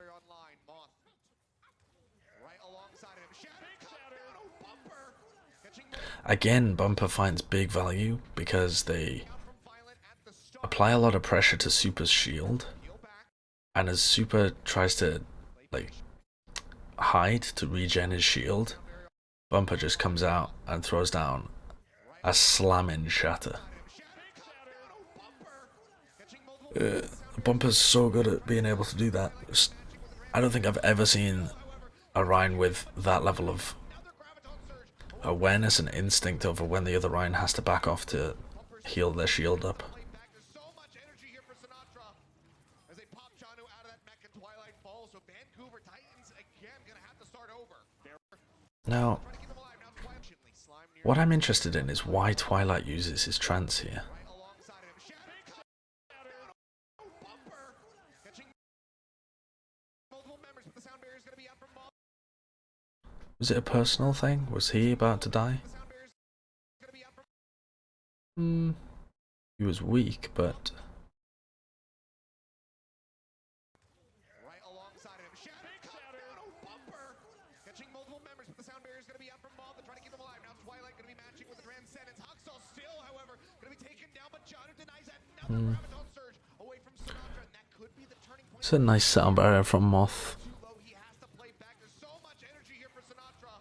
Online, Moth. Right alongside him. Shatter. Bumper. Again, Bumper finds big value because they apply a lot of pressure to Super's shield, and as Super tries to like hide to regen his shield, Bumper just comes out and throws down a slamming shatter. Bumper's so good at being able to do that. I don't think I've ever seen a Rhine with that level of awareness and instinct over when the other Rhine has to back off to heal their shield up. Now, what I'm interested in is why Twilight uses his trance here. Was it a personal thing? Was he about to die? He was weak, but... Right alongside him. Shatter. Bumper. Catching multiple members, but the sound barrier is going to be out from Moth. They're trying to keep them alive. Now Twilight going to be matching with the Transcendence. Huxall still, however, going to be taken down, but Janu denies that. Another Graviton Surge away from Sinatraa, and that could be the turning point. It's a nice sound barrier from Moth. He has to play back. There's so much energy here for Sinatraa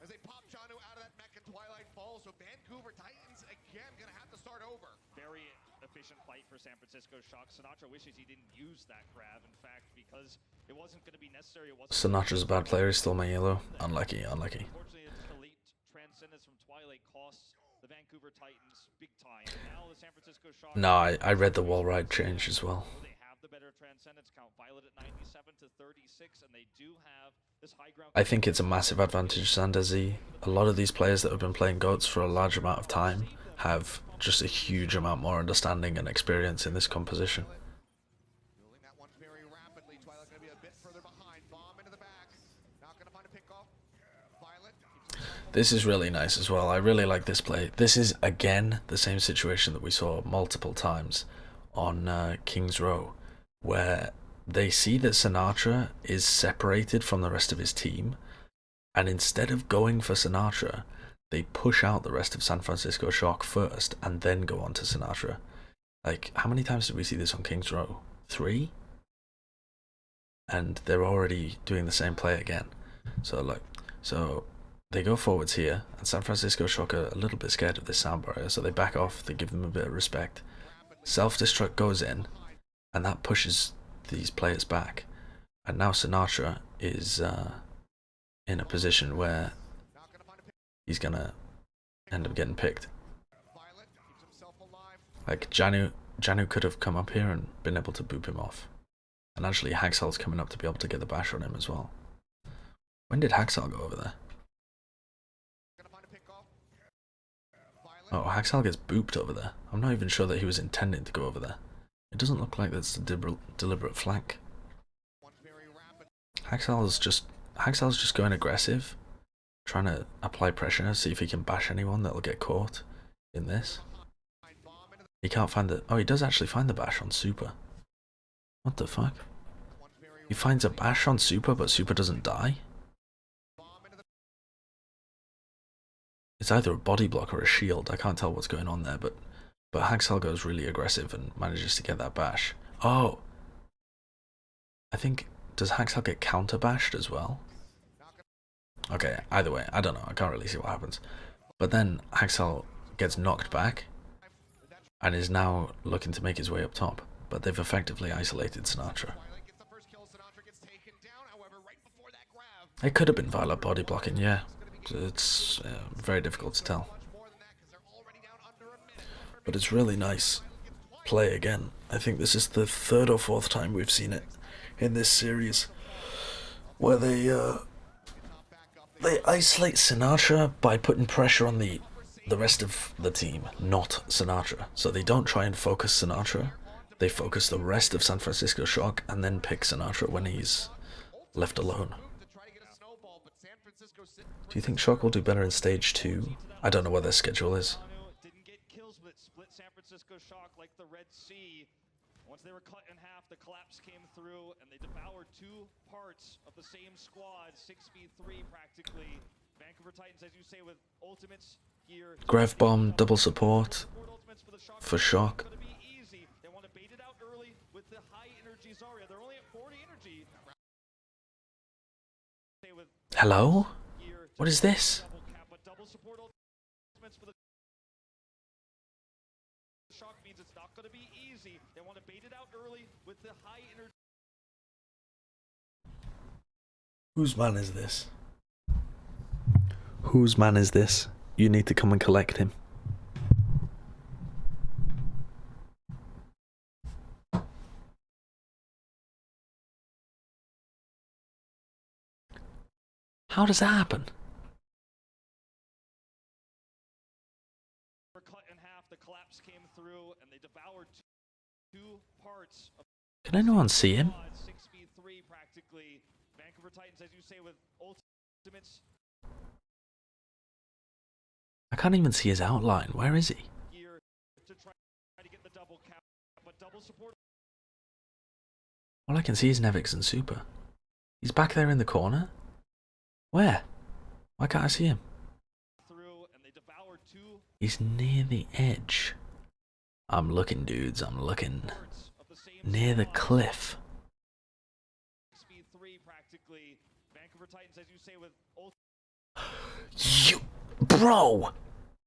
as they pop Janu out of that mech and Twilight falls. So Vancouver Titans again going to have to start over. Very efficient fight for San Francisco Shock. Sinatraa wishes he didn't use that grab, in fact, because it wasn't going to be necessary. It wasn't. Sinatra's a bad player, he's still my yellow. Unlucky, unlucky. Unfortunately, it's the late Transcendence from Twilight costs the Vancouver Titans big time. Now the San Francisco Shock... No, I read the wall ride change as well. They have the better Transcendence count. Violet at 97 to 36, and they do have this high ground... I think it's a massive advantage, Sandezi. A lot of these players that have been playing GOATs for a large amount of time have just a huge amount more understanding and experience in this composition. Building that one very rapidly. Twilight going to be a bit further behind. Bomb into the back. Not going to find a pick-off. Violet. This is really nice as well. I really like this play. This is, again, the same situation that we saw multiple times on King's Row, where they see that Sinatraa is separated from the rest of his team, and instead of going for Sinatraa, they push out the rest of San Francisco Shock first, and then go on to Sinatraa. Like, how many times did we see this on King's Row? 3? And they're already doing the same play again. So they go forwards here, and San Francisco Shock are a little bit scared of this sound barrier, so they back off, they give them a bit of respect. Self-destruct goes in, and that pushes these players back. And now Sinatraa is in a position where he's gonna end up getting picked. Like, Janu could have come up here and been able to boop him off. And actually, Haxal's coming up to be able to get the bash on him as well. When did Haxal go over there? Oh, Haxal gets booped over there. I'm not even sure that he was intending to go over there. It doesn't look like that's a deliberate flank. Haxal's just going aggressive, trying to apply pressure, see if he can bash anyone that'll get caught in this. He can't find the... Oh, he does actually find the bash on Super. What the fuck? He finds a bash on Super, but Super doesn't die? It's either a body block or a shield. I can't tell what's going on there, but Haxel goes really aggressive and manages to get that bash. Oh! I think... Does Haxel get counter bashed as well? Okay, either way, I don't know. I can't really see what happens. But then Haxel gets knocked back and is now looking to make his way up top. But they've effectively isolated Sinatraa. It could have been Violet body blocking, yeah. It's very difficult to tell. But it's really nice play again. I think this is the third or fourth time we've seen it in this series, where they isolate Sinatraa by putting pressure on the rest of the team, not Sinatraa. So they don't try and focus Sinatraa. They focus the rest of San Francisco Shock and then pick Sinatraa when he's left alone. Do you think Shock will do better in stage 2? I don't know what their schedule is. Didn't get kills, but split San Francisco Shock like the Red Sea. Once they were cut in half, the collapse came through, and they devoured 2 parts of the same squad, 6v3 practically. Vancouver Titans, as you say, with ultimates here. Grav Bomb, double support for Shock. They want to bait it out early with the high energy Zarya. They're only at 40 energy. Hello? What is this? Double support ultimates for the Shock means it's not going to be easy. They want to bait it out early with the high energy. Whose man is this? Whose man is this? You need to come and collect him. How does that happen? Cut in half, the collapse came through, and they devoured 2 parts of Can anyone see him? 6v3 practically. Vancouver Titans, as you say, with ultimates I can't even see his outline. Where is he? here to try to get the double cap, but double support All I can see is Nevix and Super. He's back there in the corner? Where? Why can't I see him? through, and they devoured 2 He's near the edge. I'm looking, dudes. I'm looking. parts of the same Near the squad. cliff. 6v3 practically. Vancouver Titans, as you say, with You... Bro!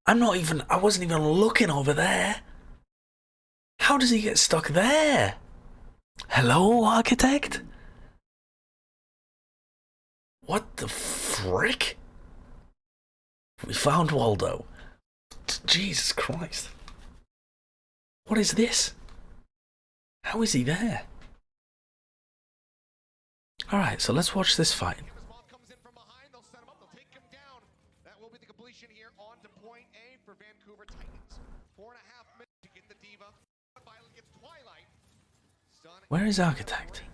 I wasn't even looking over there. How does he get stuck there? Hello, Architect? What the frick? We found Waldo. Jesus Christ. What is this? How is he there? Alright, so let's watch this fight. Comes in from behind, they'll set him up, they'll take him down. That will be the completion here on to point A for Vancouver Titans. 4.5 minutes to get the diva. Violet gets Twilight. Stun. Where is Architect?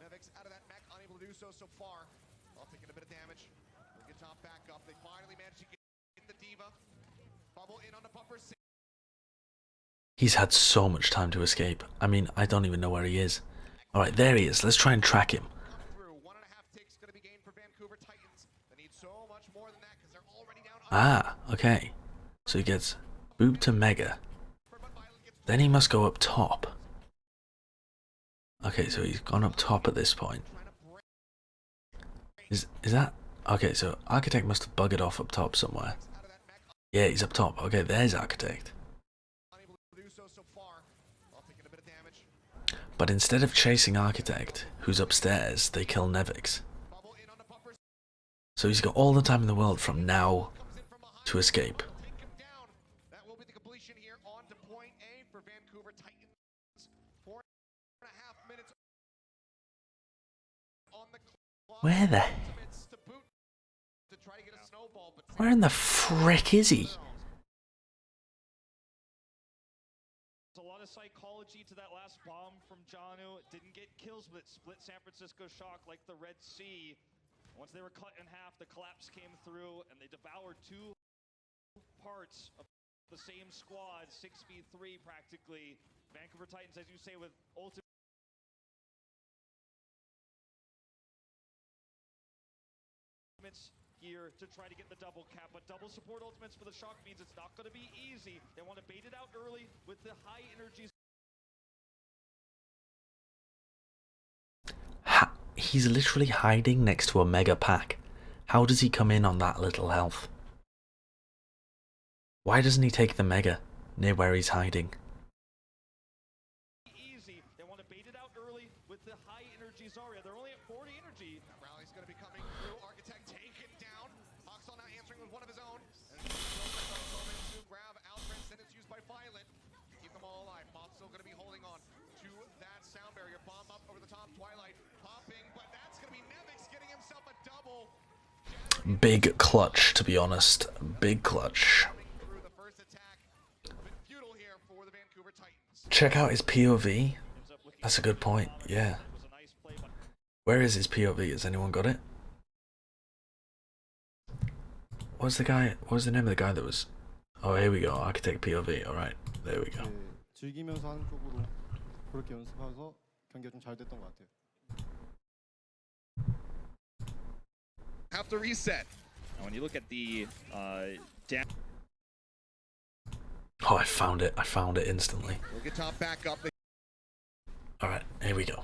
Nevix out of that mech, unable to do so far. While taking a bit of damage. We'll get top back up. They finally managed to get the diva. Bubble in on the bumper. He's had so much time to escape. I mean, I don't even know where he is. Alright, there he is. Let's try and track him. Through 1.5 ticks going to be gained for Vancouver Titans. They need so much more than that because they're already down. Ah, okay. So he gets booped to Mega. Then he must go up top. Okay, so he's gone up top at this point. Is that... Okay, so Architect must have buggered off up top somewhere. Yeah, he's up top. Okay, there's Architect. But instead of chasing Architect, who's upstairs, they kill Nevix. So he's got all the time in the world from now to escape. That will be the completion here on to point A for Vancouver Titans. 4.5 minutes on the clock. Where the... To try to get a snowball, but Where in the frick is he? a lot of psychology to that last bomb from Janu. Didn't get kills, but split San Francisco Shock like the Red Sea. Once they were cut in half, the collapse came through, and they devoured 2 parts of the same squad, 6v3 practically. Vancouver Titans, as you say, with ultimate here to try to get the double cap, but double support ultimates for the Shock means it's not going to be easy. They want to bait it out early with the high energies. He's literally hiding next to a mega pack. How does he come in on that little health? Why doesn't he take the mega near where he's hiding? Easy. They want to bait it out early with the high energy Zarya. They're only at 40 energy. That rally's going to be coming through. Architect taken down. Hoxall now answering with one of his own. And to grab out Transcendence used by Violent. Keep them all alive. Moth's still going to be holding on to that sound barrier. Bomb up over the top. Twilight popping, but that's going to be Nevix getting himself a double. Big clutch, to be honest. Big clutch. Check out his POV. That's a good point, yeah. Where is his POV? Has anyone got it? What's the name of the guy that was... Oh, here we go. Architect POV. Alright, there we go. 즐기면서 하는 쪽으로 그렇게 연습해서 경기가 좀 잘 됐던 것 같아요. Have to reset. When you look at the Oh, I found it. I found it instantly. We'll get top back up. Alright, here we go.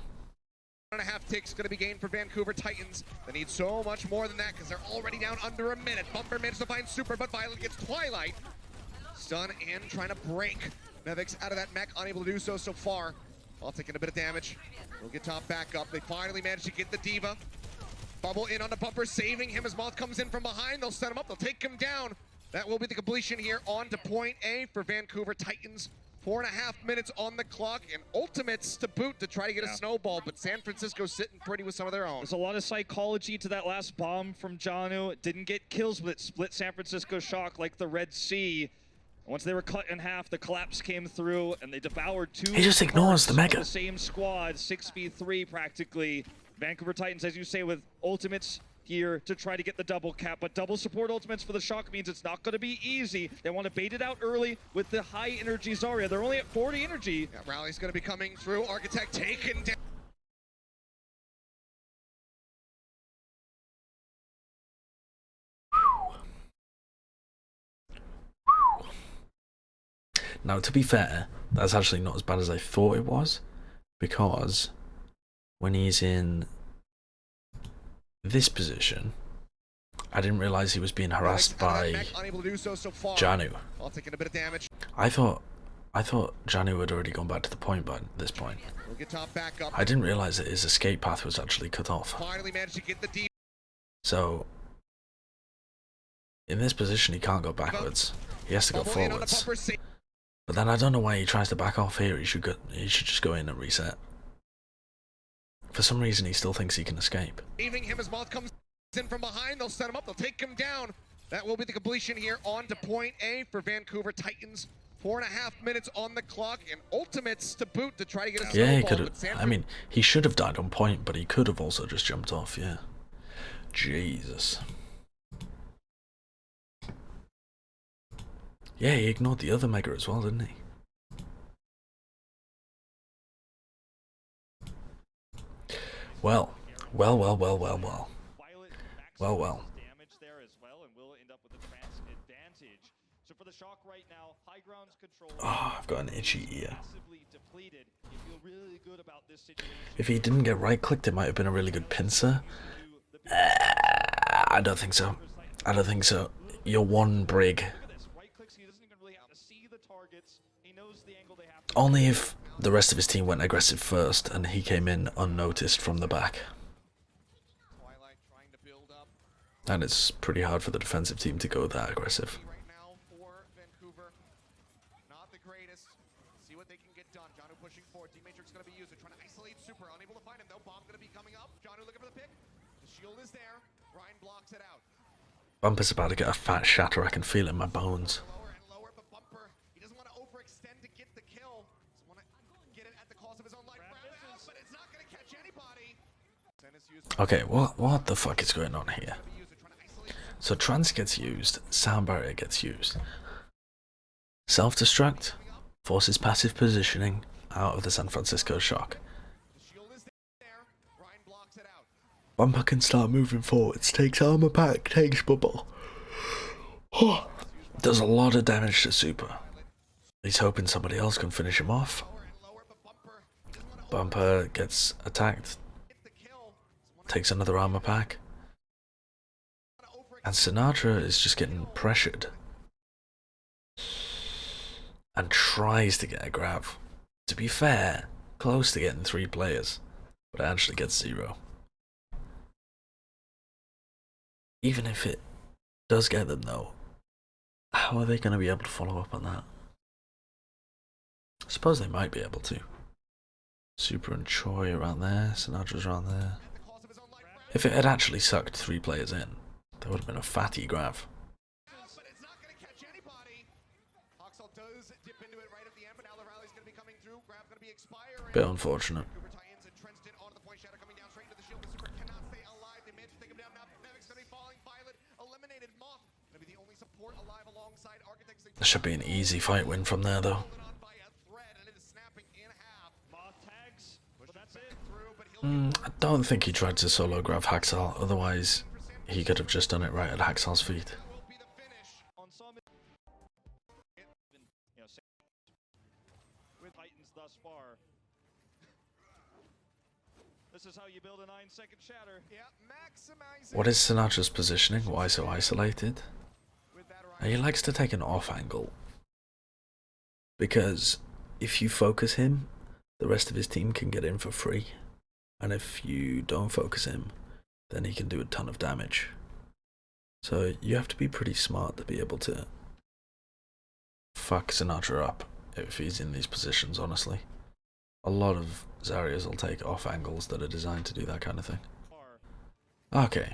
1.5 ticks going to be gained for Vancouver Titans. They need so much more than that because they're already down under a minute. Bumper managed to find Super, but Violet gets Twilight. Stun and trying to break Nevix out of that mech, unable to do so far. While taking a bit of damage. We'll get top back up. They finally managed to get the Diva. Bubble in on the Bumper, saving him as Moth comes in from behind. They'll set him up. They'll take him down. That will be the completion here on to point A for Vancouver Titans. 4.5 minutes on the clock and ultimates to boot to try to get a snowball, but San Francisco sitting pretty with some of their own. There's a lot of psychology to that last bomb from Janu. It didn't get kills, but it split San Francisco Shock like the Red Sea. Once they were cut in half, the collapse came through and they devoured two. He just ignores the mega. The same squad, 6v3 practically. Vancouver Titans, as you say, with ultimates here to try to get the double cap, but double support ultimates for the Shock means it's not going to be easy. They want to bait it out early with the high energy Zarya. They're only at 40 energy. Yeah, rally's going to be coming through. Architect taken down. Now, to be fair, that's actually not as bad as I thought it was, because when he's in this position, I didn't realize he was being harassed by Janu. Taking a bit of damage. I thought Janu had already gone back to the point by this point. We'll get top back up. I didn't realize that his escape path was actually cut off. Finally managed to get the deep. In this position, he can't go backwards. He has to go forwards. But then I don't know why he tries to back off here. He should just go in and reset. For some reason, he still thinks he can escape. Saving him as Moth comes in from behind. They'll set him up. They'll take him down. That will be the completion here on to point A for Vancouver Titans. 4.5 minutes on the clock and ultimates to boot to try to get a snowball. Yeah, he could have. I mean, he should have died on point, but he could have also just jumped off. Yeah. Jesus. Yeah, he ignored the other mega as well, didn't he? Well. Damage there as well, and will end up with a trans advantage. So for the Shock right now, high grounds control. Oh, I've got an itchy ear. Depleted. You feel really good about this situation. If he didn't get right clicked, it might have been a really good pincer. I don't think so. I don't think so. You're one brig. Only if the rest of his team went aggressive first and he came in unnoticed from the back. And it's pretty hard for the defensive team to go that aggressive. Right now for Vancouver, not the greatest. See what they can get done. Janu pushing forward. D-Matrix going to be used. They're trying to isolate Super. Unable to find him though. Bomb going to be coming up. Janu looking for the pick. The shield is there. Rhine blocks it out. Bumper's about to get a fat shatter. I can feel it in my bones. Lower and lower, but Bumper, he doesn't want to overextend to get the kill. Doesn't want to get it at the cost of his own life. But it's not going to catch anybody. Okay, what the fuck is going on here? So trance gets used, sound barrier gets used. Self-destruct forces passive positioning out of the San Francisco Shock. Bumper can start moving forwards, takes armor back, takes bubble. Does a lot of damage to Super. He's hoping somebody else can finish him off. Bumper gets attacked, takes another armor pack, and Sinatraa is just getting pressured and tries to get a grab. To be fair, close to getting 3 players, but it actually gets 0. Even if it does get them though, how are they going to be able to follow up on that? I suppose they might be able to. Super and Choi around there, Sinatra's around there. If it had actually sucked 3 players in, there would have been a fatty grab. But it's not going to catch anybody. Hoxel does dip into it right at the end, but now the rally's going to be coming through. Grab going to be expiring. Bit unfortunate. Cooper tie-ins entrenched it onto the point. Shatter coming down straight into the shield. The Super cannot stay alive. They managed to take him down. Now Nevic's going to be falling. Violet eliminated. Moth going to be the only support alive alongside Architects. There should be an easy fight win from there though. I don't think he tried to solo grab Haxal, otherwise he could have just done it right at Haxal's feet. With Titans thus far. This is how you build a 9-second shatter. Yeah, maximizing. What is Sinatra's positioning? Why so isolated? He likes to take an off angle, because if you focus him, the rest of his team can get in for free. And if you don't focus him, then he can do a ton of damage. So you have to be pretty smart to be able to fuck Sinatraa up if he's in these positions, honestly. A lot of Zaryas will take off angles that are designed to do that kind of thing. Okay.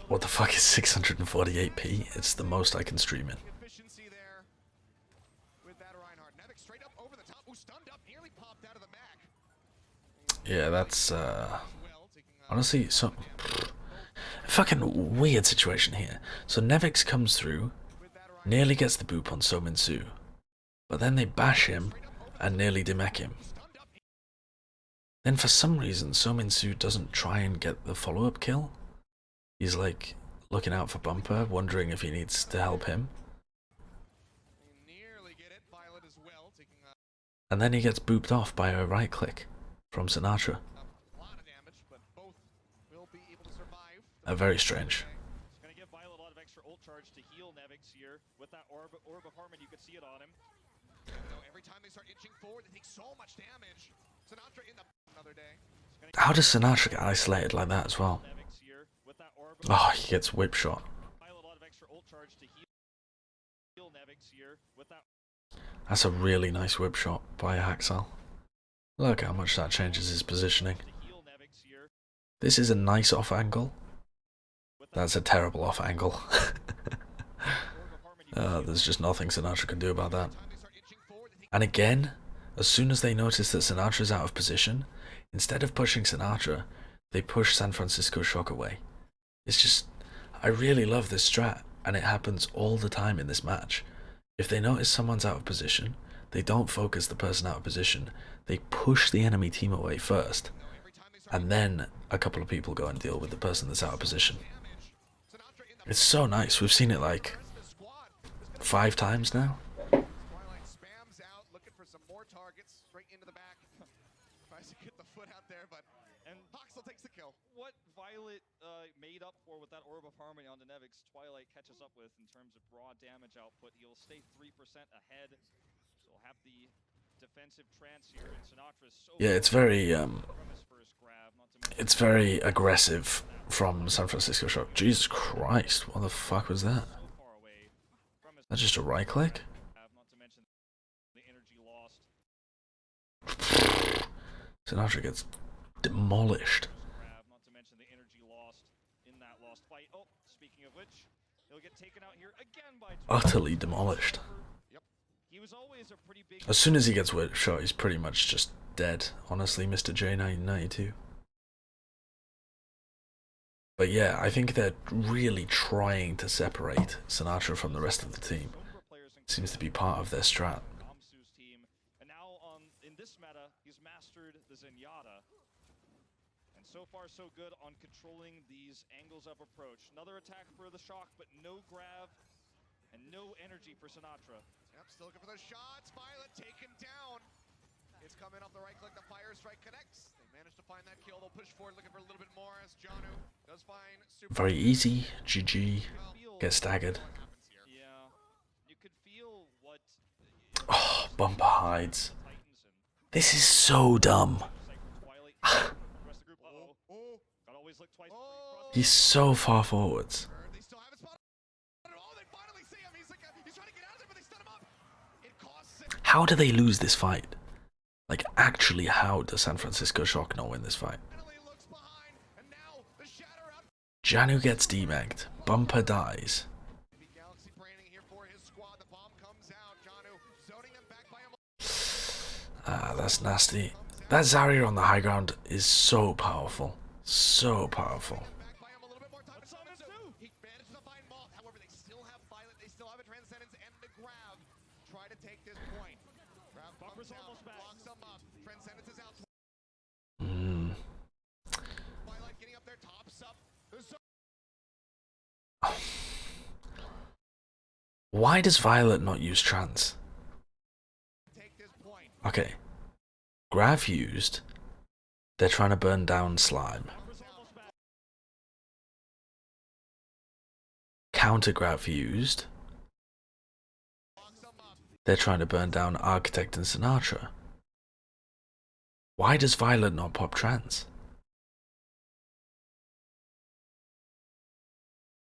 What the fuck is 648p? It's the most I can stream in. Efficiency there with that Reinhardt. Nevic straight up over the top. Who stunned up, nearly popped out of the back. Yeah, that's honestly so fucking weird situation here. So Nevix comes through, nearly gets the boop on So Min-soo, but then they bash him and nearly demech him. Then for some reason So Min-soo doesn't try and get the follow-up kill. He's like looking out for Bumper, wondering if he needs to help him. And then he gets booped off by a right click from Sinatraa. Very strange. It's going to give Violet a lot of extra ult charge to heal Nevix here. With that orb of Harmon, you could see it on him. Every time they start inching forward, they take so much damage. Sinatraa in the another day. How does Sinatraa get isolated like that as well? Oh, he gets whip shot. That's a really nice whip shot by Haxal. Look how much that changes his positioning. This is a nice off angle. That's a terrible off angle. There's just nothing Sinatraa can do about that. And again, as soon as they notice that Sinatra's out of position, instead of pushing Sinatraa, they push San Francisco Shock away. It's just, I really love this strat, and it happens all the time in this match. If they notice someone's out of position, they don't focus the person out of position, they push the enemy team away first, and then a couple of people go and deal with the person that's out of position. It's so nice. We've seen it like 5 times now. Twilight spams out, looking for some more targets straight into the back. Tries to get the foot out there, but Hoxel takes the kill. What Violet made up for with that Orb of Harmony on the Nevix, Twilight catches up with in terms of raw damage output. He'll stay 3% ahead, so he'll have the defensive trance here, and Sinatra's so yeah, it's very aggressive from San Francisco Shock. Jesus Christ, what the fuck was that? That's just a right click? Sinatraa gets demolished. Not to mention the energy lost in that lost fight. Oh, speaking of which, he'll get taken out here again by Utterly demolished. He was always a pretty big. As soon as he gets whip shot, he's pretty much just dead, honestly, Mr. J1992. But yeah, I think they're really trying to separate Sinatraa from the rest of the team. Seems to be part of their strat. And now in this meta, he's mastered the Zenyatta. And so far so good on controlling these angles of approach. Another attack for the Shock, but no grab and no energy for Sinatraa. Yep, still looking for the shots. Violet taken down. It's coming off the right click. The fire strike connects. They managed to find that kill. They'll push forward, looking for a little bit more as Janu does find super. Very easy. GG. Get staggered. What happens here? Yeah, you could feel what Oh, Bumper hides. Titans and This is so dumb. Cypher Twilight. The rest of the group. Oh, Gotta always look twice. He's so far forwards. they still have it spotted. Oh, they finally see him. He's trying to get out of there, but they stun him up. It costs him. How do they lose this fight? Like, actually, how does San Francisco Shock not win this fight? Finally looks behind, and now the shatter out. Janu gets demegged. Bumper dies. Maybe Galaxy branding here for his squad. The bomb comes out. Janu zoning them back by him. Ah, that's nasty. That Zarya on the high ground is so powerful. So powerful. Back by him a little bit more time. What's He managed to find Moth. However, they still have Violet. They still have a Transcendence and the grab. Try to take this point. Grab Bumper's comes out, almost back. locks them up. Transcendence is out. Mm. Violet getting up there, tops up. Why does Violet not use trance? Take this point. Okay. Grav used. They're trying to burn down slime. Counter Grav used. Locks them up. They're trying to burn down Architect and Sinatraa. Why does Violet not pop trance?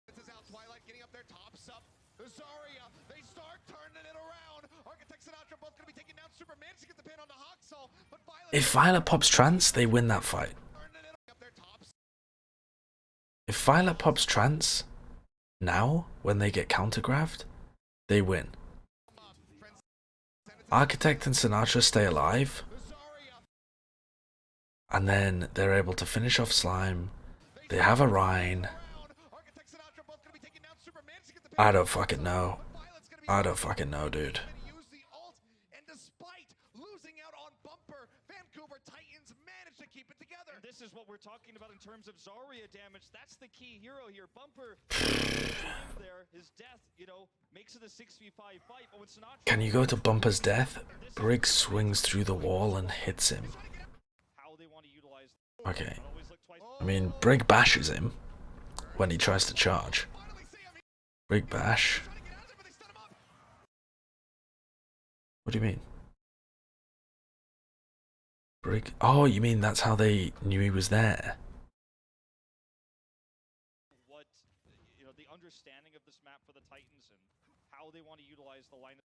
This is out. Twilight getting up there, tops up. Zarya, they start turning it around. Architect Sinatraa both going to be taking down Super. Managed to get the pin on the Hoxall, but Violet If Violet pops trance, they win that fight. turning it up there, tops. If Violet pops trance, now, when they get countergrabbed, they win. Up. Transcendence Architect and Sinatraa stay alive, Zarya. and then they're able to finish off slime. They have a Rhine. Architect Sinatraa both going to be taking down Super. Managed to get the pin. I don't fucking know. But Violet's going to be I don't fucking know, dude. use the ult, and despite losing out on Bumper, Vancouver Titans managed to keep it together. And this is what we're talking about in terms of Zarya damage. That's the key hero here. Bumper there, his death, makes it a 6v5 fight. But when Sinatraa Can you go to Bumper's death? Briggs swings through the wall and hits him. how they want to utilize Okay. always look twice. I mean, Brig bashes him when he tries to charge. Finally see him. Brig bash. He's trying to get out of there, but they stun him up. What do you mean? Brig? Oh, you mean that's how they knew he was there? What the understanding of this map for the Titans and how they want to utilize the line of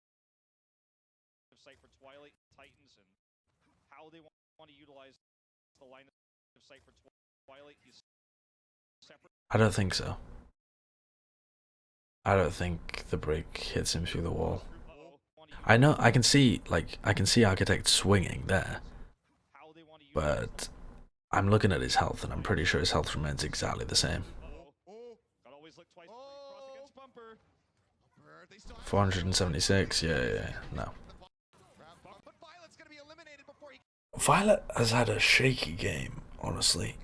sight for Twilight Titans and how they want to utilize the line of sight for Twilight. He's separate. I don't think so. I don't think the Brig hits him through the wall. I know, I can see Architect swinging there, How they want to utilize but I'm looking at his health and I'm pretty sure his health remains exactly the same. Gotta always look twice before you cross against Bumper. They still have 476, yeah, no. but Violet's going to be eliminated before he Violet has had a shaky game, honestly.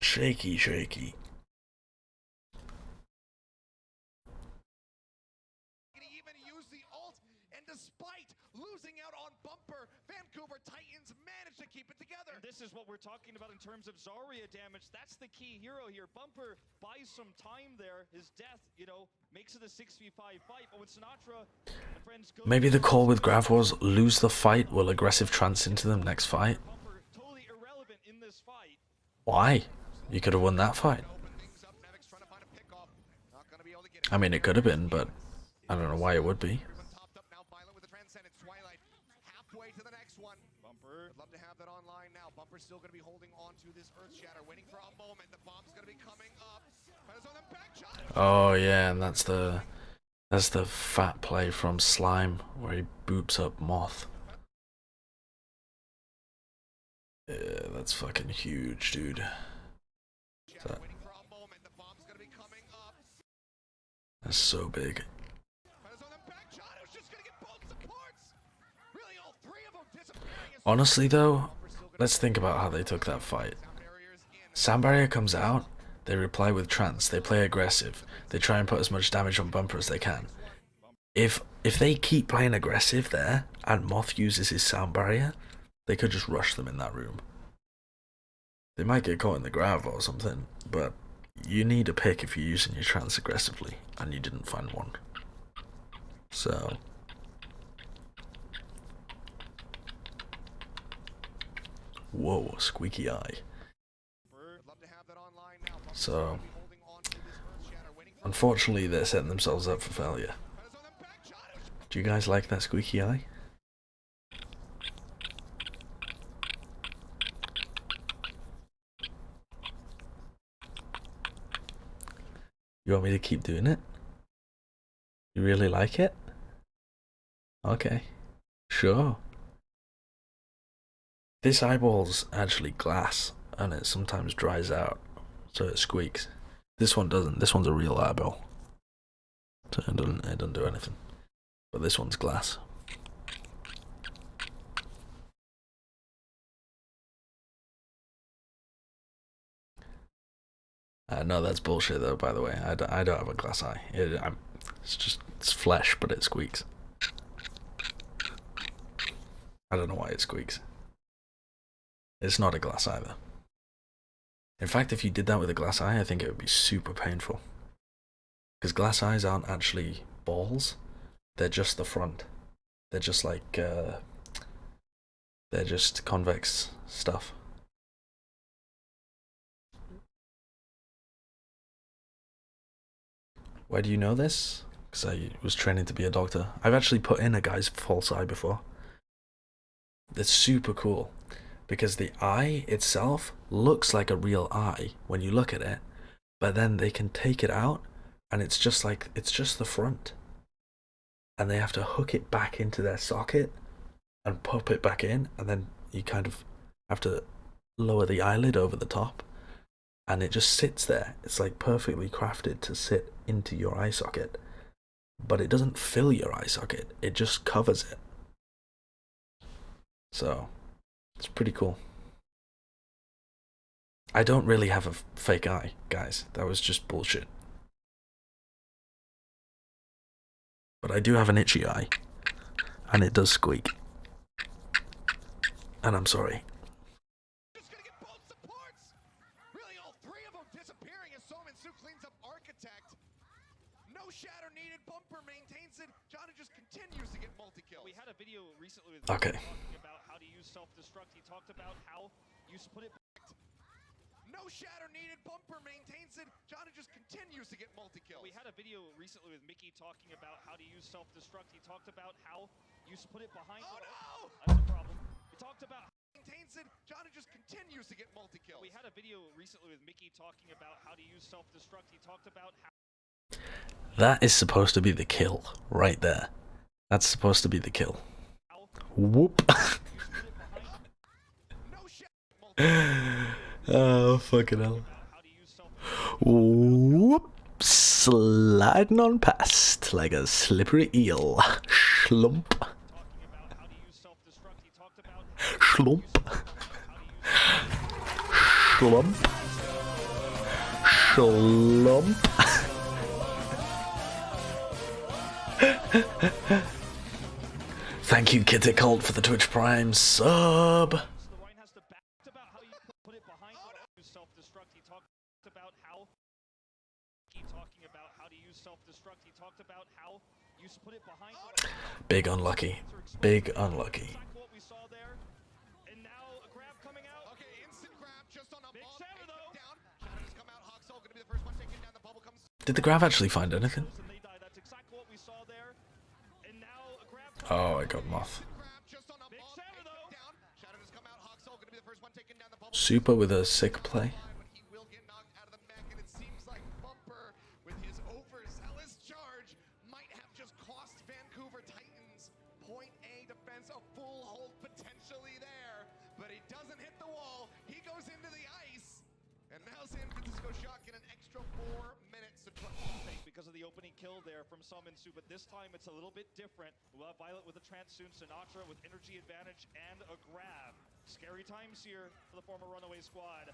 Shaky. can even use the ult, and despite losing out on Bumper, Vancouver Titans managed to keep it together. And this is what we're talking about in terms of Zarya damage. That's the key hero here. Bumper buys some time there. His death, makes it a 6v5 fight. But when Sinatraa and friends go, Maybe the call with Grav was lose the fight, we'll aggressive trance into them next fight. Bumper totally irrelevant in this fight. Why? You could have won that fight. Open things up. Nevic's trying to find a pickoff. Not going to be able to get it. I mean, it could have been, but I don't know why it would be. Everyone topped up now. Violet with the Transcendence. Twilight halfway to the next one. Bumper. Would love to have that online now. Bumper's still going to be holding on to this Earth Shatter, waiting for a moment. The bomb's going to be coming up. Feathers on the back shot. Oh yeah, and that's the fat play from Slime where he boops up Moth. Yeah, that's fucking huge, dude. Shatter waiting for a moment. The bomb's going to be coming up. That's so big. Feathers on the back shot. It was just going to get both supports. Really, all three of them disappearing. Honestly though, let's think about how they took that fight. Sound barriers in. Sound barrier comes out, they reply with trance, they play aggressive, they try and put as much damage on Bumper as they can. If they keep playing aggressive there, and Moth uses his sound barrier, they could just rush them in that room. They might get caught in the grav or something, but you need a pick if you're using your trance aggressively, and you didn't find one. So... Whoa, squeaky eye. So, unfortunately they're setting themselves up for failure. Do you guys like that squeaky eye? You want me to keep doing it? You really like it? Okay. Sure. This eyeball's actually glass, and it sometimes dries out, so it squeaks. This one doesn't. This one's a real eyeball, so it doesn't do anything. But this one's glass. No, that's bullshit though, by the way. I don't have a glass eye. It's flesh, but it squeaks. I don't know why it squeaks. It's not a glass eye though. In fact, if you did that with a glass eye, I think it would be super painful. Because glass eyes aren't actually balls. They're just the front. They're just like, they're just convex stuff. Why do you know this? Because I was training to be a doctor. I've actually put in a guy's false eye before. It's super cool. Because the eye itself looks like a real eye when you look at it. But then they can take it out and it's just the front. And they have to hook it back into their socket and pop it back in. And then you kind of have to lower the eyelid over the top. And it just sits there. It's like perfectly crafted to sit into your eye socket. But it doesn't fill your eye socket. It just covers it. So, it's pretty cool. I don't really have a fake eye, guys. That was just bullshit. But I do have an itchy eye. And it does squeak. And I'm sorry. Shatter needed. Bumper maintains it. Johnny just continues to get multi-kills. We had a video recently with okay. talking about how to use self-destruct. He talked about how you put it. No shatter needed. Bumper maintains it. Johnny just continues to get multi-kills. We had a video recently with Mickey talking about how to use self-destruct. He talked about how you put it behind. Oh no! That's a problem. We talked about maintains it. Johnny just continues to get multi-kills. We had a video recently with Mickey talking about how to use self-destruct. He talked about how. That is supposed to be the kill, right there. That's supposed to be the kill. Whoop. Oh, fucking hell. Whoop. Sliding on past like a slippery eel. Schlump. Schlump. Schlump. Schlump. Thank you, Kid Cult, for the Twitch Prime sub. The Rhine has to back about how you put it behind. Use self-destruct. He talked about how. Talking about how to use self-destruct. He talked about how you put it behind. Big unlucky. Big unlucky. What we saw there, and now a grab coming out. Okay, instant grab just on a Big bomb. Shatter though. Down. Shatters come out. Hawksoul gonna be the first one taken down. The bubble comes. Did the grab actually find anything? And they die. That's exactly what we saw there. And now a grab. Oh, I got Moth. Big Shatter though. Shatters come out. Hawksoul gonna be the first one taken down. The bubble. Super with a sick play. But he will get knocked out of the mech, and it seems like Bumper, with his overzealous charge, might have just cost Vancouver Titans point A defense, a full hold potentially there, but he doesn't hit the wall. He goes into the ice, and now San Francisco Shock in an extra 4 minutes to try. Because of the opening kill there from Summonsoo, but this time it's a little bit different. We'll have Violet with a trance soon, Sinatraa with energy advantage and a grab. Scary times here for the former Runaway squad.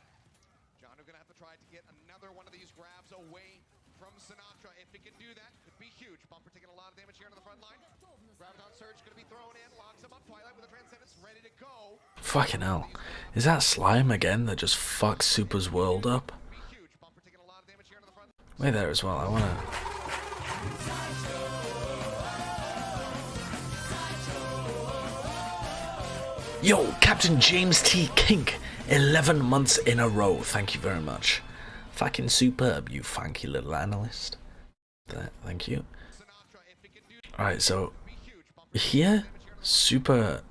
John gonna have to try to get another one of these grabs away from Sinatraa. If he can do that, could be huge. Bumper taking a lot of damage here on the front line. Graviton Surge gonna be thrown in, locks him up. Twilight with a Transcendence ready to go. Fucking hell. Is that slime again that just fucks Super's world up? Wait there as well, I wanna... Yo, Captain James T. Kink, 11 months in a row, thank you very much. Fucking superb, you funky little analyst. There, thank you. Alright, so here, Super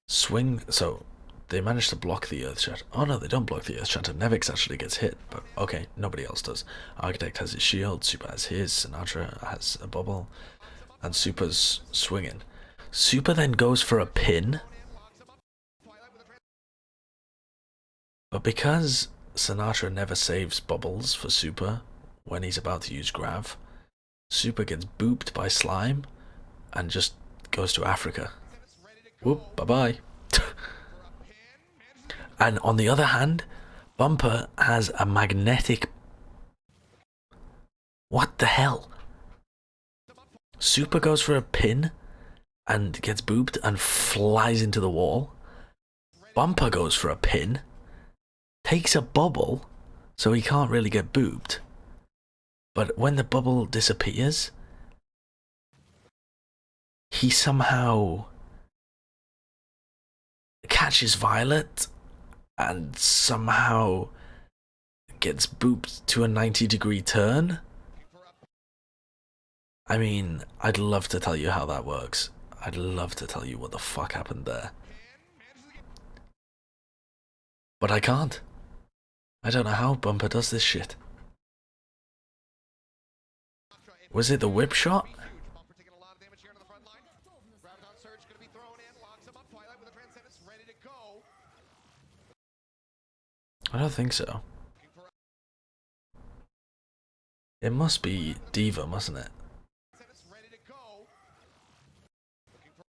swing, so they managed to block the Earth Shatter. Oh no, they don't block the Earth Shatter. Nevix actually gets hit, but okay, nobody else does. Architect has his shield, Super has his, Sinatraa has a bubble, and Super's swinging. Super then goes for a pin, but because Sinatraa never saves bubbles for Super when he's about to use Grav, Super gets booped by Slime and just goes to Africa. Whoop, bye-bye. And on the other hand, Bumper has a magnetic... What the hell? Super goes for a pin and gets booped and flies into the wall. Bumper goes for a pin, takes a bubble, so he can't really get booped. But when the bubble disappears, he somehow catches Violet and somehow gets booped to a 90-degree turn. I mean, I'd love to tell you how that works. I'd love to tell you what the fuck happened there. But I can't. I don't know how Bumper does this shit. Was it the whip shot? I don't think so. It must be Diva, mustn't it?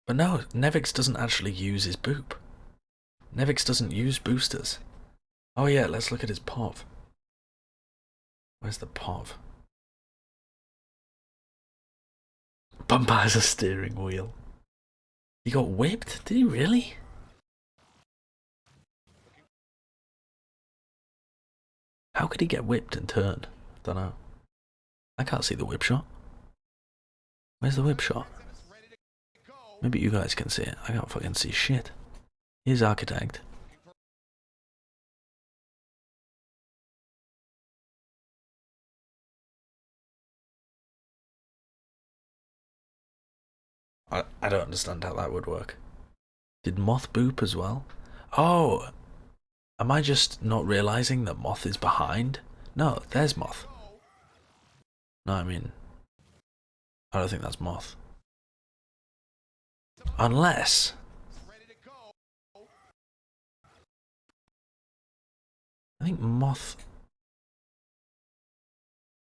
But no, Nevix doesn't actually use his boop. Nevix doesn't use boosters. Oh yeah, let's look at his POV. Where's the POV? Bumper has a steering wheel. He got whipped? Did he really? How could he get whipped and turn? Don't know. I can't see the whip shot. Where's the whip shot? Maybe you guys can see it. I can't fucking see shit. Here's Architect. I don't understand how that would work. Did Moth boop as well? Oh! Am I just not realizing that Moth is behind? No, there's Moth. No, I mean... I don't think that's Moth. Unless... I think Moth...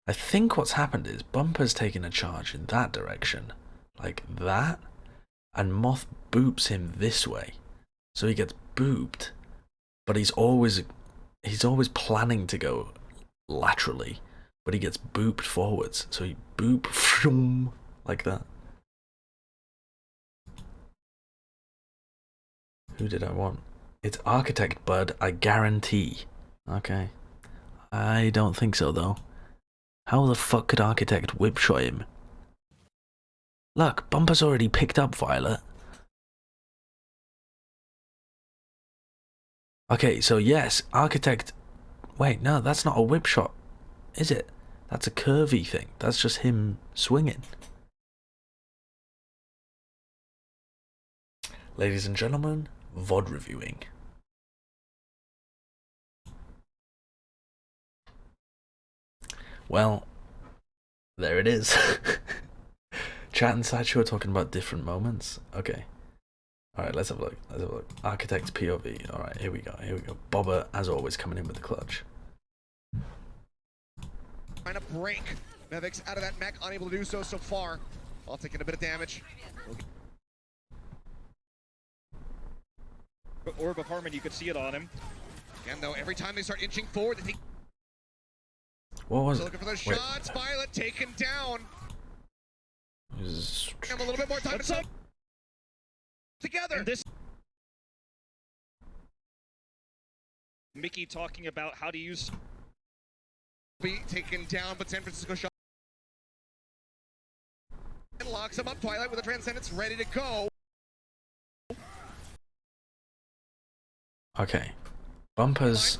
I think what's happened is Bumper's taken a charge in that direction. Like that. And Moth boops him this way. So he gets booped. But he's always planning to go laterally. But he gets booped forwards. So he boop like that. Who did I want? It's Architect, bud, I guarantee. Okay. I don't think so, though. How the fuck could Architect whipshot him? Look, Bumper's already picked up Violet. Okay, so yes, Architect... Wait, no, that's not a whipshot, is it? That's a curvy thing. That's just him swinging. Ladies and gentlemen, VOD reviewing. Well, there it is. Chat and Sideshow are talking about different moments. Okay. Alright, let's have a look. Let's have a look. Architect's POV. Alright, here we go. Here we go. Bobber, as always, coming in with the clutch. Trying to break Nevix out of that mech, unable to do so far. While taking a bit of damage. Orb of Harmony, you could see it on him. Again, though, every time they start inching forward, they take What was it? looking for those Wait. shots. Violet taken down. Is- Have a little bit more time to sub together. And this Mickey talking about how to use Be taken down, but San Francisco shot and locks him up. Twilight with a Transcendence ready to go. Okay. Bumpers.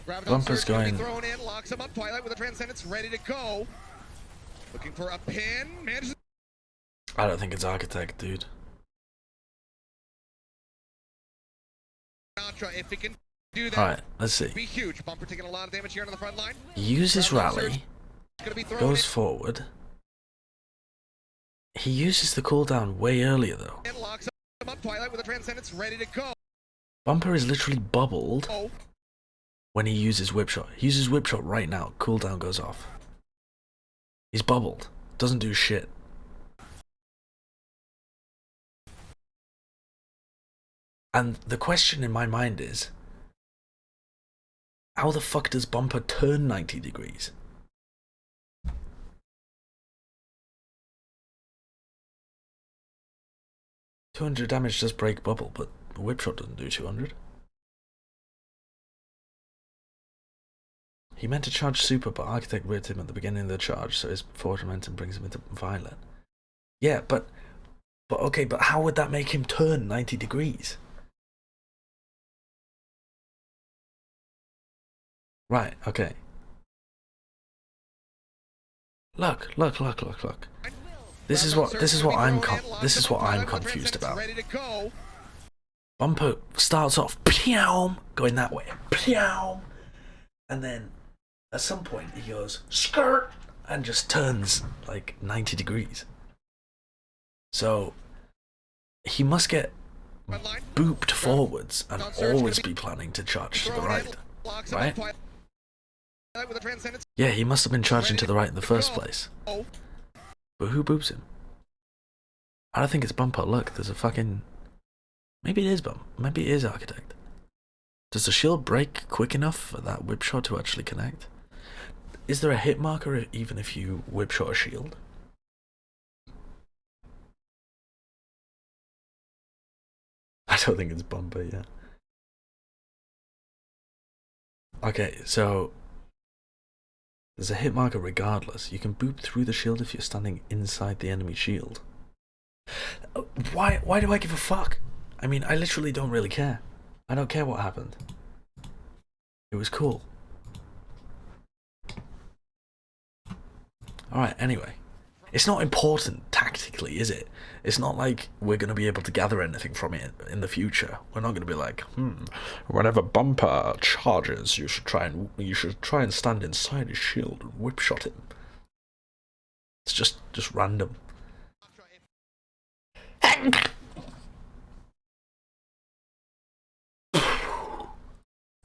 Graviton Bumpers Surge gonna be going. thrown in, locks him up. Twilight with a Transcendence ready to go. Looking for a pin. Manages I don't think it's Architect, dude. Sinatraa. If he can do that, Alright, let's see. be huge. Bumper taking a lot of damage here on the front line. He uses Graviton Surge Rally, gonna be thrown goes forward. He uses the cooldown way earlier though. in, locks him up. Twilight with a Transcendence ready to go. Bumper is literally bubbled Oh, when he uses Whip Shot. He uses Whip Shot right now, cooldown goes off. He's bubbled. Doesn't do shit. And the question in my mind is, how the fuck does Bumper turn 90 degrees? $200 damage does break bubble, but Whip Shot doesn't do 200. He meant to charge Super, but Architect ripped him at the beginning of the charge, so his forward momentum brings him into Violet. Yeah, but okay, but how would that make him turn 90 degrees? Right, okay. Look. This is what I'm confused about. ready to go. Bumper starts off pew, going that way, pew, and then at some point he goes skirt and just turns like 90 degrees. So he must get Front line. booped forwards and always be planning to charge to the Thrown in, right, locks him up. right? Twilight with a Transcendence. Yeah, he must have been charging to the right in the first place. Oh, But who boops him? I don't think it's Bumper. Look, there's a fucking... Maybe it is Bump. Maybe it is Architect. Does the shield break quick enough for that whip shot to actually connect? Is there a hit marker even if you whip shot a shield? I don't think it's Bumper, yeah. Okay, so... There's a hit marker regardless. You can boop through the shield if you're standing inside the enemy shield. Why do I give a fuck? I mean, I literally don't really care. I don't care what happened. It was cool. Alright, anyway. It's not important tactically, is it? It's not like we're going to be able to gather anything from it in the future. We're not going to be like, whenever Bumper charges, you should try and stand inside his shield and whip shot him. It's just random.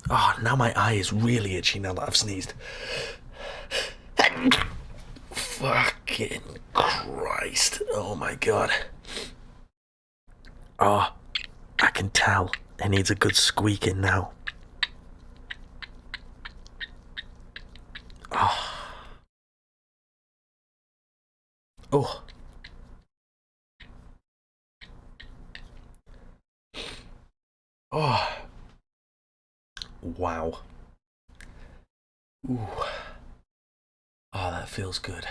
Oh, now my eye is really itchy now that I've sneezed. Fucking Christ. Oh my god. Oh, I can tell. It needs a good squeaking now. Oh. Oh. Oh. Wow. Ooh. Oh, that feels good.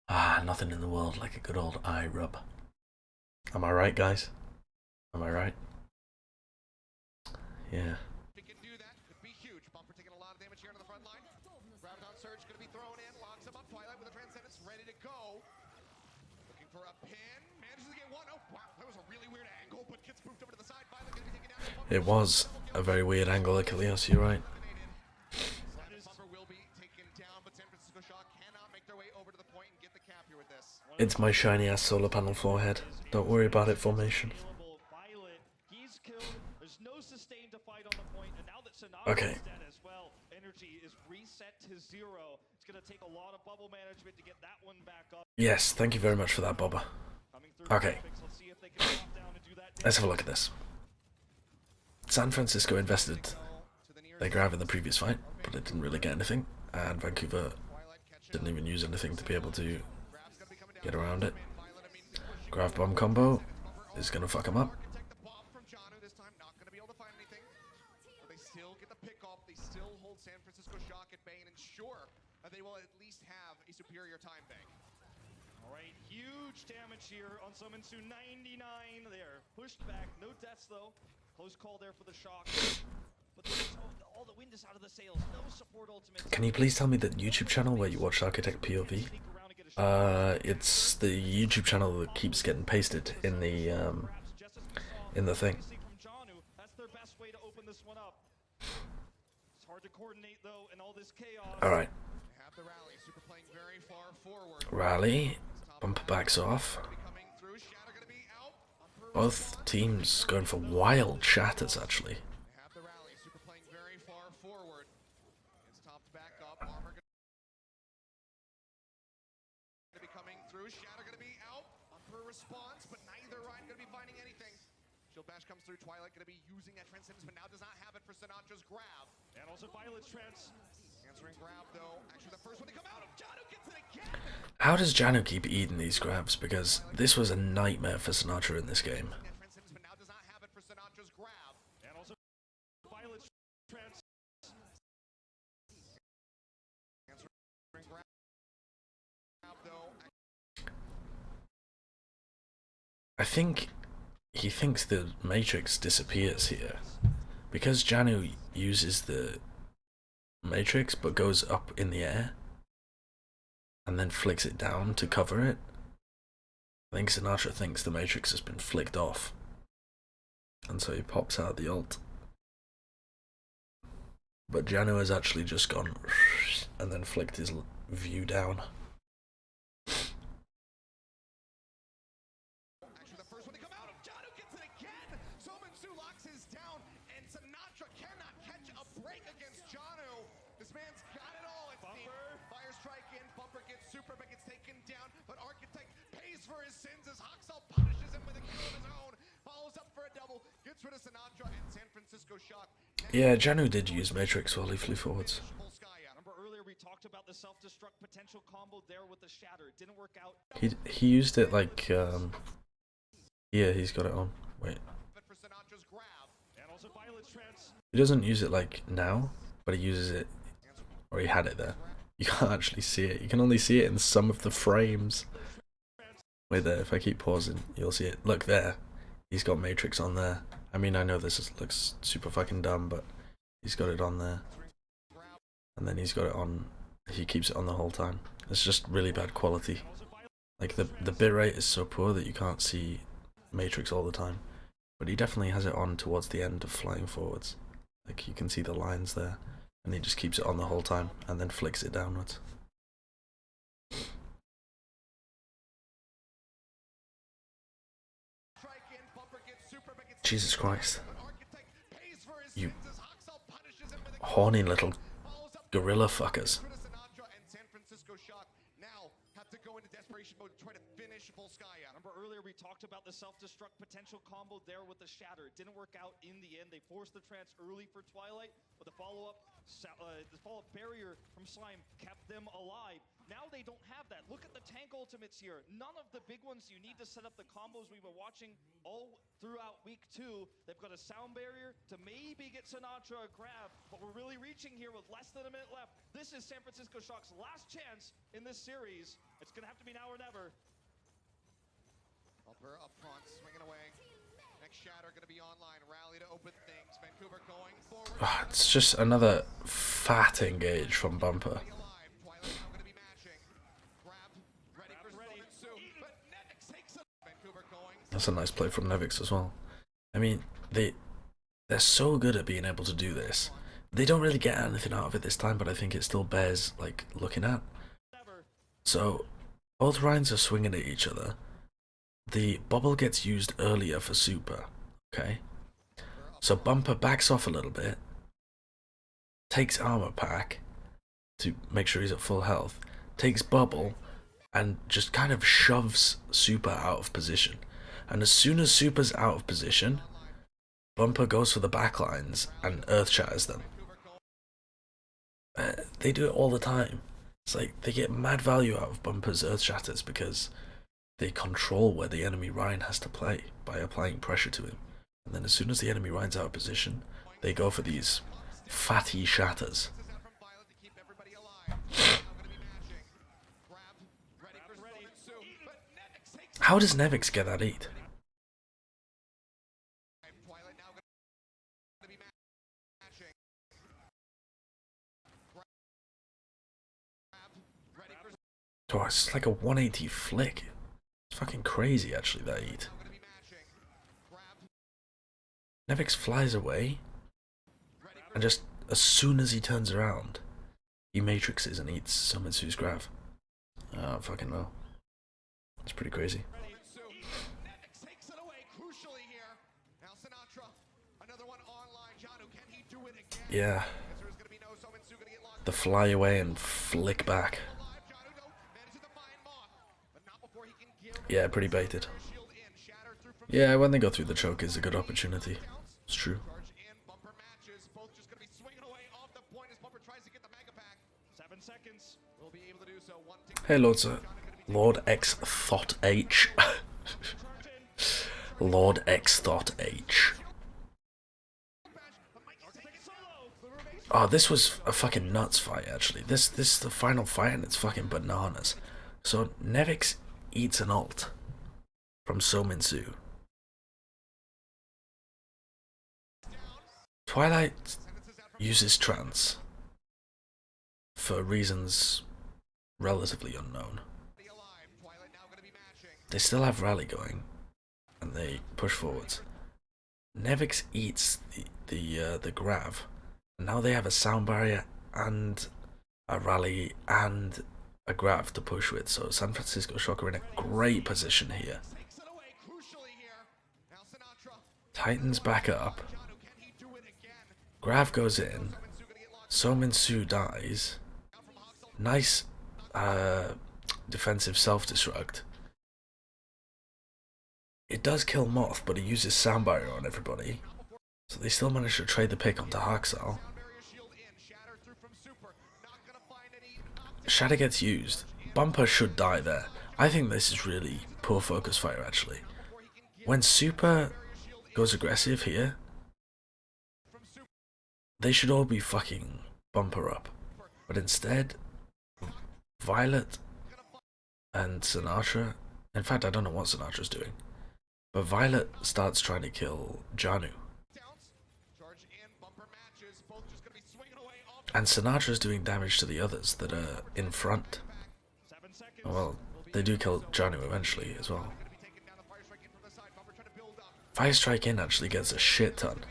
Ah, nothing in the world like a good old eye rub. Am I right, guys? Am I right? Yeah. If he can do that, could be huge. Bumper taking a lot of damage here on the front line. Graviton Surge going to be thrown in, locks him up. Twilight with a Transcendence ready to go. Looking for a pin, manages to get one. Oh, wow, that was a really weird angle, but gets moved over to the side. Violet going to be taken down. It was a very weird angle, Achilles, you're right. Bumper will be taken down, but San Francisco Shock cannot make their way over to the point and get the cap here with this. It's my shiny ass solar panel forehead. Don't worry about it, formation. Violet, he's killed. There's no sustain to fight on the point, and now that Sinatraa Okay. is dead as well, energy is reset to 0. It's gonna take a lot of bubble management to get that one back up. Yes, thank you very much for that, Bobba. Coming through Okay. Olympics, let's see if they can drop down and do that. Let's have a look at this. San Francisco invested their grab in the previous fight, but it didn't really get anything, and Vancouver didn't even use anything to be able to get around it. Grab bomb combo is gonna fuck him up. They still get the pick off. They still hold San Francisco Shock at bay and ensure that they will at least have a superior time bank. All right, huge damage here on Summonsoo. 99 there. Pushed back. No deaths, though. Close call there for the Shock. But all the wind is out of the sails. No support ultimate. Can you please tell me the YouTube channel where you watch Architect POV? It's the YouTube channel that keeps getting pasted in the thing. That's their best way to open this one up. It's hard to coordinate though in all this chaos. Alright. Have the rally. Super playing very far forward. Rally. Bumper backs off. Both teams going for wild shatters, actually. Have the rally. Super playing very far forward. It's topped back up. Armor gonna be coming through. Shatter gonna be out. Per response, but neither Rhine gonna be finding anything. Shield bash comes through. Twilight gonna be using that transcendence, but now does not have it for Sinatra's grab. And also Violet's trance. Answering grab though. Actually, the first one to come out of Janu gets it again. How does Janu keep eating these grabs? Because this was a nightmare for Sinatraa in this game. That transcendence, but now does not have it for Sinatra's grab. And also Violet's trance. Answering grab though. I think he thinks the Matrix disappears here. Because Janu uses the Matrix but goes up in the air and then flicks it down to cover it, I think Sinatraa thinks the Matrix has been flicked off, and so he pops out the ult. But Janu has actually just gone and then flicked his view down. Actually, the first one to come out of Janu gets it again. Summonsoo locks his down, and Sinatraa cannot catch a break against Janu. This man's got it all. It's Bumper. Fire strike in. Bumper gets super, but gets taken down. But Architect pays for his sins as Hoxall punishes him with a kill of his own. Follows up for a double. Gets rid of Sinatraa and San Francisco Shock. Yeah, Janu did use Matrix while he flew forwards. Remember earlier we talked about the self-destruct potential combo there with the shatter. It didn't work out. He used it like yeah, he's got it on. Wait. For Sinatra's grab. And also Violet's trance. He doesn't use it like now, but he uses it, or he had it there. You can't actually see it. You can only see it in some of the frames. Wait there, if I keep pausing, you'll see it. Look there. He's got Matrix on there. I mean, I know looks super fucking dumb, but he's got it on there. And then he's got it on, he keeps it on the whole time. It's just really bad quality. Like, the bitrate is so poor that you can't see Matrix all the time. But he definitely has it on towards the end of flying forwards. Like, you can see the lines there. And he just keeps it on the whole time, and then flicks it downwards. Jesus Christ. You horny little gorilla fuckers. Remember earlier we talked about the self-destruct potential combo there with the shatter. It didn't work out in the end. They forced the trance early for Twilight, but the follow-up barrier from Slime kept them alive. Now they don't have that. Look at the tank ultimates here. None of the big ones you need to set up the combos we were watching all throughout week 2. They've got a sound barrier to maybe get Sinatraa a grab, but we're really reaching here with less than a minute left. This is San Francisco Shock's last chance in this series. It's gonna have to be now or never. Bumper up front, swinging away. Next shatter gonna be online. Rally to open things. Vancouver going forward. It's just another fat engage from Bumper. That's a nice play from Nevix as well. I mean, they're so good at being able to do this. They don't really get anything out of it this time, but I think it still bears like looking at. So both Rhines are swinging at each other. The bubble gets used earlier for super, okay? So Bumper backs off a little bit, takes armor pack to make sure he's at full health, takes bubble, and just kind of shoves super out of position. And as soon as super's out of position, Bumper goes for the backlines and earth shatters them. They do it all the time. It's like they get mad value out of Bumper's earth shatters because they control where the enemy Rhine has to play by applying pressure to him. And then as soon as the enemy Rhine's out of position, they go for these fatty shatters. How does Nevix get that eat? Oh, it's like a 180 flick. It's fucking crazy, actually, that eat. Nevix flies away, and just as soon as he turns around, he matrixes and eats Sumitsu's grab. Oh, fucking well. It's pretty crazy. Yeah. The fly away and flick back. Yeah, pretty baited. Yeah, when they go through the choke is a good opportunity. It's true. Hey, Lord X Thought H. Lord X Thought H. Oh, this was a fucking nuts fight, actually. This is the final fight and it's fucking bananas. So, Nevix eats an ult from Sominsu. Twilight uses trance for reasons relatively unknown. They still have rally going and they push forwards. Nevix eats the grav. Now they have a sound barrier and a rally and a grav to push with, so San Francisco Shock are in a great position here. Titans back up. Grav goes in. Sominsu dies. Nice defensive self-destruct. It does kill Moth, but he uses sound barrier on everybody. So they still manage to trade the pick onto Haxal. Shatter gets used. Bumper should die there. I think this is really poor focus fire, actually. When Super goes aggressive here, they should all be fucking Bumper up. But instead, Violet and Sinatraa, in fact I don't know what Sinatra's doing, but Violet starts trying to kill Janu. And Sinatra's doing damage to the others that are in front. Well, they do kill Janu eventually as well. Fire Strike In actually gets a shit ton.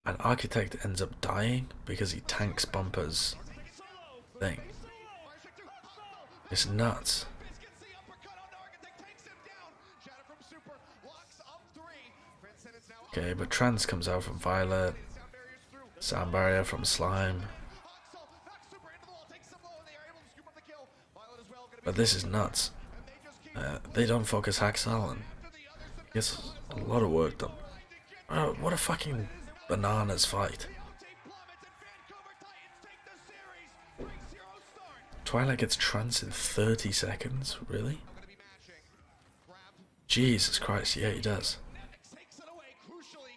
And Architect ends up dying because he tanks Bumper's thing. It's nuts. Okay, but Trance comes out from Violet. Sound barrier from Slime. But this is nuts. They don't focus Haxal and gets a lot of work done. Oh, what a fucking bananas fight. Twilight gets Trance in 30 seconds? Really? Jesus Christ, yeah he does.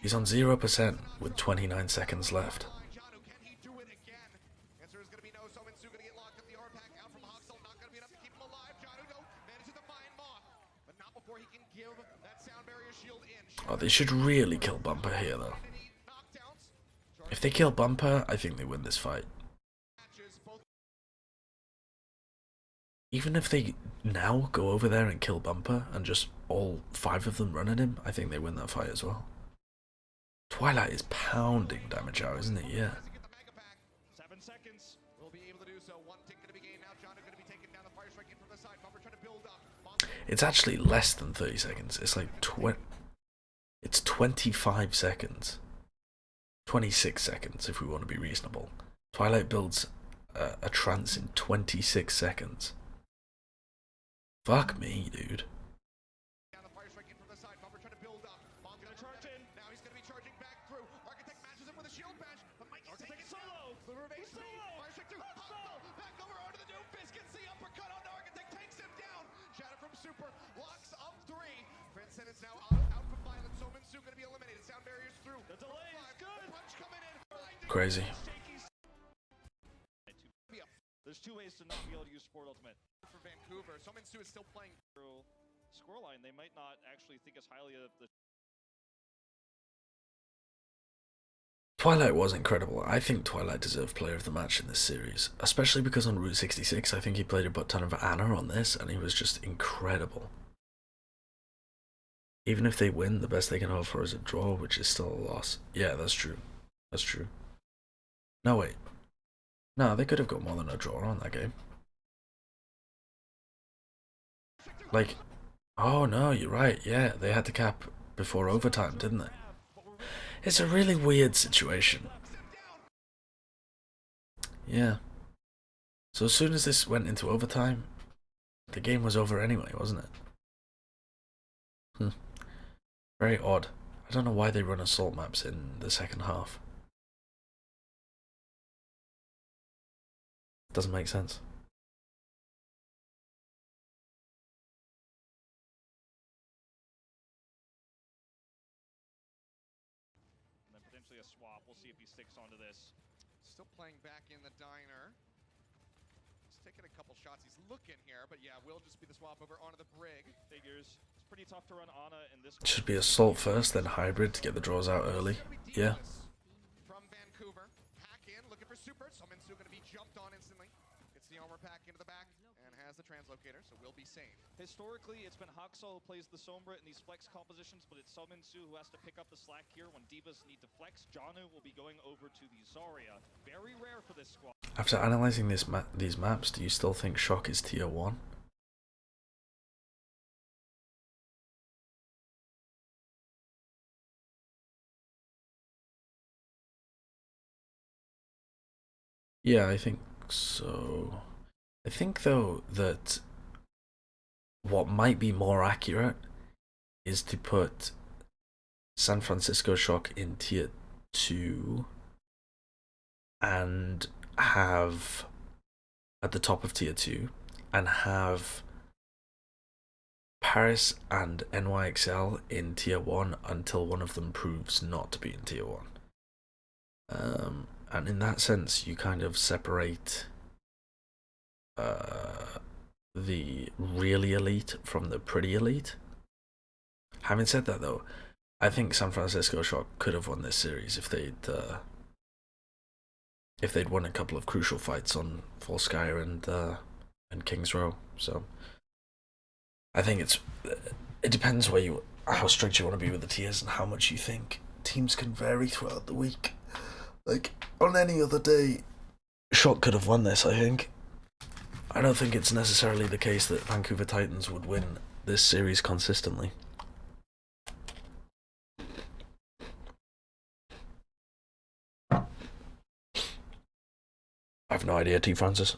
He's on 0% with 29 seconds left. Oh, they should really kill Bumper here though. If they kill Bumper, I think they win this fight. Even if they now go over there and kill Bumper and just all 5 of them run at him, I think they win that fight as well. Twilight is pounding damage out, isn't he? Yeah. 7 seconds. Will be able to do so. 1 tick to be gained. Now John is going to be taken down. The fire strike in from the side. Bumper trying to build up. It's actually less than 30 seconds. It's like it's 25 seconds. 26 seconds if we want to be reasonable. Twilight builds a Trance in 26 seconds. Fuck me, dude. Crazy. There's two ways to not be able to use Sport Ultimate. For Vancouver, Sominsu is still playing. Scoreline, they might not actually think as highly of the. Twilight was incredible. I think Twilight deserved player of the match in this series, especially because on Route 66 I think he played a butt ton of Ana on this and he was just incredible. Even if they win, the best they can hope for is a draw, which is still a loss. Yeah, that's true. That's true. No, wait. No, they could have got more than a draw on that game. Like, oh no, you're right. Yeah, they had to cap before overtime, didn't they? It's a really weird situation. Yeah. So as soon as this went into overtime, the game was over anyway, wasn't it? Very odd. I don't know why they run assault maps in the second half. Doesn't make sense. And then potentially a swap. We'll see if he sticks onto this. Still playing back in the diner. He's taking a couple shots. He's looking here, but yeah, will just be the swap over onto the brig. Figures. It's pretty tough to run Ana in this. Should be assault first, then hybrid to get the draws out early. Yeah. From Vancouver, hack in, looking for super. Sominsu going to be jumped on instantly. Gets the armor pack into the back and has the translocator, so we'll be safe. Historically, it's been Haksal who plays the Sombra in these flex compositions, but it's Sominsu who has to pick up the slack here when Divas need to flex. Janu will be going over to the Zarya. Very rare for this squad. After analysing these maps, do you still think Shock is tier 1? Yeah, I think so. I think though that what might be more accurate is to put San Francisco Shock in tier 2 and have at the top of tier 2 and have Paris and NYXL in tier 1 until one of them proves not to be in tier 1. And in that sense, you kind of separate the really elite from the pretty elite. Having said that, though, I think San Francisco Shock could have won this series if they'd won a couple of crucial fights on Volskaya and Kings Row. So I think it depends how strict you want to be with the tiers and how much you think teams can vary throughout the week. Like, on any other day, Shock could have won this, I think. I don't think it's necessarily the case that Vancouver Titans would win this series consistently. I have no idea, T. Francis.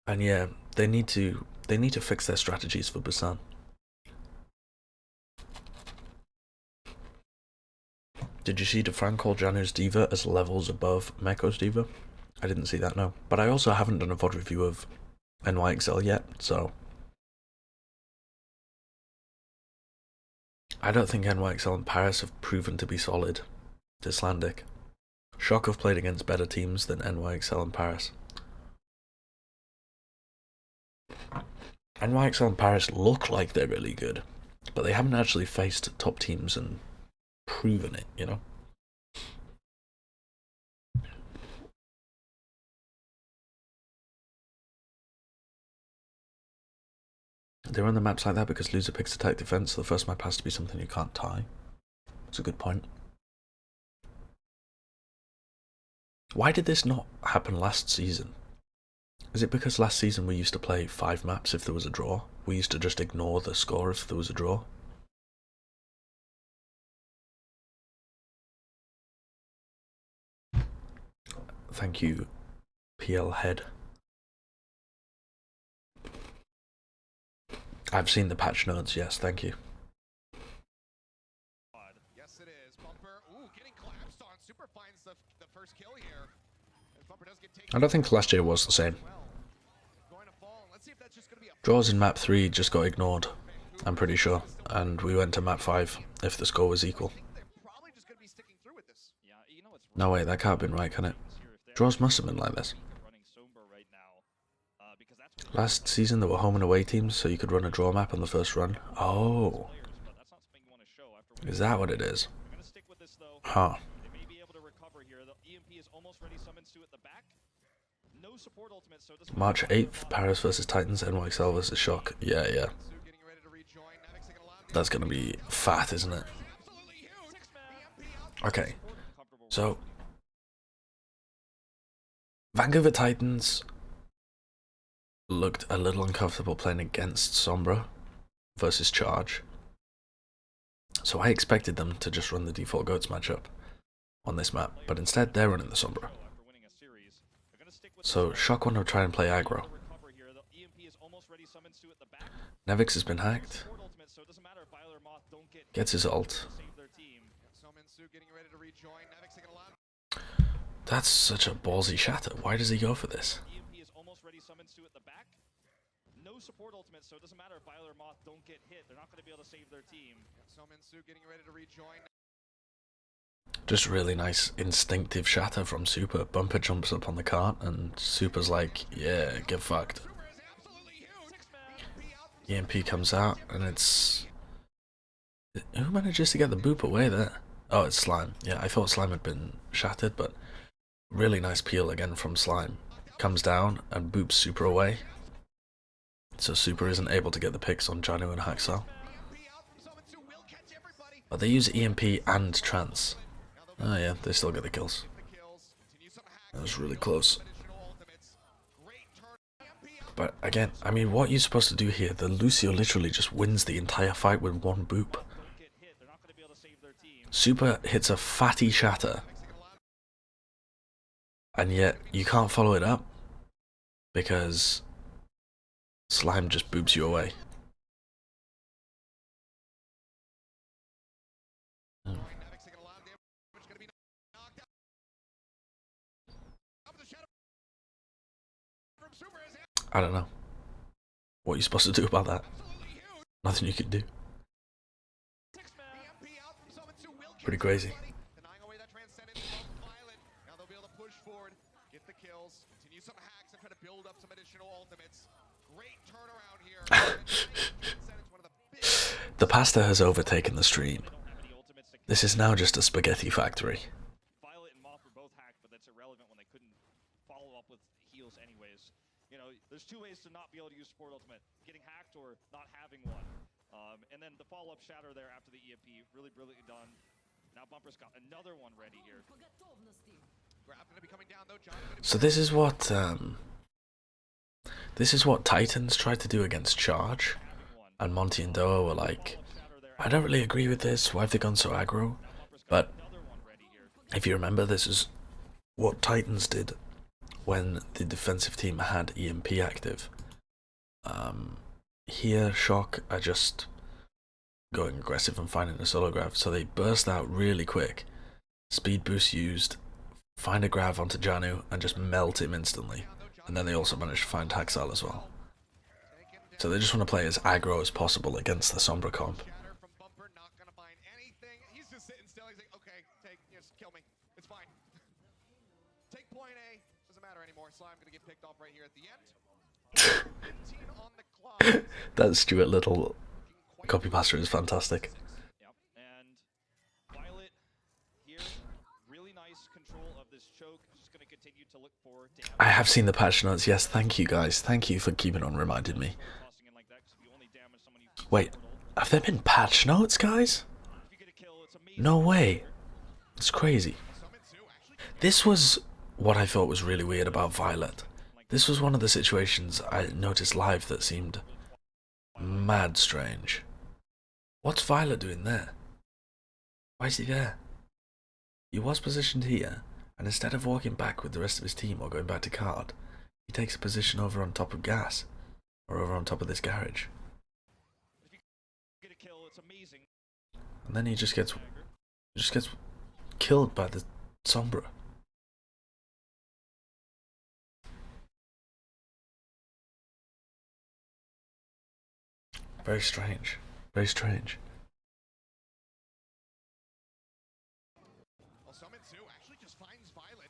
And yeah, they need to fix their strategies for Busan. Did you see DeFran call Janu's Diva as levels above Meko's Diva? I didn't see that, no. But I also haven't done a VOD review of NYXL yet, so I don't think NYXL and Paris have proven to be solid to Icelandic. Shock have played against better teams than NYXL and Paris. NYXL and Paris look like they're really good, but they haven't actually faced top teams and proven it, you know? They run the maps like that because loser picks attack defense, so the first map has to be something you can't tie. That's a good point. Why did this not happen last season? Is it because last season we used to play 5 maps if there was a draw? We used to just ignore the score if there was a draw? Thank you, PL Head. I've seen the patch notes, yes, thank you. Yes, it is. Bumper, getting collapsed on. Super finds the first kill here. And Bumper does get taken. I don't think last year was the same. Going to fall Let's see if that's just going to be a Draws in map 3 just got ignored, I'm pretty sure, and we went to map 5 if the score was equal. they're probably just going to be sticking through with this. Yeah, you know what's No, wait, that can't have been right, can it? Draws must have been like this. running Sombra right now, because that's Last season there were home and away teams, so you could run a draw map on the first run. Oh, players, but that's not something you want to show after. is that what it is? They're going to stick with this though. Huh. They may be able to recover here. The EMP is almost ready. Summons Sue at the back. No support ultimate, so it doesn't March 8th, Paris versus Titans, NYXL versus Shock. Yeah, yeah. Sue getting ready to rejoin. Navix taking a lot. That's gonna be fat, isn't it? Absolutely huge. EMP out. Okay, so Vancouver Titans looked a little uncomfortable playing against Sombra versus Charge, so I expected them to just run the default GOATS matchup on this map, but instead they're running the Sombra. after winning a series. They're going to stick with So Shock want to try and play aggro. recover here. The EMP is almost ready. Summons Sue at the back. Nevix has been hacked, Support ultimate, so it doesn't matter if Violet or Moth don't get gets his ult. save their team. Summon Sue getting ready to rejoin. Navix taking a lot. That's such a ballsy shatter. Why does he go for this? EMP is almost ready. Summons Sue at the back. No support ultimate, so it doesn't matter if Violet or Moth don't get hit. They're not going to be able to save their team. Summon Sue getting ready to rejoin. Just really nice instinctive shatter from Super. Bumper jumps up on the cart and Super's like, yeah, get fucked. Super is absolutely huge. EMP out. EMP comes out and it's... Who manages to get the boop away there? Oh, it's Slime. Yeah, I thought Slime had been shattered, but really nice peel again from Slime. Comes down and boops Super away. So Super isn't able to get the picks on Janu and Haxel. EMP out. Summon Sue will catch everybody. But they use EMP and Trance. Oh yeah, they still get the kills. The kills. Continue some hacks. That was really close. Additional ultimates. Great turn. EMP out. But again, I mean, what are you supposed to do here? The Lucio literally just wins the entire fight with one boop. Don't get hit. They're not going to be able to save their team. Super hits a fatty shatter, and yet you can't follow it up because Slime just boops you away. Navix taking a lot of damage. Gonna be knocked out. Up with the shadow from Super is I don't know. What are you supposed to do about that? absolutely huge. Nothing you can do. EMP out. Summon Sue will catch Pretty crazy. everybody. Denying away that transcendence from Violet. Now they'll be able to push forward, get the kills, continue some hacks, and try to build up some additional ultimates. Great turnaround here. Transcendence, one of the big The pasta has overtaken the stream. They don't have any ultimates to This is now just a spaghetti factory. Violet and Moth were both hacked, but that's irrelevant when they couldn't follow up with heals anyways. You know, there's two ways to not be able to use support ultimate: getting hacked or not having one. And then the follow-up shatter there after the EMP, really brilliantly done. Now Bumper's got another one ready here. grab gonna be coming down though. John gonna be So this is what Titans tried to do against Charge, Having one. and Monty and Doa were like, Shatter there. I don't really agree with this. Why have they gone so aggro? Bumper's got But another one ready here. if you remember, this is what Titans did when the defensive team had EMP active. Here, Shock are just going aggressive and finding a solo grab, so they burst out really quick. Speed boost used, find a grab onto Janu, and just melt him instantly. And then they also managed to find Haxal as well. So they just want to play as aggro as possible against the Sombra comp. shatter from Bumper, not gonna find anything. He's just sitting still. He's like, okay, just kill me. It's fine. Take point A. Doesn't matter anymore. Slime gonna get picked off right here at the end. 15 on the clock. That Stuart Little copy paster is fantastic. Yep. And Violet here, really nice control of this choke. Just going to continue to look for damage. I have seen the patch notes, yes, thank you guys. Thank you for keeping on reminding me. Tossing in like that 'cause if you only damage someone, you Wait, have there been patch notes, guys? if you get a kill, it's amazing. No way. It's crazy. This was what I thought was really weird about Violet. This was one of the situations I noticed live that seemed mad strange. What's Violet doing there? Why is he there? He was positioned here, and instead of walking back with the rest of his team or going back to card, he takes a position over on top of gas, or over on top of this garage. If you get a kill, it's amazing. And then he just gets killed by the Sombra. Very strange. Very strange. Well, Summon 2 actually just finds Violet.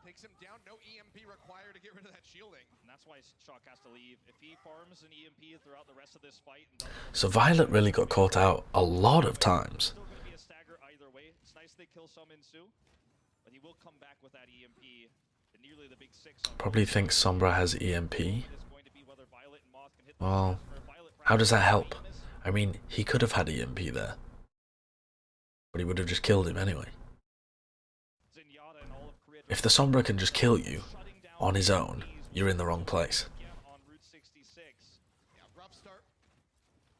Takes him down, no EMP required to get rid of that shielding. And that's why Shock has to leave. If he farms an EMP throughout the rest of this fight and doesn't... So Violet really got caught out a lot of times. Still going to be a stagger either way. It's nice they kill Summon 2, but he will come back with that EMP. And nearly the big 6 on Probably thinks Sombra has EMP. is going to be whether Violet and Moth can hit the Well, how does that help? I mean, he could have had EMP there. But he would have just killed him anyway. If the Sombra can just kill you on his own, you're in the wrong place. on Route 66. Yeah, rough start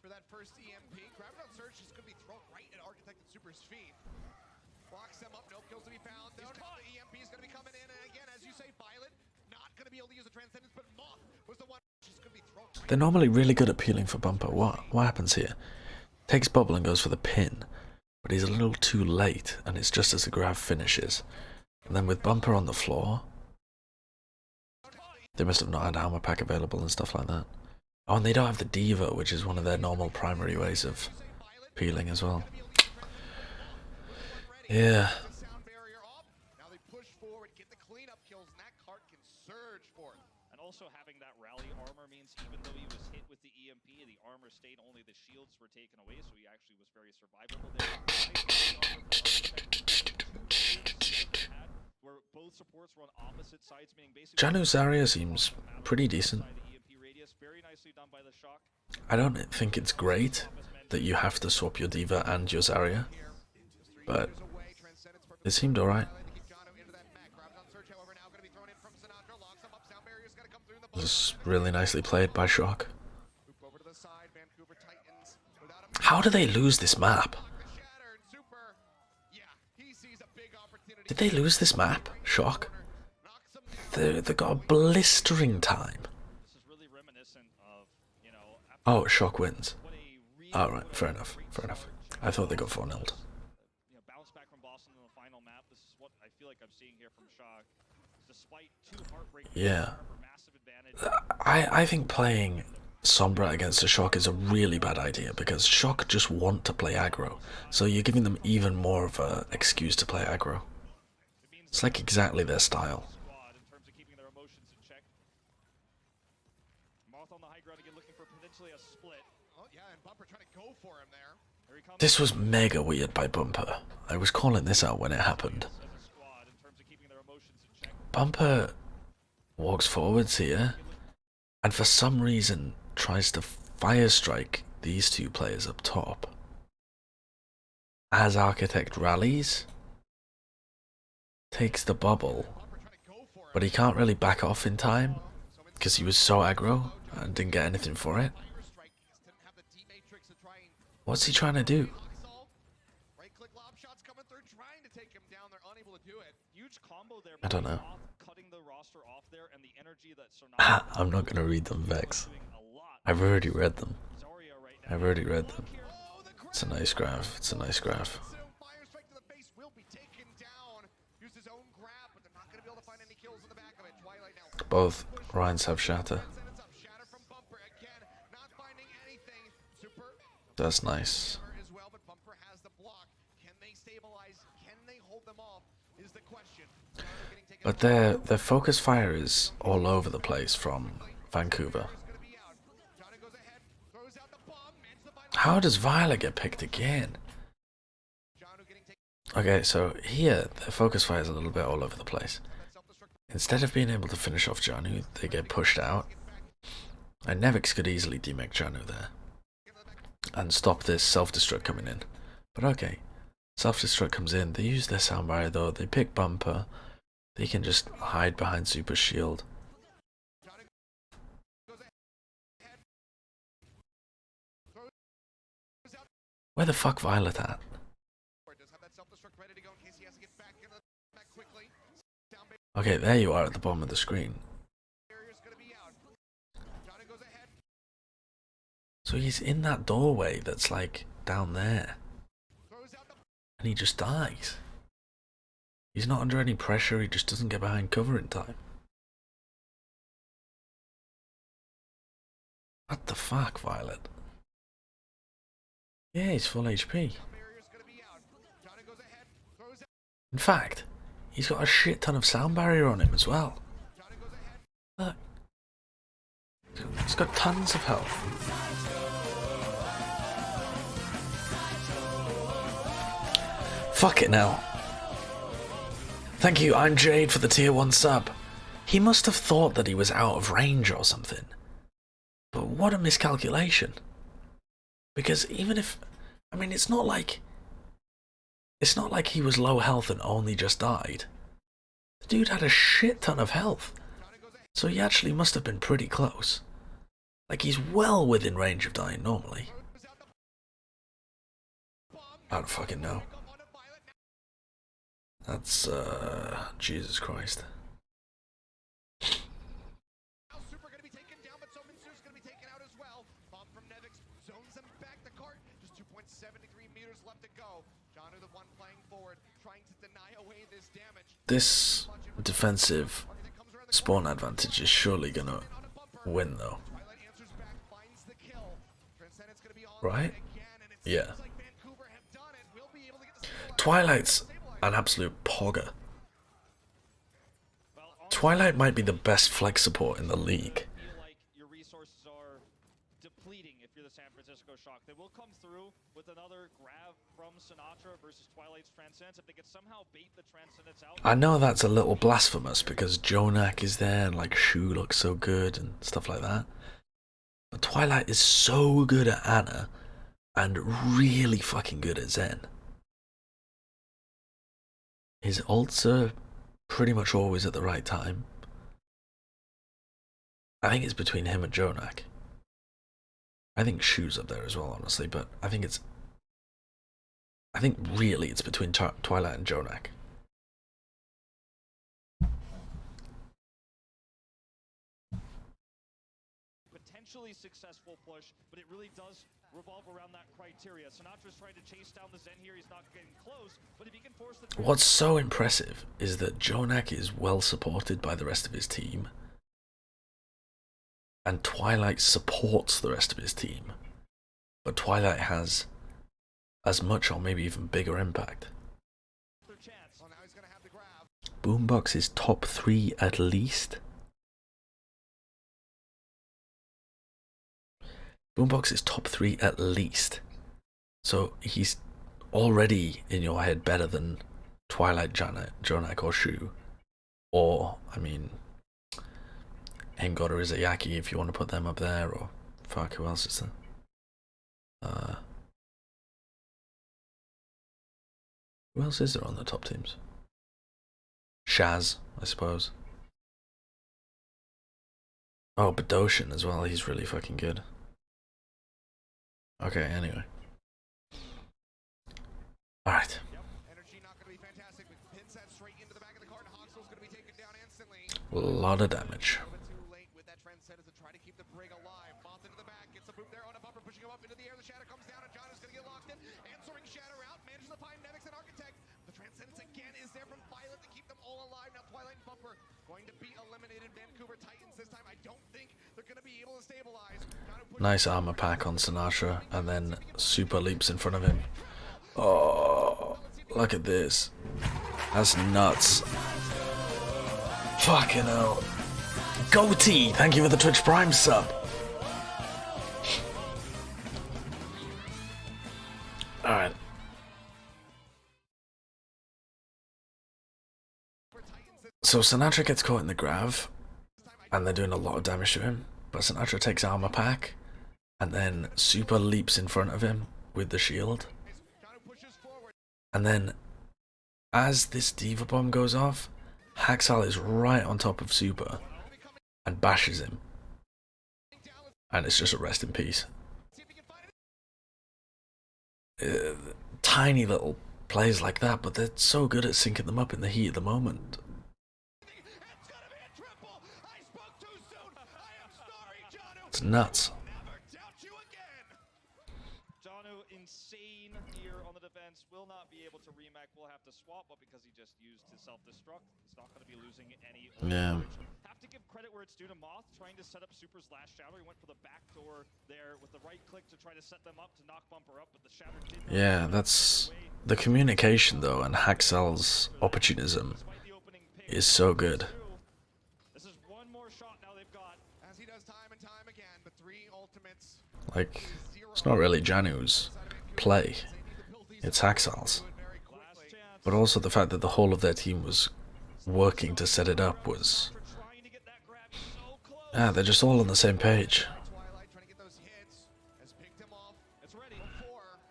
for that first EMP. Gravity Surge is going to be thrown right at Architect and Super's feet. Locks them up, no kills to be found. Though now the EMP is going to be coming in, and again, as you say, Violet not going to be able to use the Transcendence, but Moth was the one she's going to be thrown. They're normally really good at peeling for Bumper. What happens here? Takes Bubble and goes for the pin, but he's a little too late, and it's just as the grab finishes. And then with Bumper on the floor, they must have not had armor pack available and stuff like that. Oh, and they don't have the Diva, which is one of their normal primary ways of peeling as well. Yeah. Sound barrier off. Now they push forward, get the cleanup kills, and that cart can surge forth. And also having that rally armor means even though he was hit with the EMP, the armor stayed, only the shields were taken away, so he actually was very survivable there. Where both supports were on opposite sides, meaning basically Janu Zarya seems pretty decent. very nicely done by the Shock. I don't think it's great that you have to swap your Diva and your Zarya, but it seemed alright. This is really nicely played by Shock. How do they lose this map? Did they lose this map? Shock? They got a blistering time. This is really reminiscent of, you know, Oh, Shock wins. what a really Alright, fair enough, fair enough. I thought they got 4-0'd. you know, bounce back from Boston in the final map. This is what I feel like I'm seeing here from Shock. Despite two heartbreaking Yeah. massive advantage. I think playing Sombra against a Shock is a really bad idea because Shock just want to play aggro. So you're giving them even more of an excuse to play aggro. It's like exactly their style. Squad in terms of keeping their emotions in check. Moth on the high ground again, looking for potentially a split. Oh yeah, and Bumper trying to go for him there. Here he comes This was mega weird by Bumper. I was calling this out when it happened. as a squad in terms of keeping their emotions in check. Bumper walks forwards here and for some reason tries to fire strike these two players up top. As Architect rallies, takes the bubble, but he can't really back off in time because he was so aggro and didn't get anything for it. What's he trying to do? Right click lob shots coming through, trying to take him down. They're unable to do it. Huge combo there. I don't know. Moth cutting the roster off there, and the energy that surrounds I'm not going to read them, Vex. doing a lot. I've already read them. Zarya right now. I've already read them. Oh, the It's a nice graph. It's a nice graph. fire strike to the face will be taken down. Used his own grab, but they're not going to be able to find any kills in the back of it. Twilight now. Both Rhines have shatter. Sentence up. Shatter from Bumper again. Not finding anything. Super That's nice. as well, but Bumper has the block. Can they stabilize? Can they hold them off? Is the question. Getting taken But their focus fire is all over the place from Vancouver. gonna be out. Johnny goes ahead, throws out the bomb, mans the final. How does Violet get picked again? Johnny getting taken. Okay, so here, their focus fire is a little bit all over the place. Self-destruct. Instead of being able to finish off Janu, they get pushed out. And Nevix could easily demech Janu there. And stop this self-destruct coming in. But okay, self-destruct comes in, they use their sound barrier though, they pick Bumper. They can just hide behind Super Shield. Johnny goes ahead. Throws out. Where the fuck Violet at? Does have that self-destruct ready to go in case he has to get back in the back quickly. Down Okay, there you are at the bottom of the screen. barrier's gonna be out. Johnny goes ahead. So he's in that doorway that's like down there. Throws out the. And he just dies. He's not under any pressure, he just doesn't get behind cover in time. What the fuck, Violet? Yeah, he's full HP. Barrier's gonna be out. Jono goes ahead, throws out. In fact, he's got a shit ton of sound barrier on him as well. Jono goes ahead. Look. He's got tons of health. Fuck it now. Thank you, I'm Jade for the tier 1 sub. He must have thought that he was out of range or something. But what a miscalculation. Because even if... I mean, it's not like he was low health and only just died. The dude had a shit ton of health. So he actually must have been pretty close. Like, he's well within range of dying normally. I don't fucking know. That's, Jesus Christ. Super gonna be taken down, but Sominsu's gonna be taken out as well. Bomb from Nevix zones him back the cart. Just 2.73 meters left to go. Jono, the one playing forward, trying to deny away this damage. This defensive spawn advantage is surely gonna win, though. Twilight answers back, finds the kill. Transcendence gonna be on Right? again, and it Yeah. seems like Vancouver have done it. We'll be able to get the stabilizer. Twilight's an absolute pogger. Twilight might be the best flex support in the league. Feel like your resources are depleting if you're the San Francisco Shock. They will come through with another grab from Sinatraa versus Twilight's Transcendence. If they could somehow bait the Transcendence out. I know that's a little blasphemous because Jonak is there and like Shu looks so good and stuff like that. But Twilight is so good at Ana and really fucking good at Zen. His ults are pretty much always at the right time. I think it's between him and Jonak. I think Shu's up there as well, honestly, but I think really it's between Twilight and Jonak. Potentially successful push, but it really does revolve around that criteria. Sinatra's trying to chase down the Zen here. He's not getting close, but if he can force the... What's so impressive is that Jonak is well supported by the rest of his team, and Twilight supports the rest of his team, but Twilight has as much or maybe even bigger impact. Well, now he's gonna have the grab. Boombox is top 3 at least. Boombox is top 3 at least. So he's already in your head better than Twilight, Jonak or Shu. Or, I mean, Engod or Izayaki if you want to put them up there, or fuck, who else is there? Who else is there on the top teams? Shaz, I suppose. Oh, Bedoshin as well, he's really fucking good. Okay, anyway. Alright. Yep. Energy not gonna be fantastic. Pins that straight into the back of the cart. Hoxel's gonna be taken down instantly. A lot of damage. A little bit too late with that Transcendence to try to keep the Brig alive. Moth into the back, gets the boot there on a bumper, pushing him up into the air. The Shatter comes down, and John is gonna get locked in. Answering Shatter out, manages to find Nevix and Architect. The Transcendence again is there from Violet to keep them all alive. Now Twilight and Bumper going to be eliminated. Vancouver Titans this time. I don't think they're gonna be able to stabilize. Nice armor pack on Sinatraa, and then super leaps in front of him. Oh, look at this. That's nuts. Fucking hell. Goatee, thank you for the Twitch Prime sub. Alright. So Sinatraa gets caught in the grav, and they're doing a lot of damage to him, but Sinatraa takes armor pack, and then super leaps in front of him with the shield. And then, as this Diva Bomb goes off, Haxal is right on top of Super and bashes him. And it's just a rest in peace. Tiny little plays like that, but they're so good at syncing them up in the heat of the moment. It's nuts. Janu insane here on the defense, will not be able to remake, will have to swap, but because he just used his self-destruct, he's not going to be losing any. Yeah. Have to give credit where it's due to Moth, trying to set up Super's last shatter. He went for the back door there with the right click to try to set them up to knock Bumper up, but the shatter did not. Yeah, that's the communication though, and Haxal's opportunism is so good. This is one more shot now they've got. As he does time and time again, but 3 ultimates. Like, it's not really Janu's play, it's Haxal's. But also the fact that the whole of their team was working to set it up was... Yeah, they're just all on the same page. Twilight trying to get those hits. Has picked him off. It's ready. Before.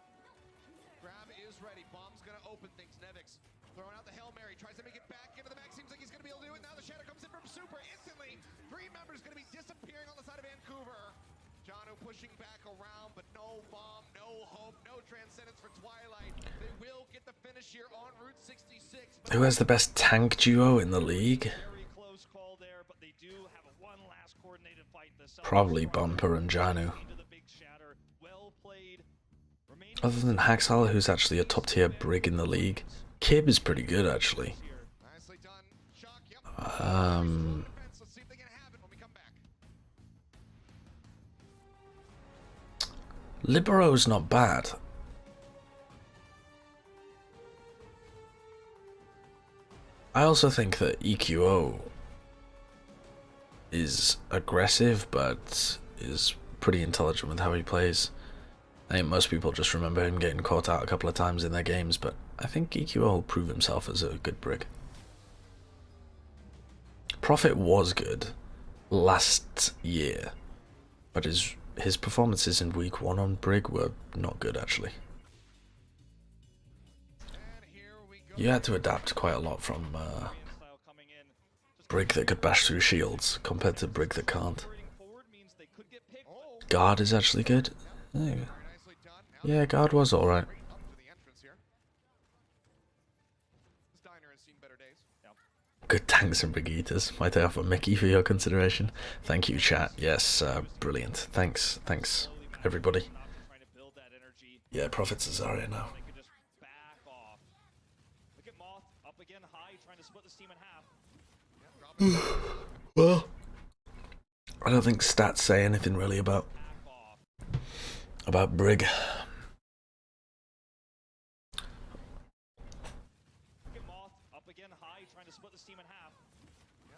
Grab is ready. Bomb's gonna open things. Nevix throwing out the Hail Mary. Tries to make it back into the back. Seems like he's gonna be able to do it. Now the shatter comes in from Super instantly. 3 members gonna be disappearing on the side of Vancouver. Janu pushing back around, but no bomb, no hope, no transcendence for Twilight. They will get the finish here on Route 66. Who has the best tank duo in the league? Very close call there, but they do have a one last coordinated fight. Probably Bumper and Janu. Well played. Other than Haxal, who's actually a top tier brig in the league. Kib is pretty good actually. Nicely done. Shock, yep. Let's see if they can have it when we come back. Libero's not bad. I also think that EQO is aggressive, but is pretty intelligent with how he plays. I think most people just remember him getting caught out a couple of times in their games, but I think EQO will prove himself as a good brig. Prophet was good last year, but his performances in week 1 on brig were not good actually. You had to adapt quite a lot from brig that could bash through shields compared to brig that can't. Guard is actually good. There you go. Yeah, guard was alright. Good tanks and brigaders. Might I offer Mickey for your consideration? Thank you, chat. Yes, brilliant. Thanks, everybody. Yeah, Prophet's a Zarya now. Well, I don't think stats say anything really about brig.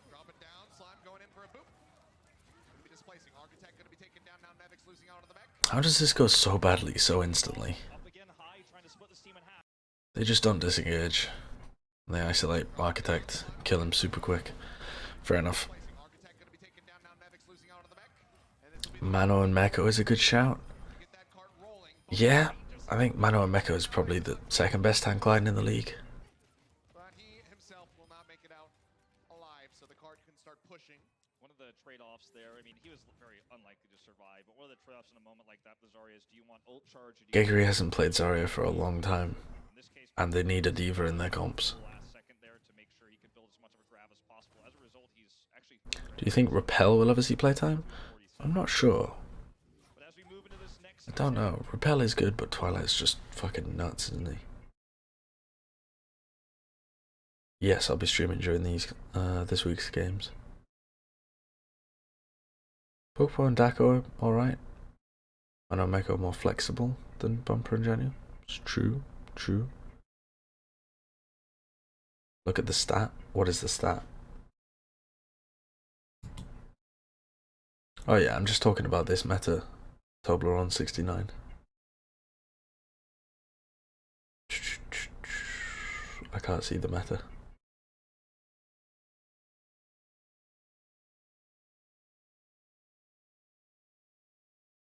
Drop it down. Slime going in for a boop. Gonna be displacing. Architect gonna be taken down now. Nevix losing out on the back. How does this go so badly, so instantly? They just don't disengage. They isolate Architect, kill him super quick. Fair enough. Architect gonna be taken down now. Nevix losing out on the back. And this will be Mano and Meko is a good shout. get that cart rolling. Yeah, I think Mano and Meko is probably the second best tank line in the league. But he himself will not make it out alive, so the cart can start pushing. One of the trade-offs there, I mean, he was very unlikely to survive, but one of the trade-offs in a moment like that with Zarya is, do you want ult charge or do you Gegri hasn't played Zarya for a long time, in this case, and they need a diva in their comps. last second there to make sure he could build as much of a grab as possible. As a result, he's actually Do you think Repel will ever see playtime? I'm not sure. But as we move into this next I don't know. Repel is good, but Twilight's just fucking nuts, isn't he? Yes, I'll be streaming during this week's games. Popo and Dako are alright. I know Meko more flexible than Bumper and Janu. It's true, true. Look at the stat. What is the stat? Oh yeah, I'm just talking about this meta. Toblerone 69. I can't see the meta.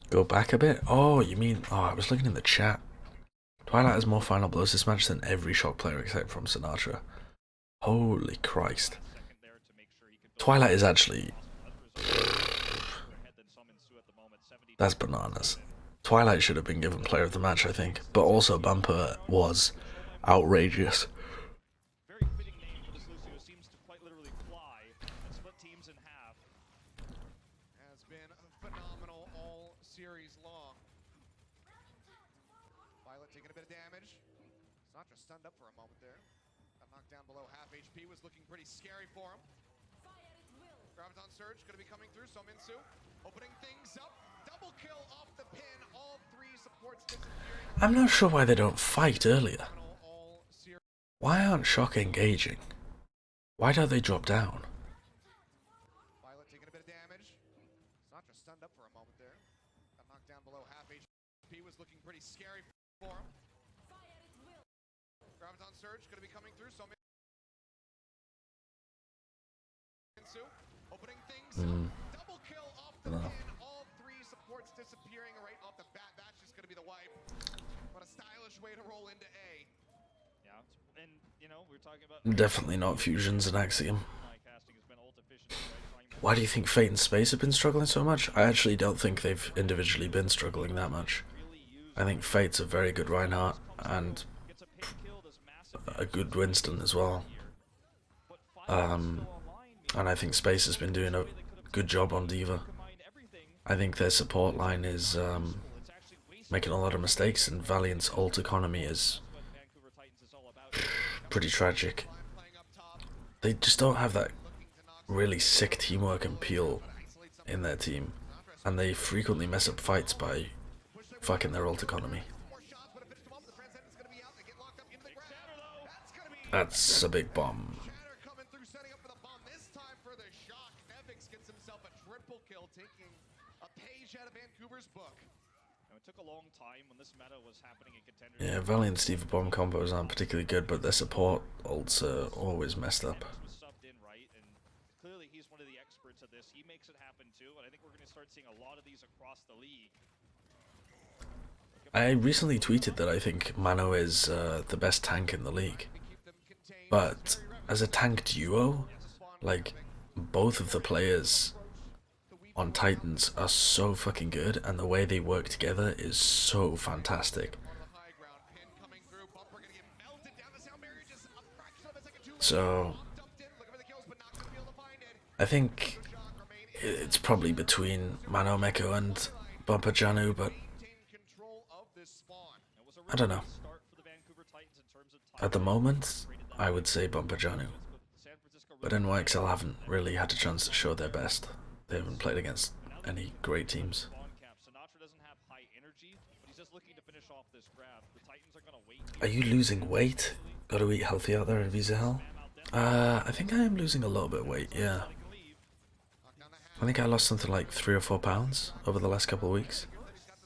Go back a bit? Oh, you mean... Oh, I was looking in the chat. Twilight has more final blows this match than every Shock player except from Sinatraa. Holy Christ. Twilight is actually... That's bananas. Twilight should have been given player of the match, I think. But also Bumper was outrageous. very fitting name for this Lucio seems to quite literally fly and split teams in half. Has been phenomenal all series long. Violet taking a bit of damage. Sinatraa stunned up for a moment there. Got knocked down below half HP, was looking pretty scary for him. Graviton Surge gonna be coming through, so Minsu opening things up. Double kill off the pin, all three supports disappearing. I'm not sure why they don't fight earlier. All serious. Why aren't Shock engaging? Why don't they drop down? Violet taking a bit of damage. Sinatraa stunned up for a moment there. Got knocked down below half HP, was looking pretty scary for him. Graviton Surge gonna be coming through, so Minsu opening things up. Double kill off the pin, all three supports disappearing right off the bat. That's just gonna be the wipe. What a stylish way to roll into A. Yeah, and you know we're talking about Definitely not Fusions and Axiom. my casting has been ult efficient, right? Trying Why do you think Fate and Space have been struggling so much? I actually don't think they've individually been struggling that much. really use I think Fate's a very good Reinhardt and gets a pin kill, does massive a good Winston as well. but Fire is still online, And I think Space has been doing a good job on Diva. combined everything. I think their support line is It's actually wasted making a lot of mistakes, and Valiant's ult economy is what Vancouver Titans is all about. pretty tragic. Playing up top, They just don't have that looking to knock really sick teamwork and peel in their team, and they frequently mess up fights by fucking their ult economy. more shots, but it finished them off. The Transcendent's gonna be out. They get locked up into the ground. That's gonna be That's a big bomb. Shatter coming through, setting up for the bomb. This time for the Shock. Nevix gets himself a triple kill, taking a page out of Vancouver's book. Now, it took a long time when this meta was happening in contenders. Yeah, Valiant's Diva bomb combos aren't particularly good, but their support ults are always messed up. Nevix was subbed in, right? And clearly he's one of the experts at this. He makes it happen too, and I think we're going to start seeing a lot of these across the league. I recently tweeted that I think Mano is the best tank in the league, Keep them contained. but as a tank duo, like, both of the players on Titans are so fucking good, and the way they work together is so fantastic. On the high ground, pin coming through. Bumper gonna get melted down. The sound barrier just a fraction of a second too late. So Dumped in, looking for the kills, but not gonna be able to find it. I think Shock remain it's probably between Mano Meko and Bumper Janu, but maintain control of this spawn. It was a I don't know. start for the Vancouver Titans in terms of At the moment, I would say Bumper Janu. San Francisco But NYXL haven't really had a chance to show their best. They haven't played against any great teams. spawn cap. Sinatraa doesn't have high energy, but he's just looking to finish off this grab. The Titans are going to wait. Are you losing weight? Gotta eat healthy out there in Visa Hell? I think I am losing a little bit of weight, yeah. Knock down the half. I think I lost something like 3 or 4 pounds over the last couple of weeks.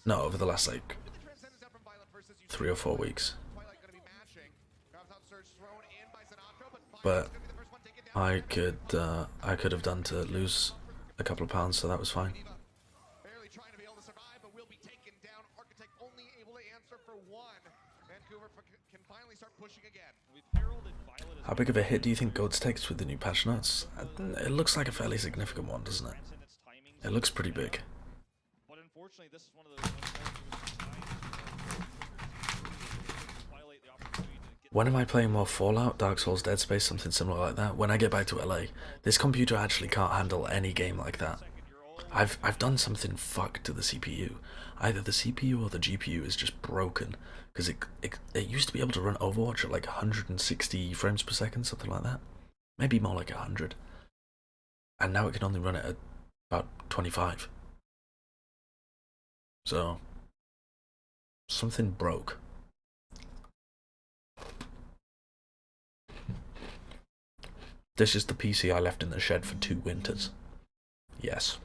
No, over the last like The Transcendent's out from Violet versus you. 3 or 4 weeks. Twilight gonna be matching. Graviton Surge thrown in by Sinatraa, but But Violet's gonna be the first one taken down. I could have done to lose a couple of pounds, so that was fine. Barely trying to be able to survive, but will be taken down. Architect only able to answer for one. Vancouver can finally start pushing again. We've heralded Violet as How big of a hit do you think Goats takes with the new patch notes? It looks like a fairly significant one, doesn't it? Transcendent's timing. It looks pretty big. But unfortunately, this is one of those violate the opportunity to get When am I playing more Fallout, Dark Souls, Dead Space, something similar like that? When I get back to LA. This computer actually can't handle any game like that. I've done something fucked to the CPU. Either the CPU or the GPU is just broken, because it used to be able to run Overwatch at like 160 frames per second, something like that. Maybe more like 100. And now it can only run it at about 25. So something broke. This is the PC I left in the shed for 2 winters. Yes.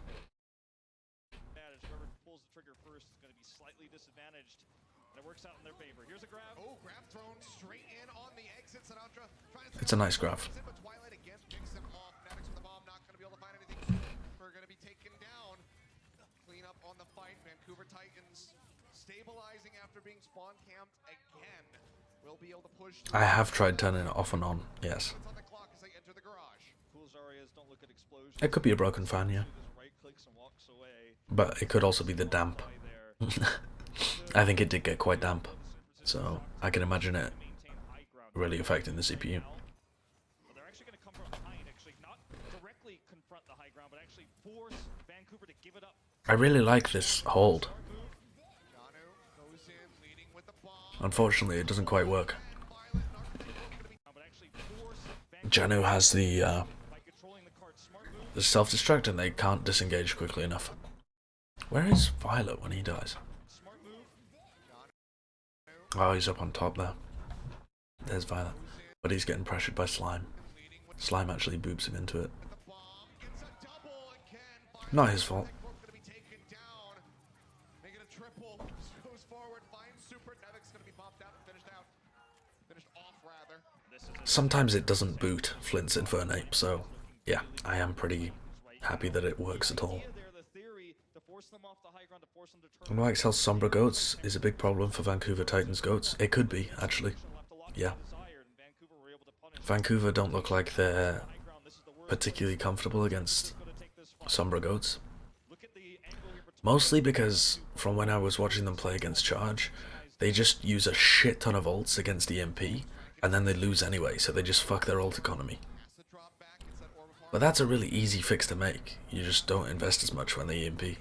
advantage. Whoever pulls the trigger first is going to be slightly disadvantaged, and it works out in their favor. Here's a grab. Oh, grab thrown straight in on the exit. Sinatraa trying to. It's a nice graph. But Twilight again picks him off. Nevix with the bomb, not going to be able to find anything. We're going to be taken down. Clean up on the fight. Vancouver Titans stabilizing after being spawn camped again. Will be able to push. I have tried turning it off and on, yes. On the clock as they enter the garage. Fools Arias don't look at explosions. It could be a broken fan, yeah. Just right clicks and walks away. But it could also be the damp. By there. I think it did get quite damp. So I can imagine it Maintain high ground. really affecting the CPU. But they're actually going to come from behind, actually not directly confront the high ground, but actually force Vancouver to give it up. I really like this hold. Janu goes in, leading with the bomb. Unfortunately, it doesn't quite work. Violet Janu has the by controlling the cart. Smart move. self-destruct and they can't disengage quickly enough. Where is Violet when he dies? Smart move. Oh, he's up on top there. There's Violet. But he's getting pressured by Slime. Slime actually boops him into it. Not his fault. Sometimes it doesn't boot Flint's Infernape, so yeah, I am pretty happy that it works at all. And like how Sombra Goats is a big problem for Vancouver Titans Goats. It could be, actually. Yeah. Vancouver don't look like they're particularly comfortable against Sombra Goats. Mostly because, from when I was watching them play against Charge, they just use a shit ton of ults against EMP, and then they lose anyway, so they just fuck their ult economy. But that's a really easy fix to make. You just don't invest as much when they EMP.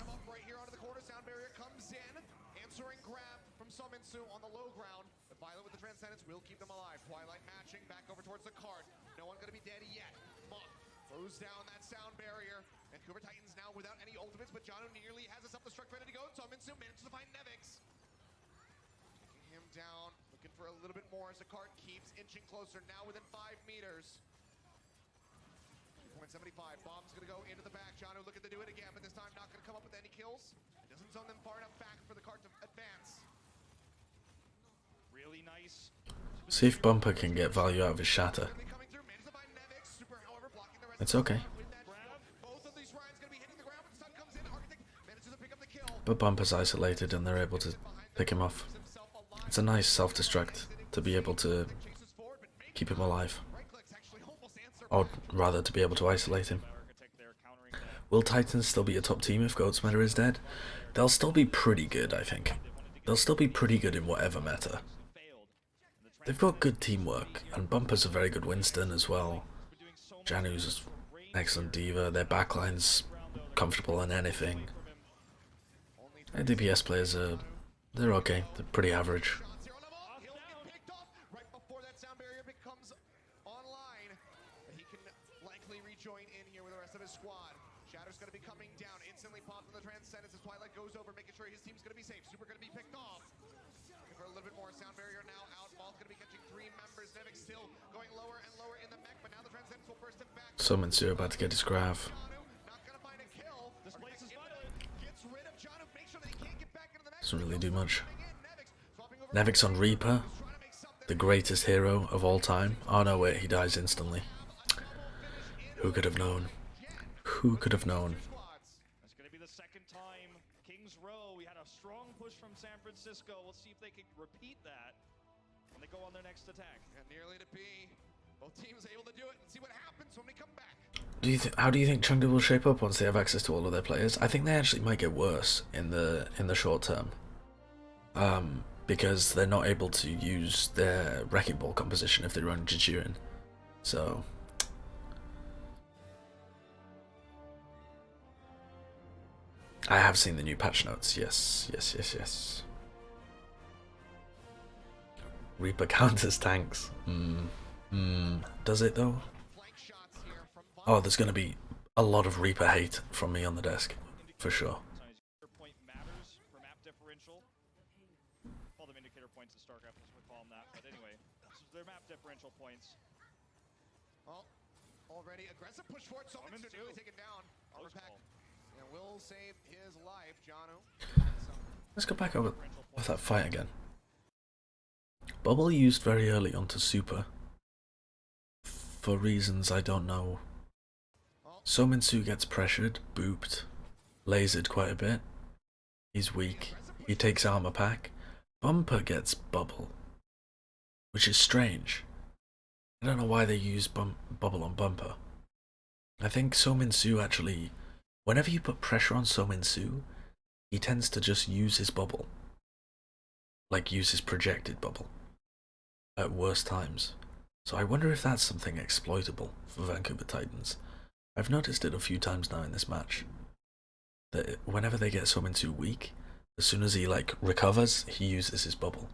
Throws down that sound barrier. Vancouver Titans now without any ultimates, but Janu nearly has a self-destruct ready to go. So Minsu manages to find Nevix. Taking him down, looking for a little bit more as the cart keeps inching closer, now within 5 meters. 2.75, bomb's gonna go into the back. Janu looking to do it again, but this time not gonna come up with any kills. It doesn't zone them far enough back for the cart to advance. Really nice. See if Bumper can get value out of his shatter. It's okay. But Bumper's isolated and they're able to pick him off. It's a nice self-destruct to be able to keep him alive. Or rather, to be able to isolate him. Will Titans still be a top team if Goat's meta is dead? They'll still be pretty good, I think. They'll still be pretty good in whatever meta. They've got good teamwork, and Bumper's a very good Winston as well. Janu's excellent diva, their backline's comfortable in anything. Their DPS players are, they're okay, they're pretty average. Right before that sound barrier becomes online, he can likely rejoin in here with the rest of his squad. Shatter's going to be coming down, instantly popped on the Transcendence as Twilight goes over, making sure his team's going to be safe. Super going to be picked off. Looking for a little bit more. Sound barrier now out. Ball's going to be catching 3 members. Nevix still going lower and lower in the mech, but now the Transcendence will burst him back. Summons here about to get his grav. Doesn't really do much. Nevix on Reaper, the greatest hero of all time. Oh no, wait, he dies instantly. Who could have known? Who could have known? That's going to be the second time. Kings Row, we had a strong push from San Francisco. We'll see if they can repeat that when they go on their next attack. And nearly to be. Both teams able to do it and see what happens when we come back. How do you think Chengdu will shape up once they have access to all of their players? I think they actually might get worse in the short term. Because they're not able to use their Wrecking Ball composition if they run Jijurin. So I have seen the new patch notes, yes. Reaper counters tanks. Does it though? Oh, there's gonna be a lot of Reaper hate from me on the desk, for sure. Point matters for map differential. Call them indicator points in StarCraft, as we call them that. But anyway, this is their map differential points. Oh, already aggressive push for it. So it's nearly taken down. Armor pack. And will save his life, Janu. Let's go back over with that fight again. Bubble used very early onto Super. For reasons I don't know. So Minsu gets pressured, booped, lasered quite a bit. He's weak. He takes armor pack. Bumper gets bubble, which is strange. I don't know why they use bubble on Bumper. I think So Minsu actually, whenever you put pressure on So Minsu, he tends to just use his bubble. Like use his projected bubble. At worst times. So I wonder if that's something exploitable for Vancouver Titans. I've noticed it a few times now in this match. That whenever they get So Minsu weak, as soon as he like recovers, he uses his bubble.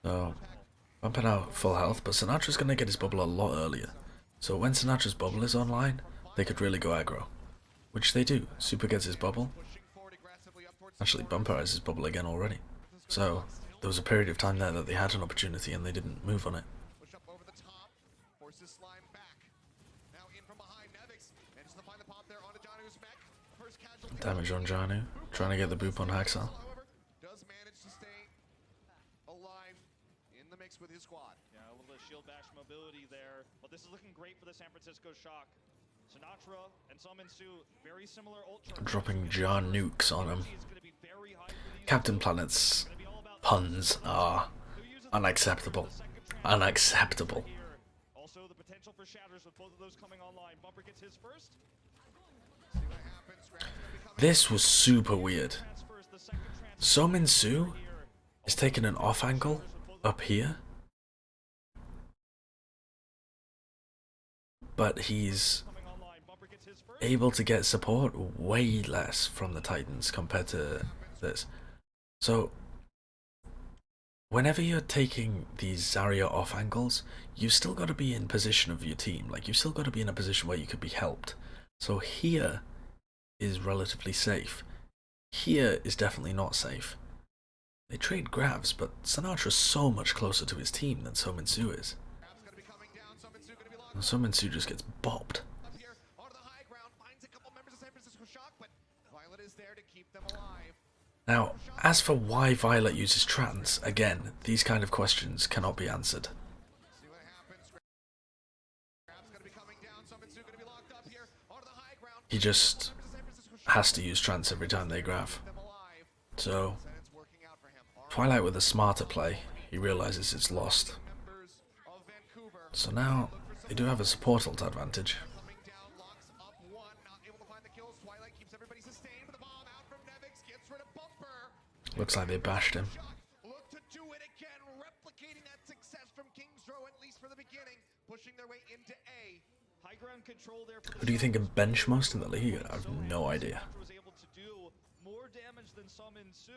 So Bumping out full health, but Sinatra's gonna get his bubble a lot earlier. So when Sinatra's bubble is online, they could really go aggro. Which they do. Super gets his bubble. Actually, Bumper has his bubble again already. So there was a period of time there that they had an opportunity and they didn't move on it. Push up over the top, forces slime back. Now in from behind, Nevix manages to find the pop there onto Janu's mech. First casualty. Damage on Janu, trying to get the boop on Haxel. However, does manage to stay alive in the mix with his squad. Yeah, a little bit of shield bash mobility there, but this is looking great for the San Francisco Shock. Sinatraa and Summon Sue, very similar ult charge. Dropping Jan nukes on him. Captain Planet's puns are unacceptable. Unacceptable. Also the potential for shatters with both of those coming online. Bumper gets his first. See what happens. Scraps gonna be coming This was super weird. Transfers the second transfer Somin Su here. is taking an off angle up here. But he's Coming online. Bumper gets his first. able to get support way less from the Titans compared to this. So whenever you're taking these Zarya off angles, you still got to be in position of your team. Like, you still got to be in a position where you could be helped. So here is relatively safe. Here is definitely not safe. They trade grabs, but Sinatra's so much closer to his team than Somin Su is. Scraps gonna be coming down. Summon Sue gonna be locked And Somin Su just gets bopped. up here onto the high ground. Finds a couple members of San Francisco Shock, but Violet is there to keep them alive. Now, as for why Violet uses trance, again, these kind of questions cannot be answered. See what happens. Scraps gonna be coming down. Summon Sue gonna be locked up here onto the high ground. He just Members of San Francisco Shock has to use trance every time they grab. keep them alive. So, Said it's working out for him. Twilight with a smarter play, he realizes it's lost. Members of Vancouver So now, they do have a support ult advantage. coming down, locks up one, not able to find the kills. Twilight keeps everybody sustained with the bomb out from Nevix, gets rid of Bumper. Looks like they bashed him. Shock, look to do it again, replicating that success from King's Row, at least for the beginning, pushing their way into A. High ground control there for the Who do you think can bench most in the league? I have no idea. Sinatraa was able to do more damage than Summon Sue,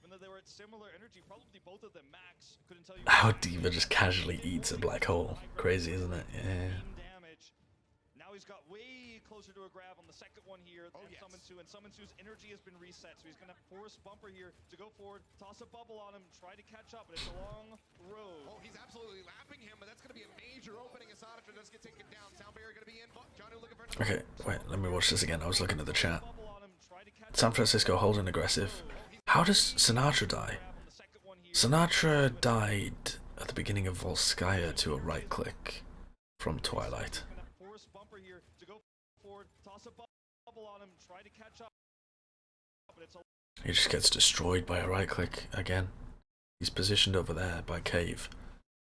even though they were at similar energy, probably both of them max. Couldn't tell you How Diva just casually eats a black hole. Crazy, isn't it? Yeah. damage. Now he's got way closer to a grab on the second one here than yes. Summon Sue, and Summon Sue's energy has been reset, so he's gonna force Bumper here to go forward, toss a bubble on him, try to catch up, but it's a long road. Oh, he's absolutely lapping him, but that's going to be a major opening as Sinatraa does get taken down. Sound barrier going to be in. Johnny looking for another. Okay, wait, let me watch this again. I was looking at the chat. Bubble on him, try to catch San Francisco holding aggressive. How does Sinatraa die? grab on the second one here. Sinatraa died at the beginning of Volskaya to a right click from Twilight. Gonna force Bumper here to go forward, toss a bubble on him, try to catch up, but it's a He just gets destroyed by a right click again. He's positioned over there by Cave.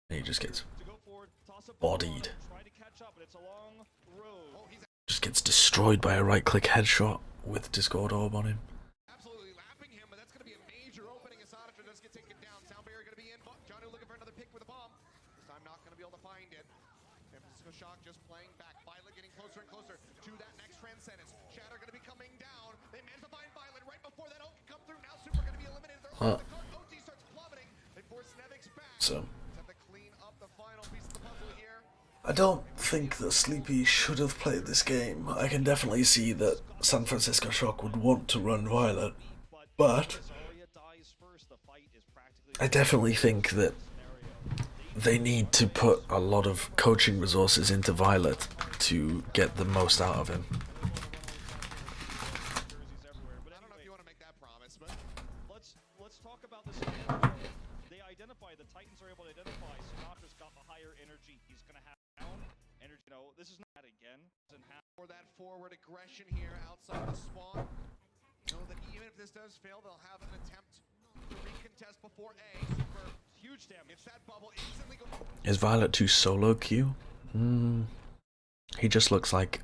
And he just gets to go forward, toss a bubble on him, bodied. try to catch up, but it's a long road. Oh, he's Just gets destroyed by a right click headshot with Discord Orb on him. absolutely lapping him, but that's going to be a major opening as Sinatraa does get taken down. Sound barrier going to be in. Johnny looking for another pick with a bomb. This time not going to be able to find it. San Francisco Shock just playing back. Violet getting closer and closer to that next Transcendence. Shatter going to be coming down. They managed to find Violet right before that ult can come through. Now Super going to be eliminated. They're Huh. off the cart. OT starts plummeting. They force Nevix back. So, Have to clean up the final piece of the puzzle here. I don't think that Sleepy should have played this game. I can definitely see that San Francisco Shock would want to run Violet. But Zarya dies first, the fight is practically I definitely think that they need to put a lot of coaching resources into Violet to get the most out of him. jerseys everywhere. But I don't know if anyway, you want to make that promise, but let's talk about this. Scenario. They identify, the Titans are able to identify Sinatra's got the higher energy. He's gonna have down energy. No, this is not again. Doesn't have for that forward aggression here outside the spawn. Know that even if this does fail, they'll have an attempt to recontest before A. Super huge damage. gets that bubble instantly go. Is Violet too solo queue? He just looks like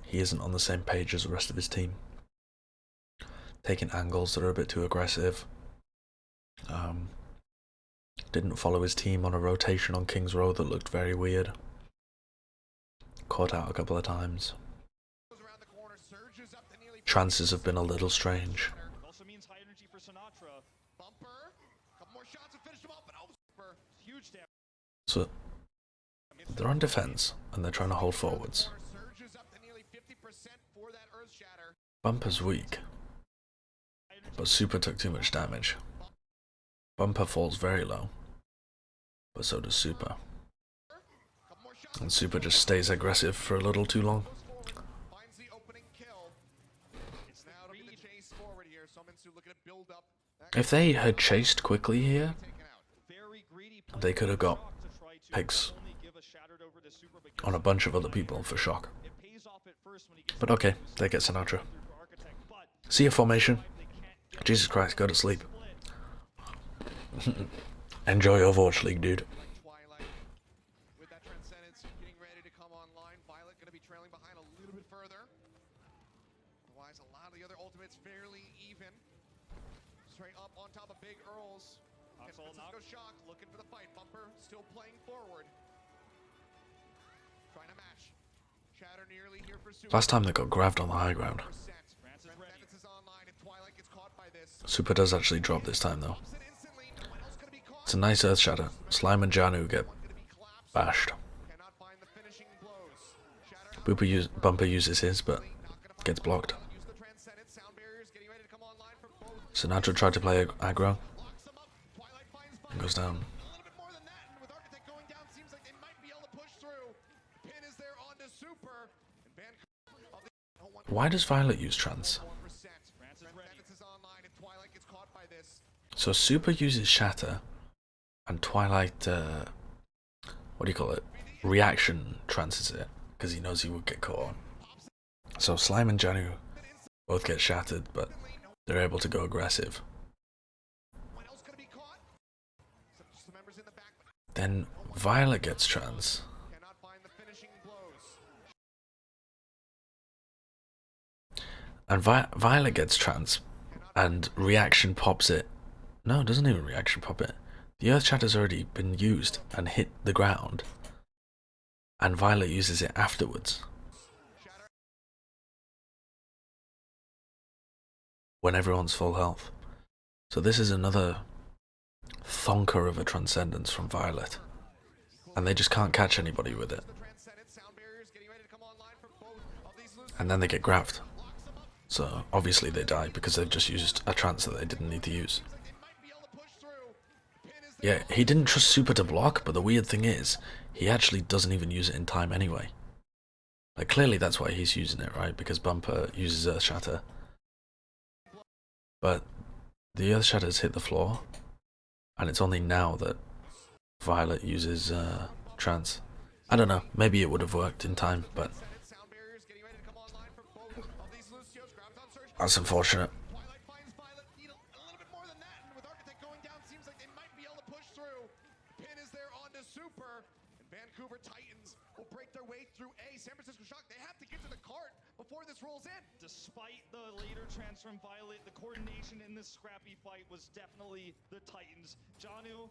he isn't on the same page as the rest of his team. Taking angles that are a bit too aggressive. Didn't follow his team on a rotation on King's Road that looked very weird. Caught out a couple of times. Goes around the corner, surges up to nearly Trances have been a little strange. Also means high energy for Sinatraa. Bumper. Couple more shots to finish him off, but oh, Super. Huge huge damage. So they're on defense and they're trying to hold forwards. Surges up to nearly 50% for that Earth Shatter. Bumper's weak, but Super took too much damage. Bumper falls very low, but so does Super. Couple more shots. And Super just stays aggressive for a little too long. Finds the opening kill. It's now to be the chase forward here. Sominsu looking to build up. If they had chased quickly here, Taken out. Very greedy they could have got Shock to try to pigs only give a shattered over to Super, but on a bunch of other people for Shock. it pays off at first when he gets But okay, they get Sinatraa. through for Architect, but See your formation. they can't get Jesus Christ, go to sleep. split. Enjoy Overwatch League, dude. Like Twilight. With that Transcendence getting ready to come online. Violet going to be trailing behind a little bit further. Otherwise, a lot of the other ultimates fairly even. Straight up on top of Big Earls. And Axel Francisco knocked. Shock looking for the fight. Bumper still playing forward. Trying to match. Shatter nearly here for Super. Last time they got grabbed on the high ground. Francis ready. Transcendence is online and Twilight gets caught by this. Super does actually drop this time though. Pops it instantly. No one else gonna be caught. It's a nice Earth Shatter. Slime and Janu get One gonna be collapsed. bashed. Cannot find the finishing blows. Shatter Bumper uses his, but gets blocked. use the Transcendence. Sound barriers getting ready to come online for both. Sinatraa tried to play aggro Locks them up. Twilight finds and goes down. a little bit more than that, and with Architect going down, seems like they might be able to push through. Pin is there onto Super, and Vancouver. Why does Violet use trance? 1%. Francis ready. Transcendence is online, and Twilight gets caught by this. So Super uses Shatter, and Twilight, what do you call it? Reaction trances it, because he knows he would get caught on. So Slime and Janu both get shattered, but they're able to go aggressive. When else gonna be caught? Some members in the back, but Then Violet gets trance, cannot find the finishing blows. and Violet gets trance, and Reaction pops it. No, it doesn't even Reaction pop it. The Earth Shatter's already been used and hit the ground, and Violet uses it afterwards. When everyone's full health. So this is another thonker of a Transcendence from Violet. And they just can't catch anybody with it. The Transcendence sound barriers getting ready to come online for both of these loose. And then they get grabbed. So obviously they die because they've just used a trance that they didn't need to use. They might be able to push through. Pin is there. Yeah, he didn't trust Super to block, but the weird thing is, he actually doesn't even use it in time anyway. Like clearly that's why he's using it, right? Because Bumper uses Earth Shatter. But the Earth Shatter's hit the floor, and it's only now that Violet uses trance. I don't know, maybe it would have worked in time, but Sound barriers getting ready to come online for both of these Lucios. Grabs on Surge. that's unfortunate. Twilight finds Violet. Need a little bit more than that, and with Architect going down, seems like they might be able to push through. Pin is there onto Super, and Vancouver Titans will break their way through A. San Francisco Shock. They have to get to the cart before this rolls in. Despite the later trance from Violet, the coordination in this scrappy fight was definitely the Titans. Janu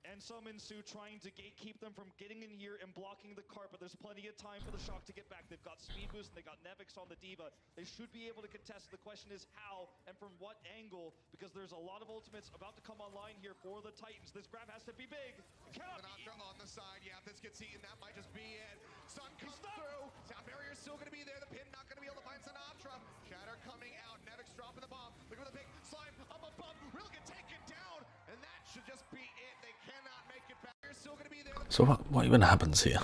and Suminsu trying to gatekeep them from getting in here and blocking the cart, but there's plenty of time for the Shock to get back. They've got speed boost and they got Nevix on the Diva. They should be able to contest. The question is how and from what angle, because there's a lot of ultimates about to come online here for the Titans. This grab has to be big. It cannot be Sinatraa on the side. Yeah, if this gets eaten, that might just be it. Sun comes through. Sound barrier is still going to be there. The pin not going to be able to find Sinatraa. Shatter coming out. Nevix dropping the bomb. Look at the big slime up above. Will get taken down, and that should just be it. They cannot make it back. They're still going to be there. So what even happens here?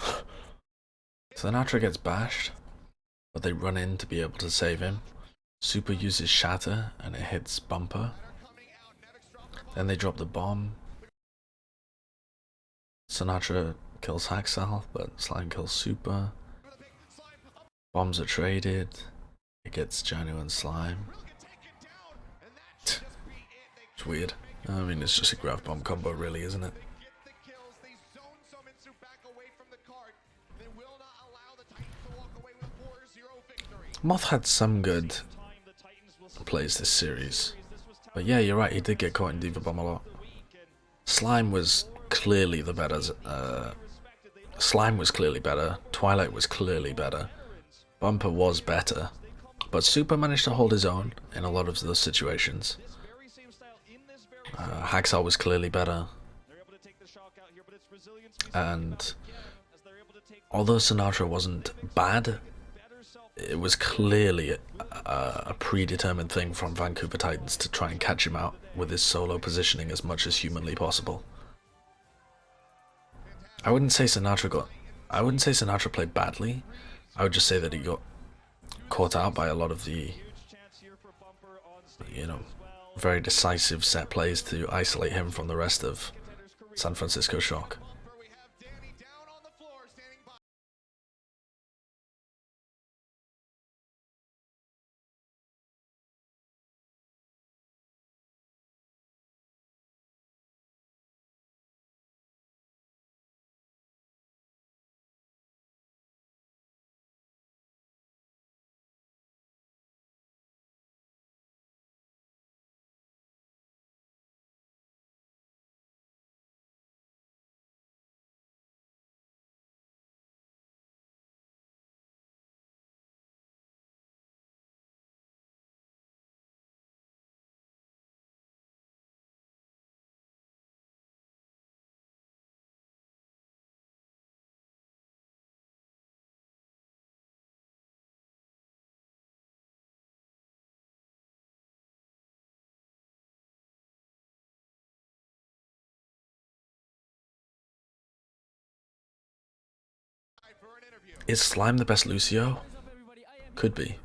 Sinatraa gets bashed, but they run in to be able to save him. Super uses Shatter, and it hits Bumper. Coming out. Nevix dropping the bomb. Then they drop the bomb. Sinatraa kills Haxal, but Slime kills Super. With a big slime up. Bombs are traded. It gets Janu and Slime. Will get taken down, and that should just be it. They It's weird. I mean, it's just a grab bomb combo, really, isn't it? get the kills. They zone Suminsu back away from the cart. They will not allow the Titans to walk away with a 4-0 victory. Moth had some good time the Titans will plays this series. This was But yeah, you're right, he did get caught in Diva Bomb a lot. weak and Slime was clearly the better. Slime was clearly better. Twilight was clearly better. Bumper was better. But Super managed to hold his own in a lot of those situations. very same style in this very Haxal was clearly better. they're able to take the Shock out here, but it's resilience And as they're able to take although Sinatraa wasn't bad, better self. it was clearly a predetermined thing from Vancouver Titans to try and catch him out with his solo positioning as much as humanly possible. I wouldn't say Sinatraa played badly. I would just say that he got caught out by a lot of the, Huge chance here for Bumper on stage you know, as well. very decisive set plays to isolate him from the rest of San Francisco Shock. Bumper, we have Danny down on the floor, standing by. For an interview. Is Slime the best Lucio? Could be.